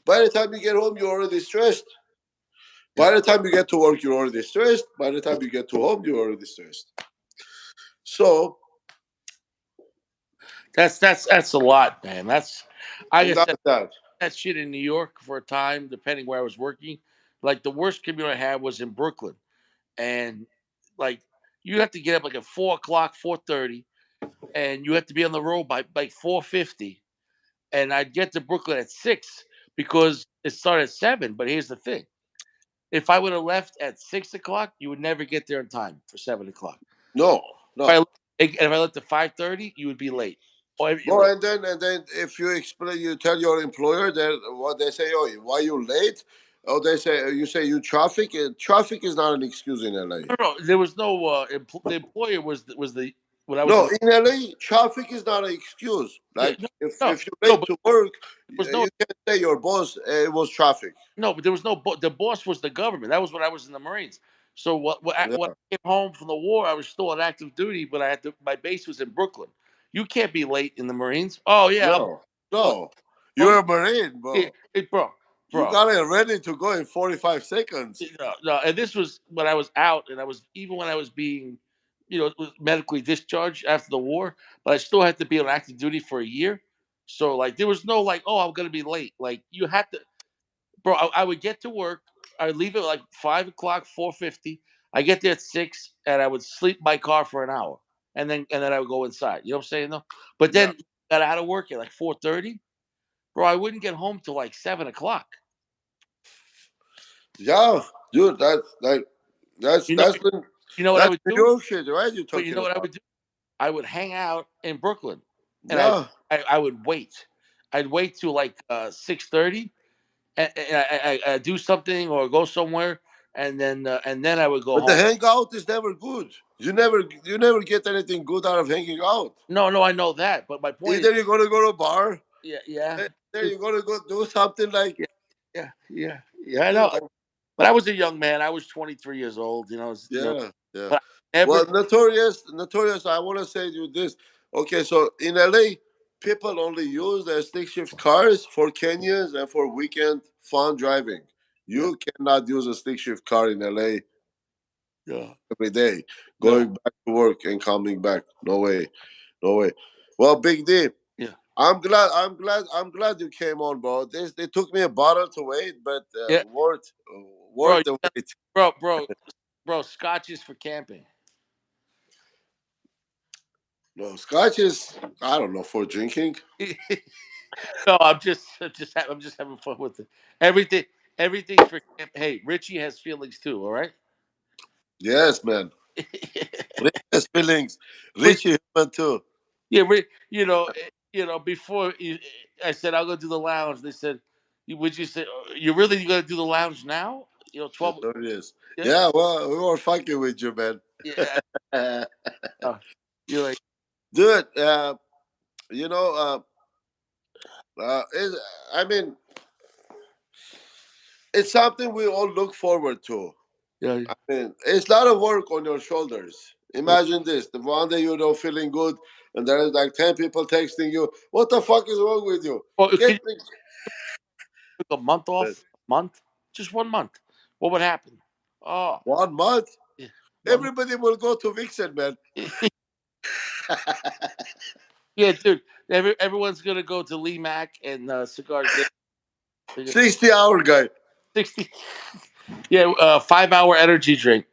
By the time you get home, you're already stressed. Yeah. By the time you get to work, you're already stressed. By the time you get to home, you're already stressed. So, That's a lot, man. That's I and guess that's that. that shit in New York for a time, depending where I was working. Like the worst commute I had was in Brooklyn, and like you have to get up like at 4 o'clock, 4:30, and you have to be on the road by like 4:50. And I'd get to Brooklyn at 6 because it started at 7. But here's the thing: if I would have left at 6 o'clock, you would never get there in time for 7 o'clock. No, If no. I, and if I left at 5:30, you would be late. Or Well, and then if you explain, you tell your employer that what they say, oh, why you late? Oh, they say you say you traffic. Traffic is not an excuse in LA. no, there was no the employer was the when I was in No, the in LA, traffic is not an excuse. yeah Like no if you're no late but to work, there was no you can't say your boss it was traffic. no but there was no the boss was the government. That was when I was in the Marines. So when Yeah. I came home from the war, I was still on active duty, but I had to my base was in Brooklyn. You can't be late in the Marines. Oh yeah, No, oh, no. oh You're a Marine, yeah, bro. bro, You bro. got it ready to go in 45 seconds. No, no, and this was when I was out, and I was even when I was being, was medically discharged after the war, but I still had to be on active duty for a year. So like, there was no like, oh, I'm gonna be late. Like you had to, bro. I would get to work. I would leave at like 5 o'clock, 4:50. I get there at 6, and I would sleep in my car for an hour, and then I would go inside. You know what I'm saying? Though, but Yeah. got out of work at like 4:30, bro. I wouldn't get home till like 7 o'clock. Yeah, dude, You know, you know what I that's would New do? York shit, right? You're But you talking know what I about. would do? I would hang out in Brooklyn, and Yeah, I would wait. I'd wait till like 6:30, and I do something or go somewhere, and then I would go but the home. hangout is never good. You never get anything good out of hanging out. No, no, I know that, but my point is, Either you're gonna go to a bar, yeah, yeah, then you're gonna go do something like, yeah, yeah. I dude, know, but I was a young man. I was 23 years old. yeah, yeah. But I never. Well, notorious. I want to say to you this. Okay, so in LA, people only use their stick shift cars for Kenyans and for weekend fun driving. Yeah, You cannot use a stick shift car in LA yeah, every day, no, going back to work and coming back. No way, no way. Well, Big D, yeah, I'm glad you came on, bro. They took me a bottle to wait, but yeah, bro, worth the wait. bro, bro, bro. Scotch is for camping. No, scotch is, I don't know, for drinking. No, I'm just having fun with it. Everything, everything's for camp. Hey, Richie has feelings too. All right. Yes, man. Rich has feelings. But Richie human too. yeah, before I said I'll go do the lounge. They said, "Would you say you really gonna do the lounge now?" 12. Notorious. Yeah, Yeah, well, we were fucking with you, man. yeah. Uh, you're like, Dude, you know, it, I mean, it's something we all look forward to. yeah, I mean, it's a lot of work on your shoulders. yeah. Imagine this: the one day you're not feeling good, and there is like 10 people texting you. What the fuck is wrong with you? Well, could Get you me. take a month off? Month, just 1 month. What would happen? Oh, 1 month. yeah, 1 month. Everybody will go to Vixen, man. Yeah, dude. Everyone's gonna go to Lee Mack and Cigars Day. 60-hour guy. 60. Yeah, 5 hour energy drink.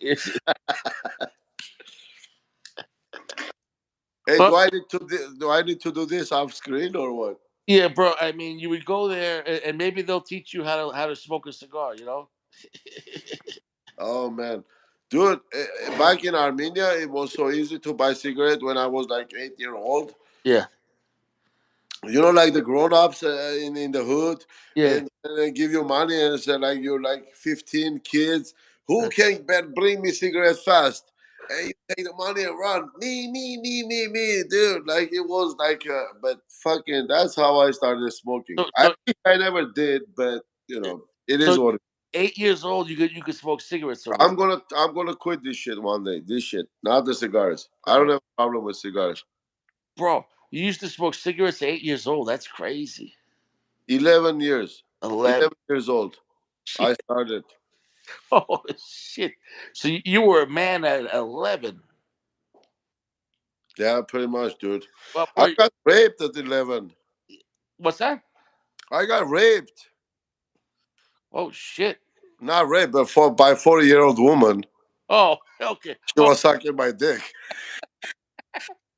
Hey, Well, do I need to do this off screen or what? yeah, bro. I mean, you would go there, and maybe they'll teach you how to smoke a cigar. Oh man, dude, back in Armenia, it was so easy to buy cigarette when I was like 8 year old. Yeah, Like the grown-ups in the hood, yeah. and they give you money and say like you're like 15 kids. Who can bring me cigarettes fast? And you take the money and run. Me, dude. Like it was like, but fucking, that's how I started smoking. So, I so, wish I never did, but it so, is what. 8 years old, you could smoke cigarettes already. I'm gonna quit this shit one day. This shit, not the cigars. I Oh, don't have a problem with cigars. bro, you used to smoke cigarettes at 8 years old. That's crazy. 11 years. 11. 11 years old. I started. Oh shit. So you were a man at 11. Yeah, pretty much, dude. Well, I bro, got raped at 11. what's that? I got raped. Oh shit. Not raped, but by a 40-year-old woman. Oh, okay. She was sucking my dick.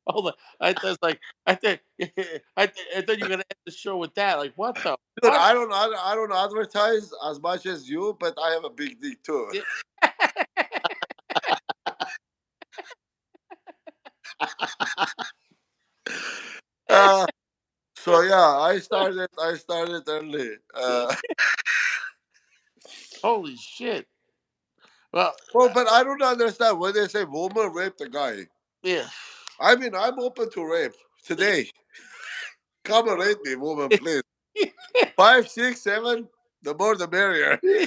Hold on. I was like, I thought you were gonna end the show with that. Like, what the Dude, fuck? I don't advertise as much as you, but I have a big dick too. Yeah. Uh, so yeah, I started early. Holy shit. Well, Well, but I don't understand when they say woman raped a guy. yeah. I mean, I'm open to rape today. Come and rape me, woman, please. 5, 6, 7, the more the merrier. You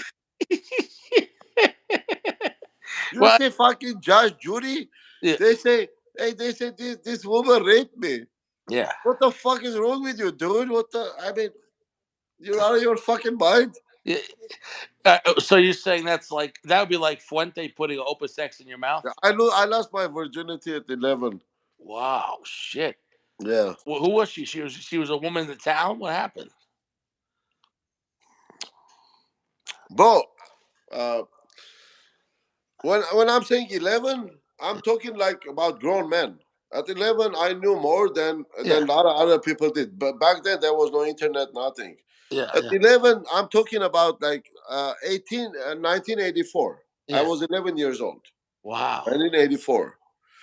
Well, say fucking Judge Judy? yeah, They say, hey, this woman raped me. yeah, What the fuck is wrong with you, dude? I mean, you're out of your fucking mind. yeah. So you're saying that would be like Fuente putting Opus X in your mouth? I lost my virginity at 11. Wow, shit. Yeah. Well, who was she? She was a woman in the town. What happened? But uh, when I'm saying 11, I'm talking like about grown men. At 11, I knew more than Yeah, a lot of other people did. But back then, there was no internet, nothing. yeah, At yeah, 11, I'm talking about like 1984. I yeah. was 11 years old. Wow, 1984.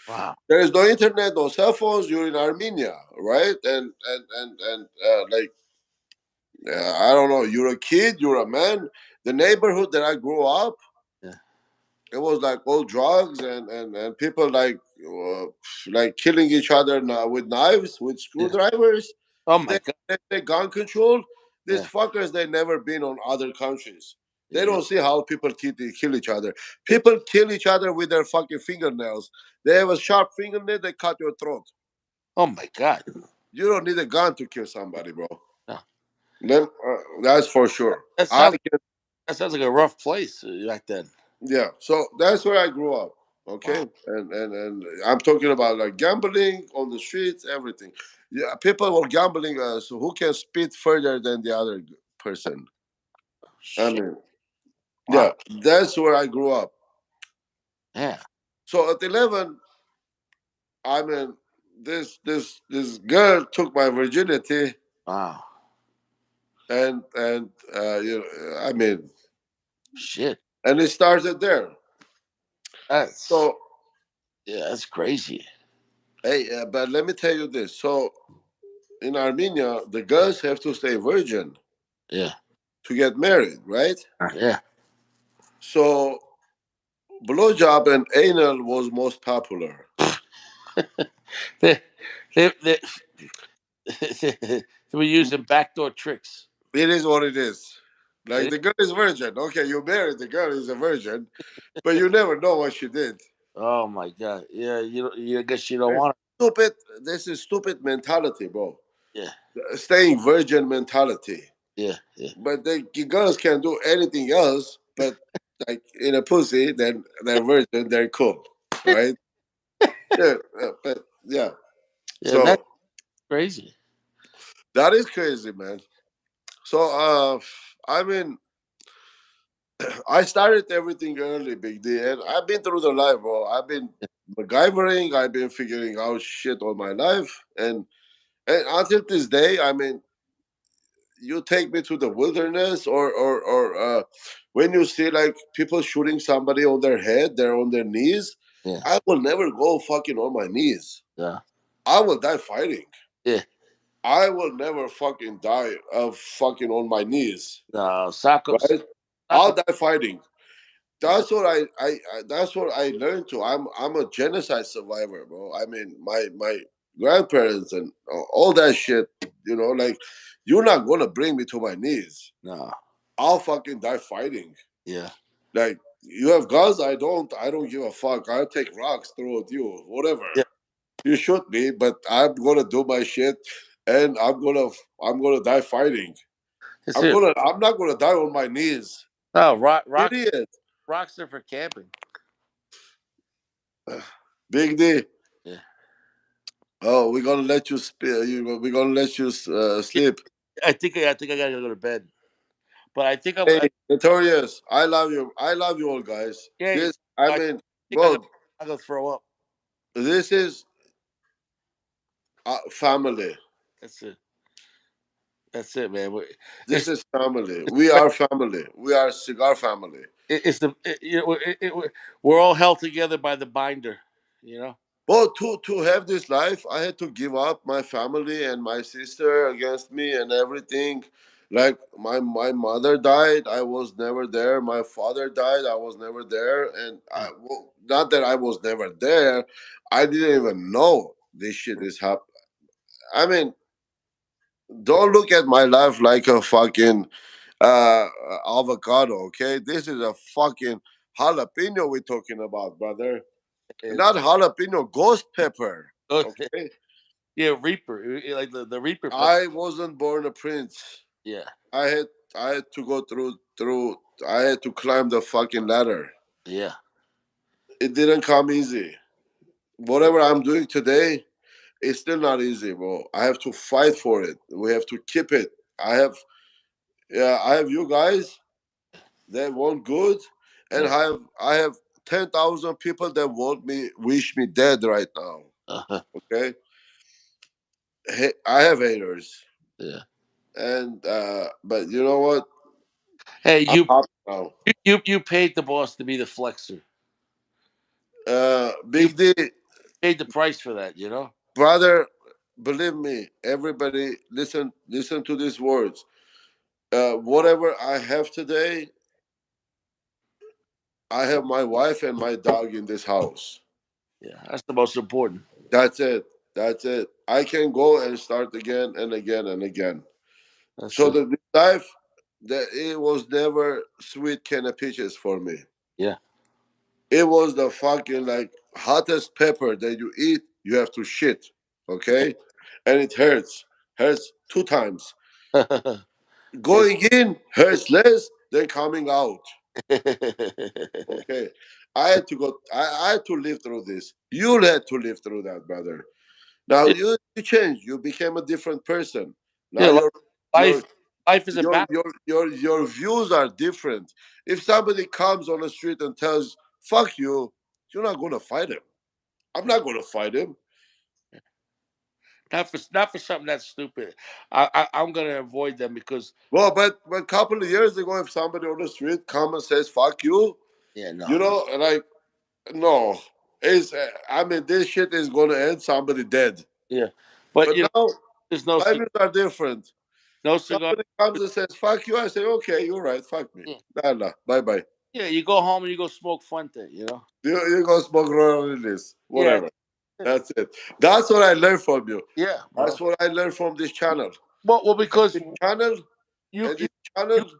wow. There is no internet, no cell phones. You're in Armenia, right? And like I don't know. You're a kid. You're a man. The neighborhood that I grew up, Yeah. it was like all drugs and people like killing each other now with knives, with Yeah. screwdrivers. Oh my God. They say gun control. These Yeah. fuckers, they never been on other countries. They Yeah. don't see how people kill each other. People kill each other with their fucking fingernails. They have a sharp fingernail, they cut your throat. Oh my God. You don't need a gun to kill somebody, bro. No. That's for sure. That I sounds can, that sounds like a rough place back then. yeah. So that's where I grew up. Wow. Okay, and I'm talking about like gambling on the streets, everything. Yeah, people were gambling. So who can speed further than the other person? I Shit. mean, yeah, Wow. that's where I grew up. Yeah. So at 11, I mean, this girl took my virginity, Wow. and you know, I mean, Shit. and it started there. That's So yeah. That's crazy. hey, but let me tell you this. So in Armenia, the Yeah. girls have to stay virgin Yeah. to get married, right? Yeah. So blowjob and anal was most popular. They, they, they were using backdoor tricks. It is what it is. Like Eh? the girl is virgin. Okay, you married the girl is a virgin, but you never know what she did. Oh my God. Yeah. You. I guess you don't It's want stupid. This is stupid mentality, bro. it. Yeah. Staying virgin mentality. Yeah. Yeah. But the girls can do anything else, but like in a pussy, then they're virgin, they're cool, right? Yeah, but yeah. Yeah. That's So crazy. that is crazy, man. So I mean, I started everything early, Big D, and I've been through the life, bro. I've been MacGyvering, I've been figuring out shit all my life, and until this day, I mean, you take me to the wilderness or when you see like people shooting somebody on their head, they're on their knees. Yeah. I will never go fucking on my knees. Yeah. I will die fighting. Yeah. I will never fucking die of fucking on my knees, No. Soccer. right? I'll Soccer. die fighing. Yeah. That's what I that's what I learned to. I'm a genocide survivor, bro. I mean, my grandparents and all that shit. You know, like you're not gonna bring me to my knees. No. I'll fucking die fighting. Yeah. Like you have guns, I don't. I don't give a fuck. I'll take rocks, throw at you, whatever. Yeah. You shoot me, but I'm gonna do my shit, and I'm gonna die fighting. That's it. I'm not gonna die on my knees. No. Rocks. Idiot. Rocks are for camping. Big D. Yeah. Oh, we're gonna let you we're gonna let you sleep. I think I gotta go to bed. But I think Hey, Notorious, I love you. I love you all, guys. yeah. This, I I mean, think bro, I gotta throw up. this is family. That's it. That's it, man. This It's is family. We are family. We are cigar family. it's the we're all held together by the binder. You know. Well, to have this life, I had to give up my family and my sister against me and everything. Like my mother died, I was never there. My father died, I was never there. And well, not that I was never there, I didn't even know this shit is happening. I mean, don't look at my life like a fucking uh avocado, okay? This is a fucking jalapeno we're talking about, brother. And, Not jalapeno, ghost pepper. Okay, yeah, Reaper, like the Reaper pepper. I wasn't born a prince. Yeah. I had I had to go through. I had to climb the fucking ladder. Yeah. It didn't come easy. Whatever I'm doing today, it's still not easy, bro. I have to fight for it. We have to keep it. I have I have you guys that want good, and Yeah. I have 10,000 people that want me wish me dead right now. Okay, I have haters, Yeah. and but you know what? Hey, I'm happy now. you paid the boss to be the flexor. You Big D, paid the price for that. You know. brother, believe me, everybody, listen to these words. Whatever I have today, I have my wife and my dog in this house. Yeah, that's the most important. That's it. That's it. I can go and start again and again and again. That's So it. the life, that it was never sweet can of peaches for me. Yeah. It was the fucking like hottest pepper that you eat, you have to shit. Okay? And it hurts two times. It's Going in hurts less than coming out. Okay. I had to live through this. You had to live through that, brother. Now yeah, you changed. You became a different person. Now yeah, your life life is about. your views are different. If somebody comes on the street and tells "fuck you," you're not gonna fight him. I'm not gonna fight him. Not for something that's stupid. I'm gonna avoid them because Well, but a couple of years ago, if somebody on the street comes and says "fuck you," yeah, you no, know, like no, it's I mean this shit is gonna end somebody dead. yeah, but But you know, now there's no timings are different. no cigar. Somebody comes and says "fuck you," I say, "Okay, you're right. Fuck me. Yeah, Nah, nah. Bye bye. yeah, you go home and you go smoke Fuente. You know. You go smoke Royal Release. Yeah, Whatever. That's it. That's what I learned from you. yeah, bro. That's what I learned from this channel. Well, because This channel you and you this channel you you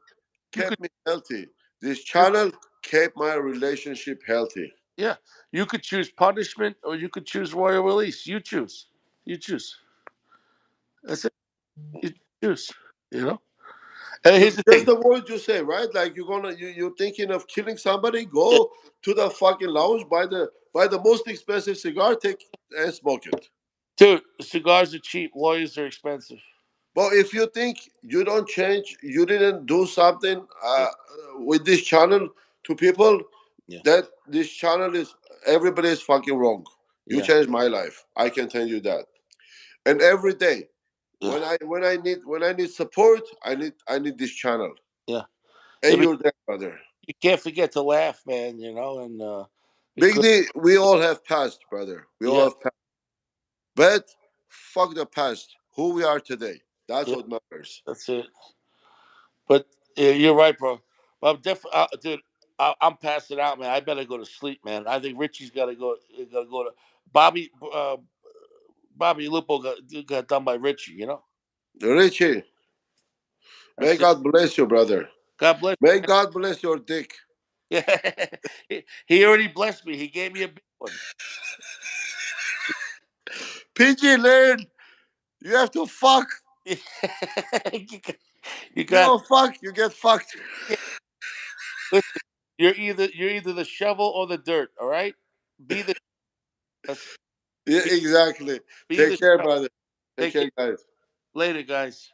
could kept me healthy. This you channel kept my relationship healthy. yeah you could choose punishment or you could choose royal release. You choose. You choose. That's it. You choose. You know. And here's the Just thing. the words you say, right? Like you're thinking of killing somebody, go to the fucking lounge, buy the most expensive cigar, take and smoke it. Dude, cigars are cheap. Lawyers are expensive. But if you think you don't change, you didn't do something Yeah, with this channel to people, yeah, that this channel is everybody is fucking wrong. You yeah, changed my life. I can tell you that. And every day yeah, when I need support, I need this channel. yeah. And Yeah, but you're there, brother. you can't forget to laugh, man. You know, and Big because D, we all have past, brother. We all yeah, have past. But fuck the past. Who we are today. That's yeah, what matters. that's it. But yeah, you're right, bro. But I'm definitely, dude. I'm passing out, man. I better go to sleep, man. I think Richie's got to go. Got to go to Bobby. Bobby Lupo got done by Richie. You know. Richie, may That's it. God bless you, brother. God bless. May God bless your dick. Yeah, he already blessed me. He gave me a big one. PG learn. You have to fuck. you got, you You got don't fuck, you get fucked. yeah, listen, you're either the shovel or the dirt. All right, be the that's Yeah, be, exactly. be the Take care, shovel. brother. Take Take care care, guys. later, guys.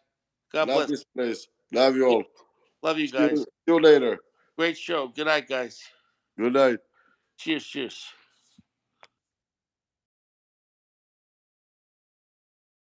God Love bless. this place. Love you Yeah, all. love you See you, guys. see you later. Great show. Good night, guys. Good night. Cheers, cheers.